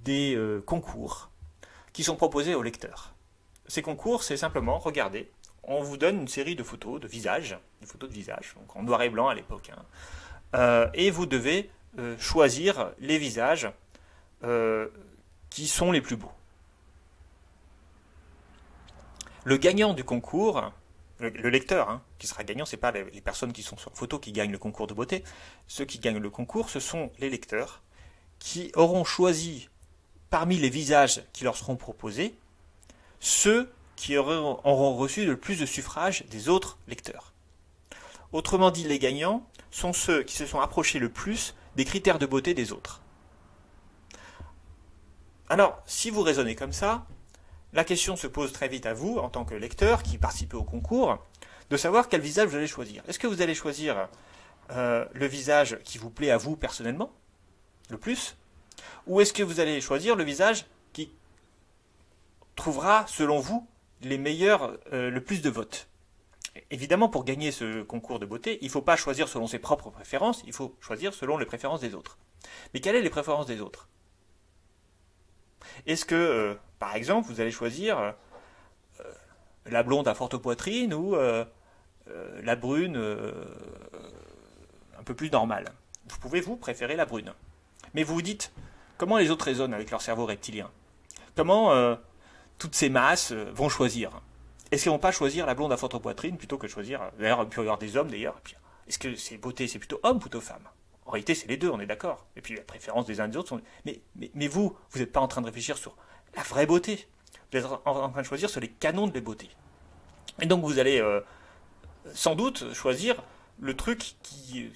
des concours qui sont proposés aux lecteurs. Ces concours, c'est simplement, regardez, on vous donne une série de photos de visages, donc en noir et blanc à l'époque, et vous devez choisir les visages qui sont les plus beaux. Le gagnant du concours, le lecteur qui sera gagnant, ce n'est pas les personnes qui sont sur photo qui gagnent le concours de beauté. Ceux qui gagnent le concours, ce sont les lecteurs qui auront choisi parmi les visages qui leur seront proposés ceux qui auront reçu le plus de suffrages des autres lecteurs. Autrement dit, les gagnants sont ceux qui se sont approchés le plus des critères de beauté des autres. Alors, si vous raisonnez comme ça, la question se pose très vite à vous, en tant que lecteur qui participez au concours, de savoir quel visage vous allez choisir. Est-ce que vous allez choisir le visage qui vous plaît à vous personnellement, le plus, ou est-ce que vous allez choisir le visage qui trouvera, selon vous, les meilleurs, le plus de votes? Évidemment, pour gagner ce concours de beauté, il ne faut pas choisir selon ses propres préférences, il faut choisir selon les préférences des autres. Mais quelles sont les préférences des autres? Est-ce que, par exemple, vous allez choisir la blonde à forte poitrine ou la brune un peu plus normale? Vous pouvez, vous, préférer la brune. Mais vous vous dites, comment les autres raisonnent avec leur cerveau reptilien? Comment toutes ces masses vont choisir? Est-ce qu'ils ne vont pas choisir la blonde à forte poitrine plutôt que de choisir, d'ailleurs, il peut y avoir des hommes d'ailleurs, est-ce que c'est beauté, c'est plutôt homme ou plutôt femme? En réalité, c'est les deux, on est d'accord. Et puis, la préférence des uns et des autres sont... Mais vous n'êtes pas en train de réfléchir sur la vraie beauté. Vous êtes en train de choisir sur les canons de la beauté. Et donc, vous allez sans doute choisir le truc qui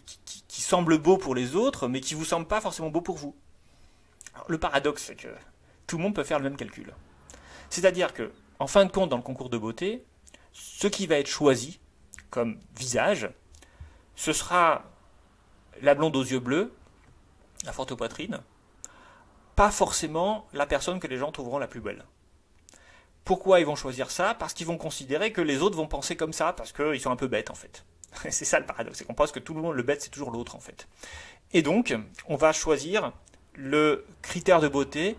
semble beau pour les autres, mais qui ne vous semble pas forcément beau pour vous. Alors, le paradoxe, c'est que tout le monde peut faire le même calcul. C'est-à-dire que, en fin de compte, dans le concours de beauté, ce qui va être choisi comme visage, ce sera la blonde aux yeux bleus, la forte poitrine, pas forcément la personne que les gens trouveront la plus belle. Pourquoi ils vont choisir ça? Parce qu'ils vont considérer que les autres vont penser comme ça, parce qu'ils sont un peu bêtes en fait. C'est ça le paradoxe, c'est qu'on pense que tout le monde, le bête, c'est toujours l'autre en fait. Et donc, on va choisir le critère de beauté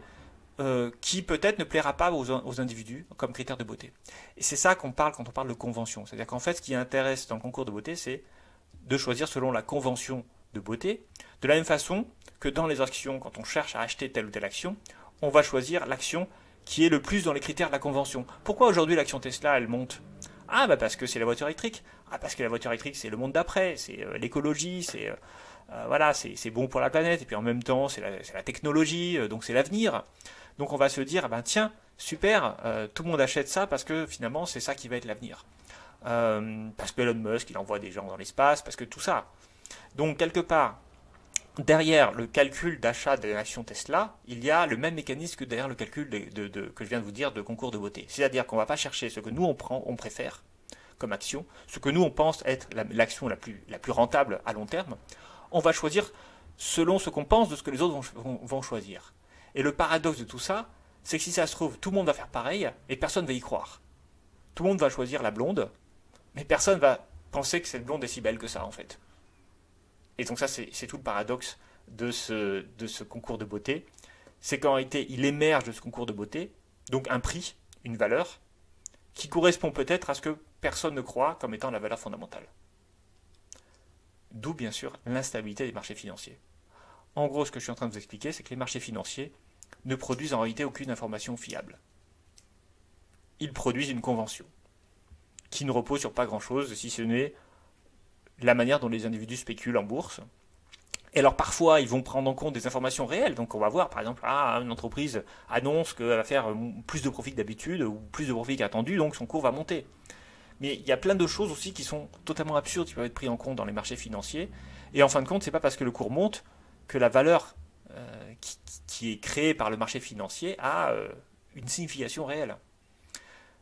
qui peut-être ne plaira pas aux individus comme critère de beauté. Et c'est ça qu'on parle quand on parle de convention. C'est-à-dire qu'en fait, ce qui intéresse dans le concours de beauté, c'est de choisir selon la convention de beauté, de la même façon que dans les actions, quand on cherche à acheter telle ou telle action, on va choisir l'action qui est le plus dans les critères de la convention. Pourquoi aujourd'hui l'action Tesla, elle monte Ah, bah parce que c'est la voiture électrique. Ah, parce que la voiture électrique, c'est le monde d'après, c'est l'écologie, voilà, c'est bon pour la planète, et puis en même temps, c'est la technologie, donc c'est l'avenir. Donc on va se dire, ben tiens, super, tout le monde achète ça parce que finalement, c'est ça qui va être l'avenir. Parce que Elon Musk, il envoie des gens dans l'espace, parce que tout ça. Donc quelque part, derrière le calcul d'achat de l'action Tesla, il y a le même mécanisme que derrière le calcul que je viens de vous dire de concours de beauté. C'est-à-dire qu'on ne va pas chercher ce que nous on préfère comme action, ce que nous on pense être l'action la plus rentable à long terme. On va choisir selon ce qu'on pense de ce que les autres vont choisir. Et le paradoxe de tout ça, c'est que si ça se trouve, tout le monde va faire pareil et personne ne va y croire. Tout le monde va choisir la blonde, mais personne va penser que cette blonde est si belle que ça en fait. Et donc ça, c'est tout le paradoxe de ce concours de beauté. C'est qu'en réalité, il émerge de ce concours de beauté, donc un prix, une valeur, qui correspond peut-être à ce que personne ne croit comme étant la valeur fondamentale. D'où, bien sûr, l'instabilité des marchés financiers. En gros, ce que je suis en train de vous expliquer, c'est que les marchés financiers ne produisent en réalité aucune information fiable. Ils produisent une convention, qui ne repose sur pas grand-chose, si ce n'est la manière dont les individus spéculent en bourse. Et alors parfois, ils vont prendre en compte des informations réelles. Donc on va voir, par exemple, une entreprise annonce qu'elle va faire plus de profit que d'habitude, ou plus de profit qu'attendu, donc son cours va monter. Mais il y a plein de choses aussi qui sont totalement absurdes, qui peuvent être prises en compte dans les marchés financiers. Et en fin de compte, c'est pas parce que le cours monte que la valeur qui est créée par le marché financier a une signification réelle.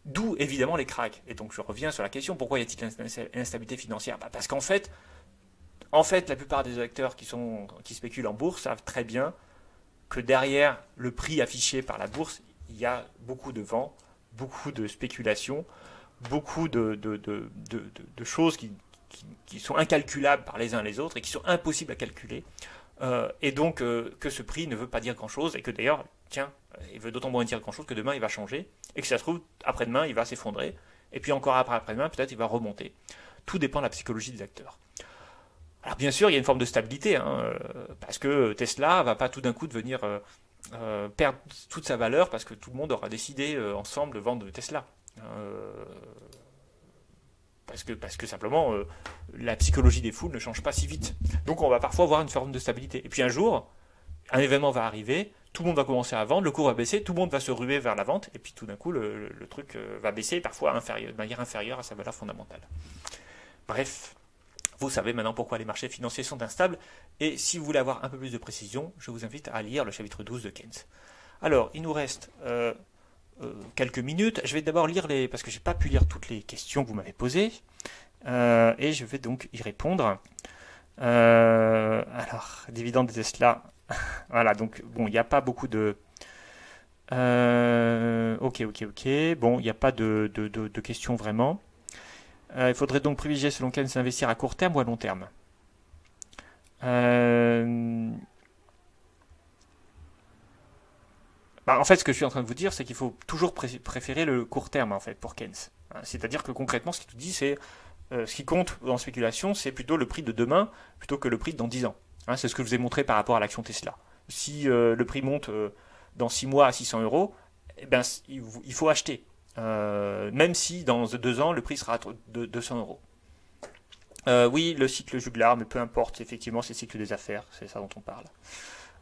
D'où évidemment les cracks. Et donc je reviens sur la question, pourquoi y a-t-il une instabilité financière? Parce qu'en fait, la plupart des acteurs qui spéculent en bourse savent très bien que derrière le prix affiché par la bourse, il y a beaucoup de vent, beaucoup de spéculation, beaucoup de choses qui sont incalculables par les uns et les autres et qui sont impossibles à calculer. Et donc que ce prix ne veut pas dire grand-chose et que d'ailleurs, tiens, il veut d'autant moins dire grand-chose que demain il va changer et que si ça se trouve, après-demain il va s'effondrer et puis encore après-demain peut-être il va remonter. Tout dépend de la psychologie des acteurs. Alors bien sûr, il y a une forme de stabilité, parce que Tesla va pas tout d'un coup devenir perdre toute sa valeur parce que tout le monde aura décidé ensemble de vendre Tesla. Parce que simplement, la psychologie des foules ne change pas si vite. Donc on va parfois avoir une forme de stabilité. Et puis un jour, un événement va arriver, tout le monde va commencer à vendre, le cours va baisser, tout le monde va se ruer vers la vente, et puis tout d'un coup, le truc va baisser, parfois de manière inférieure à sa valeur fondamentale. Bref, vous savez maintenant pourquoi les marchés financiers sont instables, et si vous voulez avoir un peu plus de précision, je vous invite à lire le chapitre 12 de Keynes. Alors, il nous reste quelques minutes. Je vais d'abord lire parce que je n'ai pas pu lire toutes les questions que vous m'avez posées, et je vais donc y répondre. Alors, dividende des Tesla. Voilà, donc bon, il n'y a pas beaucoup de... Ok. Bon, il n'y a pas de questions vraiment. Il faudrait donc privilégier, selon Keynes, investir à court terme ou à long terme. En fait, ce que je suis en train de vous dire, c'est qu'il faut toujours préférer le court terme, en fait, pour Keynes. C'est-à-dire que concrètement, ce qu'il nous dit, c'est ce qui compte en spéculation, c'est plutôt le prix de demain plutôt que le prix de dans 10 ans. C'est ce que je vous ai montré par rapport à l'action Tesla. Si le prix monte dans 6 mois à 600 euros, eh ben, il faut acheter. Même si dans 2 ans, le prix sera de 200 euros. Oui, le cycle juglar, mais peu importe, effectivement, c'est le cycle des affaires, c'est ça dont on parle.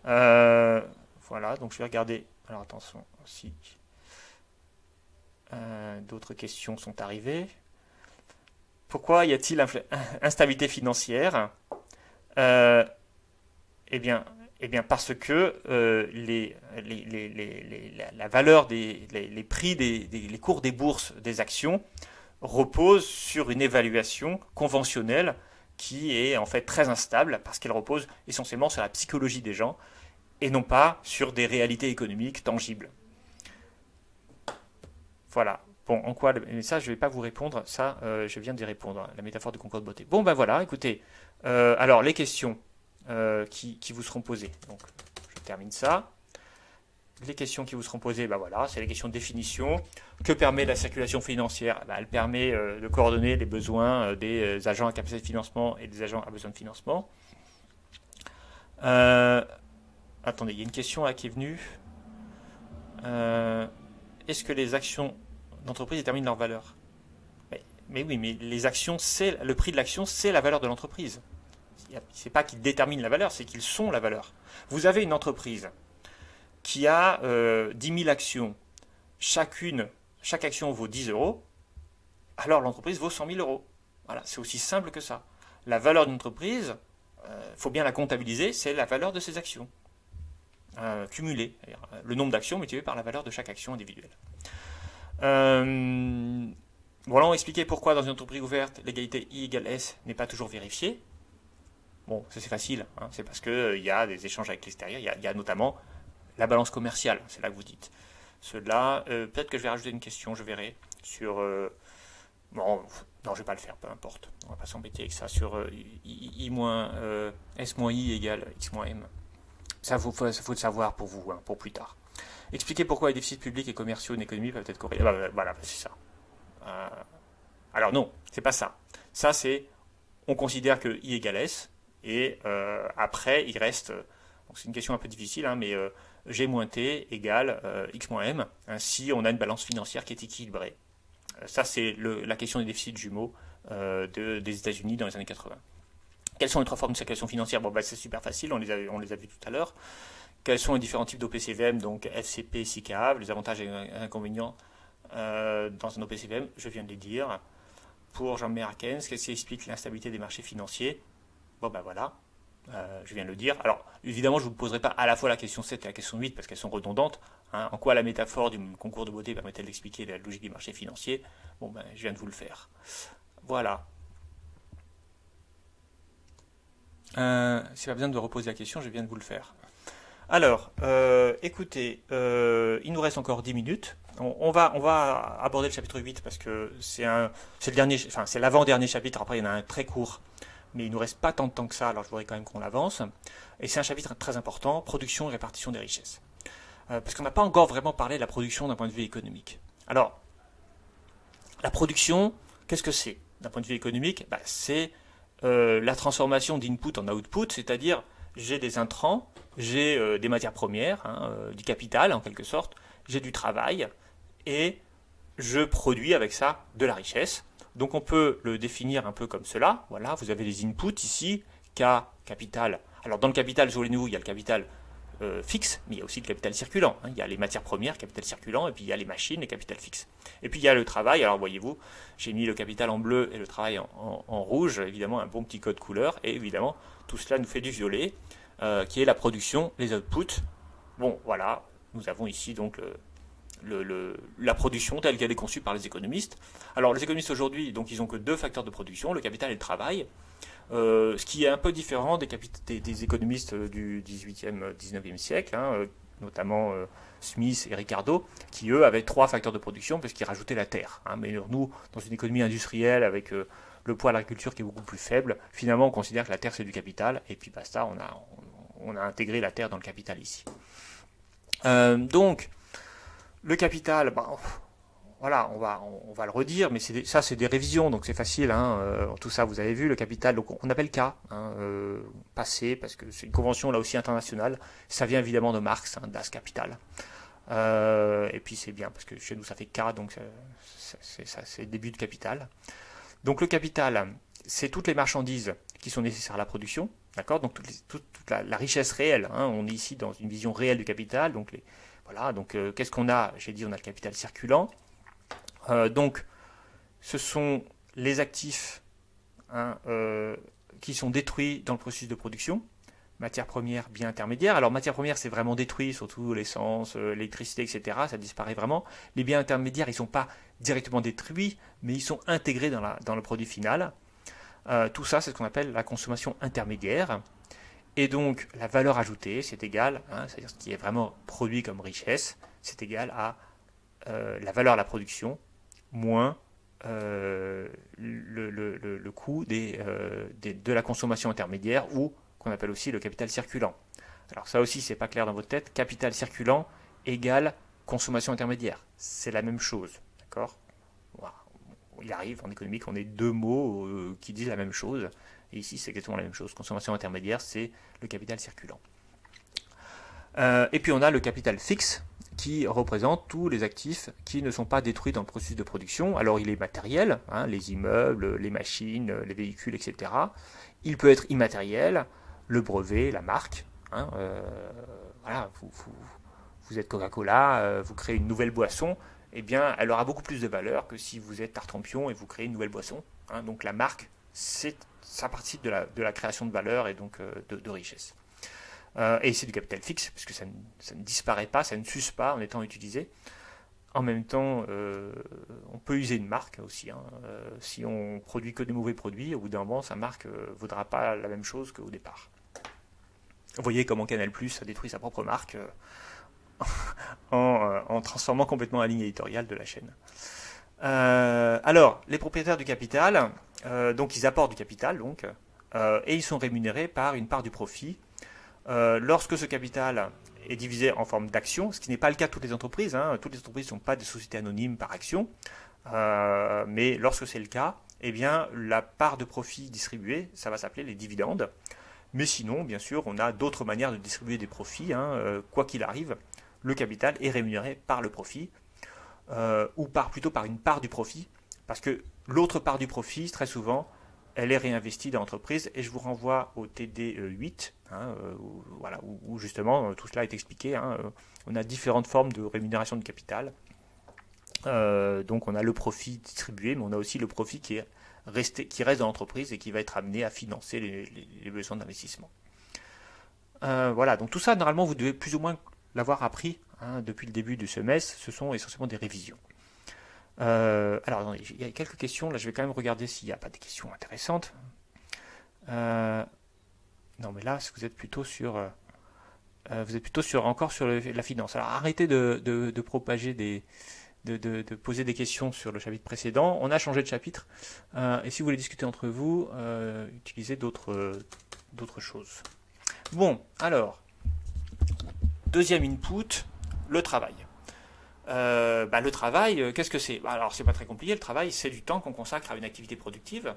Voilà, donc je vais regarder. Alors attention, si d'autres questions sont arrivées. Pourquoi y a-t-il instabilité financière? Eh bien, parce que la valeur les prix les cours des bourses des actions reposent sur une évaluation conventionnelle qui est en fait très instable parce qu'elle repose essentiellement sur la psychologie des gens et non pas sur des réalités économiques tangibles. Voilà. Bon, en quoi mais ça, je ne vais pas vous répondre. Ça, je viens d'y répondre. La métaphore du concours de beauté. Bon, ben voilà, écoutez. Alors, les questions qui vous seront posées. Donc, je termine ça. Les questions qui vous seront posées, ben voilà, c'est les questions de définition. Que permet la circulation financière? Elle permet de coordonner les besoins des agents à capacité de financement et des agents à besoin de financement. Attendez, il y a une question là qui est venue. Est-ce que les actions d'entreprise déterminent leur valeur? Mais oui, mais les actions, le prix de l'action, c'est la valeur de l'entreprise. C'est pas qu'ils déterminent la valeur, c'est qu'ils sont la valeur. Vous avez une entreprise qui a 10 000 actions, chaque action vaut 10 euros, alors l'entreprise vaut 100 000 euros. Voilà, c'est aussi simple que ça. La valeur d'une entreprise, faut bien la comptabiliser, c'est la valeur de ses actions. Cumulée, le nombre d'actions multiplié par la valeur de chaque action individuelle. Voilà, on va expliquer pourquoi dans une entreprise ouverte, l'égalité I égale S n'est pas toujours vérifiée. Bon, ça c'est facile, hein, c'est parce qu'il y a des échanges avec l'extérieur, il y a notamment la balance commerciale, c'est là que vous dites. Cela, peut-être que je vais rajouter une question, je verrai, sur... bon, non, je vais pas le faire, peu importe, on va pas s'embêter avec ça, sur S-I égale X-M. Ça, faut le savoir pour vous, hein, pour plus tard. Expliquer pourquoi les déficits publics et commerciaux d'une économie peuvent être corrélés. Voilà, c'est ça. Alors non, c'est pas ça. Ça, c'est, on considère que I égale S, et après, il reste, donc c'est une question un peu difficile, hein, mais G moins T égale X moins M, hein, si on a une balance financière qui est équilibrée. Ça, c'est la question des déficits jumeaux des États-Unis dans les années 80. Quelles sont les trois formes de circulation financière? Bon, c'est super facile, on les a vues tout à l'heure. Quels sont les différents types d'OPCVM, donc FCP, SICAV, les avantages et inconvénients dans un OPCVM, je viens de les dire. Pour Jean-Marie Arkens, qu'est-ce qui explique l'instabilité des marchés financiers? Bon, voilà, je viens de le dire. Alors, évidemment, je ne vous poserai pas à la fois la question 7 et la question 8 parce qu'elles sont redondantes. Hein. En quoi la métaphore du concours de beauté permet-elle d'expliquer la logique des marchés financiers? Bon, je viens de vous le faire. Voilà. C'est pas besoin de reposer la question, je viens de vous le faire. Alors, écoutez, il nous reste encore 10 minutes. On va aborder le chapitre 8 parce que c'est l'avant-dernier chapitre. Après, il y en a un très court, mais il nous reste pas tant de temps que ça. Alors, je voudrais quand même qu'on l'avance. Et c'est un chapitre très important, production et répartition des richesses. Parce qu'on n'a pas encore vraiment parlé de la production d'un point de vue économique. Alors, la production, qu'est-ce que c'est? D'un point de vue économique, c'est la transformation d'input en output, c'est-à-dire j'ai des intrants, j'ai des matières premières, du capital en quelque sorte, j'ai du travail et je produis avec ça de la richesse. Donc on peut le définir un peu comme cela. Voilà, vous avez les inputs ici, K, capital. Alors dans le capital, souvenez-vous, il y a le capital fixe, mais il y a aussi le capital circulant. Il y a les matières premières, capital circulant, et puis il y a les machines, les capital fixe. Et puis il y a le travail. Alors voyez-vous, j'ai mis le capital en bleu et le travail en rouge, évidemment un bon petit code couleur, et évidemment tout cela nous fait du violet, qui est la production, les outputs. Bon, voilà, nous avons ici donc la production telle qu'elle est conçue par les économistes. Alors les économistes aujourd'hui, donc ils n'ont que deux facteurs de production, le capital et le travail. Ce qui est un peu différent des économistes du 18e, 19e siècle, notamment Smith et Ricardo, qui eux avaient trois facteurs de production parce qu'ils rajoutaient la terre. Mais nous, dans une économie industrielle avec le poids de l'agriculture qui est beaucoup plus faible, finalement on considère que la terre c'est du capital, et puis basta, on a intégré la terre dans le capital ici. Donc, le capital, voilà, on va le redire, mais ça c'est des révisions, donc c'est facile. Tout ça, vous avez vu, le capital, donc on appelle K, passé, parce que c'est une convention là aussi internationale. Ça vient évidemment de Marx, Das Kapital. Et puis c'est bien, parce que chez nous ça fait K, donc c'est le début de capital. Donc le capital, c'est toutes les marchandises qui sont nécessaires à la production, d'accord? Donc toute la richesse réelle. On est ici dans une vision réelle du capital. Donc voilà. Donc qu'est-ce qu'on a? J'ai dit on a le capital circulant. Donc, ce sont les actifs qui sont détruits dans le processus de production. Matières premières, biens intermédiaires. Alors, matières premières, c'est vraiment détruit, surtout l'essence, l'électricité, etc. Ça disparaît vraiment. Les biens intermédiaires, ils ne sont pas directement détruits, mais ils sont intégrés dans le produit final. Tout ça, c'est ce qu'on appelle la consommation intermédiaire. Et donc, la valeur ajoutée, c'est égal, c'est-à-dire ce qui est vraiment produit comme richesse, c'est égal à la valeur à la production moins le coût de la consommation intermédiaire, ou qu'on appelle aussi le capital circulant. Alors ça aussi, c'est pas clair dans votre tête. Capital circulant égale consommation intermédiaire. C'est la même chose, d'accord? Voilà. Il arrive en économie qu'on ait deux mots qui disent la même chose. Et ici, c'est exactement la même chose. Consommation intermédiaire, c'est le capital circulant. Et puis on a le capital fixe, qui représente tous les actifs qui ne sont pas détruits dans le processus de production. Alors il est matériel, les immeubles, les machines, les véhicules, etc. Il peut être immatériel, le brevet, la marque. Voilà, vous êtes Coca-Cola, vous créez une nouvelle boisson, eh bien elle aura beaucoup plus de valeur que si vous êtes Tartampion et vous créez une nouvelle boisson. Donc la marque, ça participe de la création de valeur et donc de richesse. Et c'est du capital fixe, puisque ça ne disparaît pas, ça ne s'use pas en étant utilisé. En même temps, on peut user une marque aussi. Si on produit que des mauvais produits, au bout d'un moment, sa marque ne vaudra pas la même chose qu'au départ. Vous voyez comment Canal+ a détruit sa propre marque en transformant complètement la ligne éditoriale de la chaîne. Alors, les propriétaires du capital, donc ils apportent du capital, et ils sont rémunérés par une part du profit. Lorsque ce capital est divisé en forme d'actions, ce qui n'est pas le cas de toutes les entreprises. Toutes les entreprises ne sont pas des sociétés anonymes par action, mais lorsque c'est le cas, eh bien, la part de profit distribuée, ça va s'appeler les dividendes. Mais sinon, bien sûr, on a d'autres manières de distribuer des profits. Quoi qu'il arrive, le capital est rémunéré par le profit, ou plutôt par une part du profit, parce que l'autre part du profit, très souvent, elle est réinvestie dans l'entreprise, et je vous renvoie au TD 8, où justement tout cela est expliqué. On a différentes formes de rémunération de capital. Donc on a le profit distribué, mais on a aussi le profit qui reste dans l'entreprise et qui va être amené à financer les besoins d'investissement. Voilà, donc tout ça, normalement, vous devez plus ou moins l'avoir appris depuis le début du semestre. Ce sont essentiellement des révisions. Alors, attendez, il y a quelques questions. Là, je vais quand même regarder s'il n'y a pas des questions intéressantes. Non, mais là, vous êtes plutôt sur, encore sur la finance. Alors, arrêtez de propager de poser des questions sur le chapitre précédent. On a changé de chapitre. Et si vous voulez discuter entre vous, utilisez d'autres choses. Bon, alors, deuxième input, le travail. Le travail, qu'est-ce que c'est ? Alors, c'est pas très compliqué. Le travail, c'est du temps qu'on consacre à une activité productive.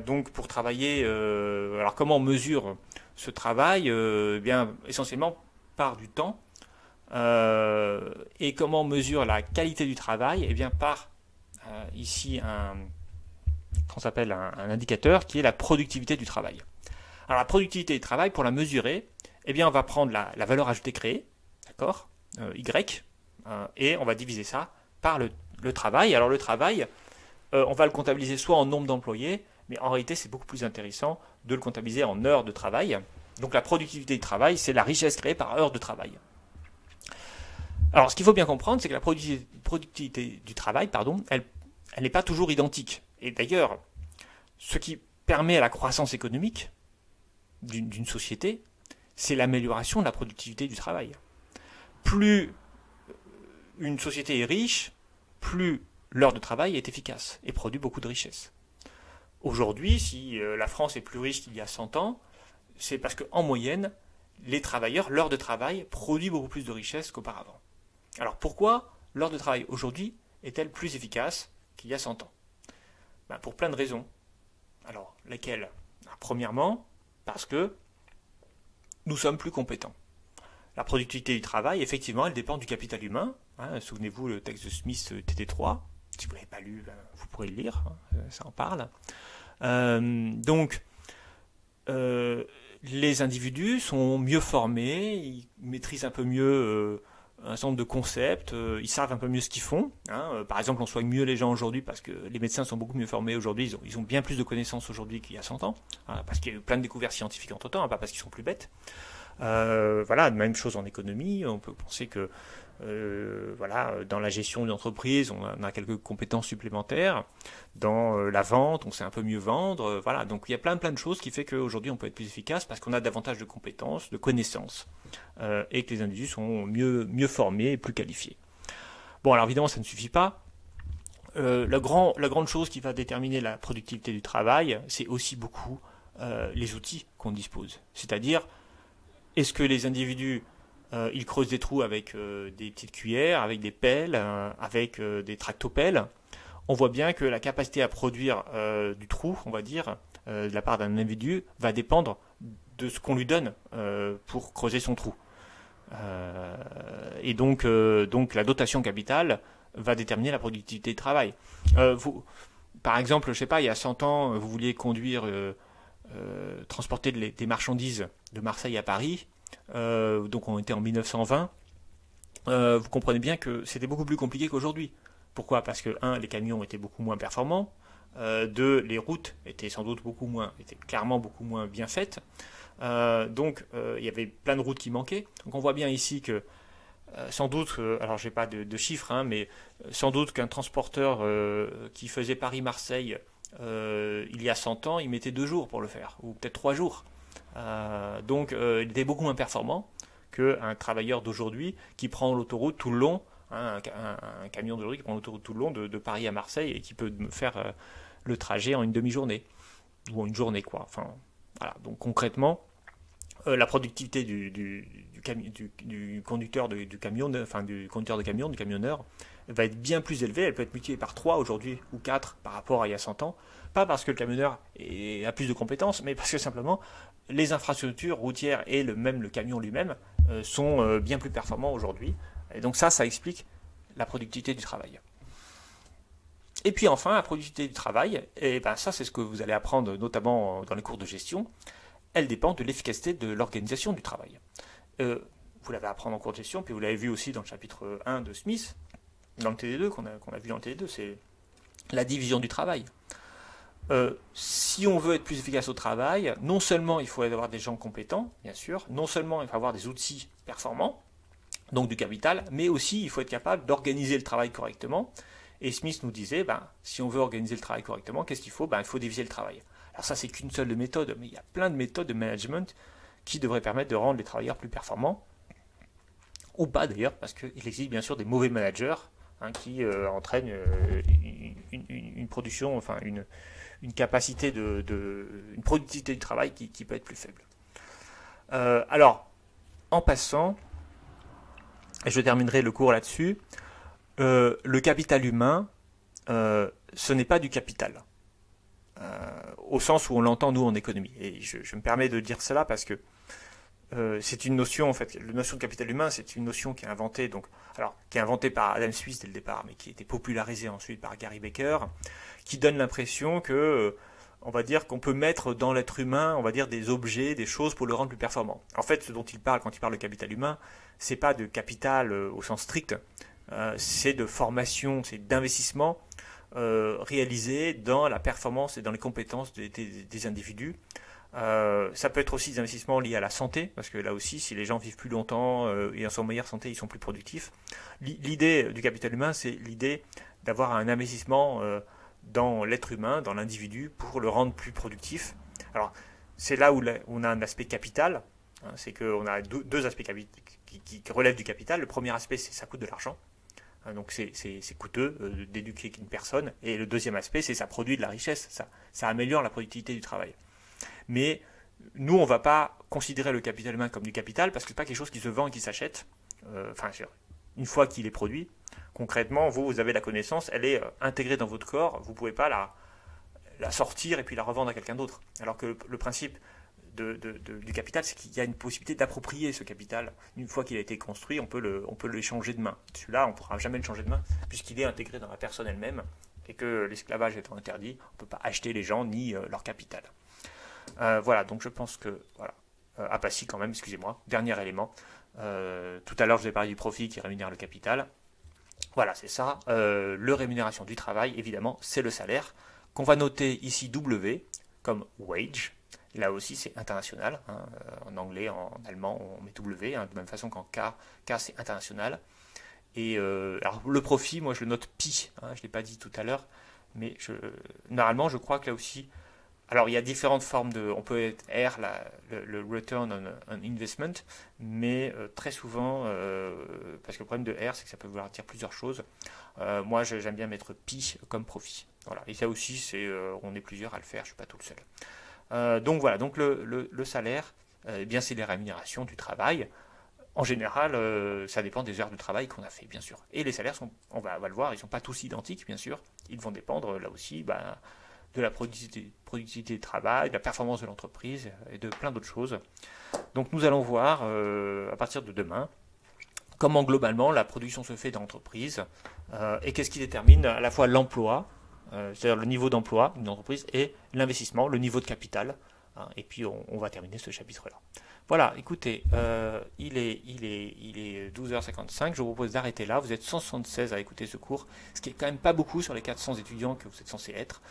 Donc, pour travailler, alors comment on mesure ce travail ? Bien, essentiellement par du temps. Et comment on mesure la qualité du travail ? Eh bien, par ici un indicateur qui est la productivité du travail. Alors, la productivité du travail, pour la mesurer, eh bien, on va prendre la valeur ajoutée créée, d'accord, Y. Et on va diviser ça par le travail. Alors le travail, on va le comptabiliser soit en nombre d'employés, mais en réalité c'est beaucoup plus intéressant de le comptabiliser en heures de travail. Donc la productivité du travail, c'est la richesse créée par heure de travail. Alors ce qu'il faut bien comprendre, c'est que la productivité du travail, elle n'est pas toujours identique. Et d'ailleurs, ce qui permet à la croissance économique d'une société, c'est l'amélioration de la productivité du travail. Plus une société est riche, plus l'heure de travail est efficace et produit beaucoup de richesses. Aujourd'hui, si la France est plus riche qu'il y a 100 ans, c'est parce qu'en moyenne, les travailleurs, l'heure de travail produit beaucoup plus de richesses qu'auparavant. Alors pourquoi l'heure de travail aujourd'hui est-elle plus efficace qu'il y a 100 ans ? Pour plein de raisons. Alors, lesquelles ? Premièrement, parce que nous sommes plus compétents. La productivité du travail, effectivement, elle dépend du capital humain. Souvenez-vous, le texte de Smith, TT3. Si vous ne l'avez pas lu, vous pourrez le lire, ça en parle. Donc, les individus sont mieux formés, ils maîtrisent un peu mieux un certain nombre de concepts, ils savent un peu mieux ce qu'ils font. Par exemple, on soigne mieux les gens aujourd'hui parce que les médecins sont beaucoup mieux formés aujourd'hui, ils ont bien plus de connaissances aujourd'hui qu'il y a 100 ans, parce qu'il y a eu plein de découvertes scientifiques entre-temps, pas parce qu'ils sont plus bêtes. Même chose en économie, on peut penser que dans la gestion d'une entreprise, on a quelques compétences supplémentaires. Dans la vente, on sait un peu mieux vendre. Donc il y a plein de choses qui fait qu'aujourd'hui on peut être plus efficace parce qu'on a davantage de compétences, de connaissances, et que les individus sont mieux formés et plus qualifiés. Bon, alors évidemment, ça ne suffit pas. La grande chose qui va déterminer la productivité du travail, c'est aussi beaucoup les outils qu'on dispose. C'est-à-dire, est-ce que les individus ils creusent des trous avec des petites cuillères, avec des pelles, avec des tractopelles. On voit bien que la capacité à produire du trou, on va dire, de la part d'un individu, va dépendre de ce qu'on lui donne pour creuser son trou. Et donc la dotation capital va déterminer la productivité du travail. Par exemple, je sais pas, il y a 100 ans, vous vouliez conduire, transporter des marchandises de Marseille à Paris, donc on était en 1920. Vous comprenez bien que c'était beaucoup plus compliqué qu'aujourd'hui. Pourquoi? Parce que, un, les camions étaient beaucoup moins performants, deux, les routes étaient sans doute étaient clairement beaucoup moins bien faites. Donc, il y avait plein de routes qui manquaient. Donc, on voit bien ici que, sans doute, alors j'ai pas de chiffres, hein, mais sans doute qu'un transporteur qui faisait Paris-Marseille il y a 100 ans, il mettait 2 jours pour le faire, ou peut-être 3 jours. Donc, il était beaucoup moins performant qu'un travailleur d'aujourd'hui qui prend l'autoroute tout le long, hein, un camion d'aujourd'hui qui prend l'autoroute tout le long de Paris à Marseille et qui peut faire le trajet en une demi-journée, ou en une journée, quoi. Enfin, voilà. Donc concrètement, la productivité du conducteur du camion, enfin du conducteur de camion, du camionneur, va être bien plus élevée. Elle peut être multipliée par 3 aujourd'hui ou 4 par rapport à il y a 100 ans. Pas parce que le camionneur a plus de compétences, mais parce que simplement les infrastructures routières et le camion lui-même sont bien plus performants aujourd'hui. Et donc ça explique la productivité du travail. Et puis enfin, la productivité du travail, et ben ça c'est ce que vous allez apprendre notamment dans les cours de gestion, elle dépend de l'efficacité de l'organisation du travail. Vous l'avez appris en cours de gestion, puis vous l'avez vu aussi dans le chapitre 1 de Smith, dans le TD2, qu'on a vu dans le TD2, c'est la division du travail. Si on veut être plus efficace au travail, non seulement il faut avoir des gens compétents, bien sûr, non seulement il faut avoir des outils performants, donc du capital, mais aussi il faut être capable d'organiser le travail correctement. Et Smith nous disait, si on veut organiser le travail correctement, qu'est-ce qu'il faut? Il faut diviser le travail. Alors ça, c'est qu'une seule méthode, mais il y a plein de méthodes de management qui devraient permettre de rendre les travailleurs plus performants, ou pas d'ailleurs, parce qu'il existe bien sûr des mauvais managers qui entraînent une production, enfin une capacité une productivité du travail qui peut être plus faible. Alors, en passant, et je terminerai le cours là-dessus, le capital humain, ce n'est pas du capital. Au sens où on l'entend nous en économie. Et je me permets de dire cela parce que c'est une notion, en fait, la notion de capital humain, c'est une notion qui est inventée, qui est inventée par Adam Smith dès le départ, mais qui a été popularisée ensuite par Gary Becker, qui donne l'impression que, on va dire qu'on peut mettre dans l'être humain, on va dire des objets, des choses pour le rendre plus performant. En fait, ce dont il parle quand il parle de capital humain, c'est pas de capital au sens strict, c'est de formation, c'est d'investissement réalisé dans la performance et dans les compétences des individus. Ça peut être aussi des investissements liés à la santé, parce que là aussi, si les gens vivent plus longtemps et sont en meilleure santé, ils sont plus productifs. L'idée du capital humain, c'est l'idée d'avoir un investissement dans l'être humain, dans l'individu, pour le rendre plus productif. Alors, c'est là où on a un aspect capital, c'est qu'on a deux aspects qui relèvent du capital. Le premier aspect, c'est que ça coûte de l'argent. Donc c'est coûteux d'éduquer une personne. Et le deuxième aspect, c'est que ça produit de la richesse, ça améliore la productivité du travail. Mais nous, on ne va pas considérer le capital humain comme du capital parce que ce n'est pas quelque chose qui se vend et qui s'achète. Une fois qu'il est produit, concrètement, vous avez la connaissance, elle est intégrée dans votre corps, vous ne pouvez pas la sortir et puis la revendre à quelqu'un d'autre. Alors que le principe du capital, c'est qu'il y a une possibilité d'approprier ce capital. Une fois qu'il a été construit, on peut l'échanger demain. Celui-là, on ne pourra jamais le changer demain, puisqu'il est intégré dans la personne elle-même, et que l'esclavage étant interdit, on ne peut pas acheter les gens ni leur capital. Voilà, donc je pense que... Voilà. Pas si quand même, excusez-moi. Dernier élément. Tout à l'heure, je vous ai parlé du profit qui rémunère le capital. Voilà, c'est ça. Le rémunération du travail, évidemment, c'est le salaire, qu'on va noter ici W, comme wage. Là aussi, c'est international. En anglais, en allemand, on met W, de la même façon qu'en K, c'est international. Et alors, le profit, moi, je le note pi. Je ne l'ai pas dit tout à l'heure, mais normalement, je crois que là aussi... Alors, il y a différentes formes on peut être R, le return on investment, mais très souvent, parce que le problème de R, c'est que ça peut vouloir dire plusieurs choses. Moi, j'aime bien mettre pi comme profit. Voilà. Et ça aussi, on est plusieurs à le faire, je ne suis pas tout le seul. Donc voilà, donc le salaire, bien c'est les rémunérations du travail. En général, ça dépend des heures de travail qu'on a fait, bien sûr. Et les salaires, on va le voir, ils ne sont pas tous identiques, bien sûr. Ils vont dépendre, là aussi, de la productivité du travail, de la performance de l'entreprise et de plein d'autres choses. Donc nous allons voir à partir de demain comment globalement la production se fait dans l'entreprise et qu'est-ce qui détermine à la fois l'emploi, c'est-à-dire le niveau d'emploi d'une entreprise et l'investissement, le niveau de capital. Hein, et puis on va terminer ce chapitre-là. Voilà, écoutez, il est 12h55, je vous propose d'arrêter là. Vous êtes 176 à écouter ce cours, ce qui est quand même pas beaucoup sur les 400 étudiants que vous êtes censés être.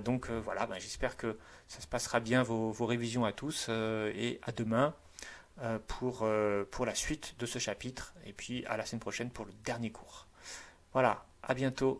Donc voilà, j'espère que ça se passera bien vos révisions à tous et à demain pour la suite de ce chapitre et puis à la semaine prochaine pour le dernier cours. Voilà, à bientôt.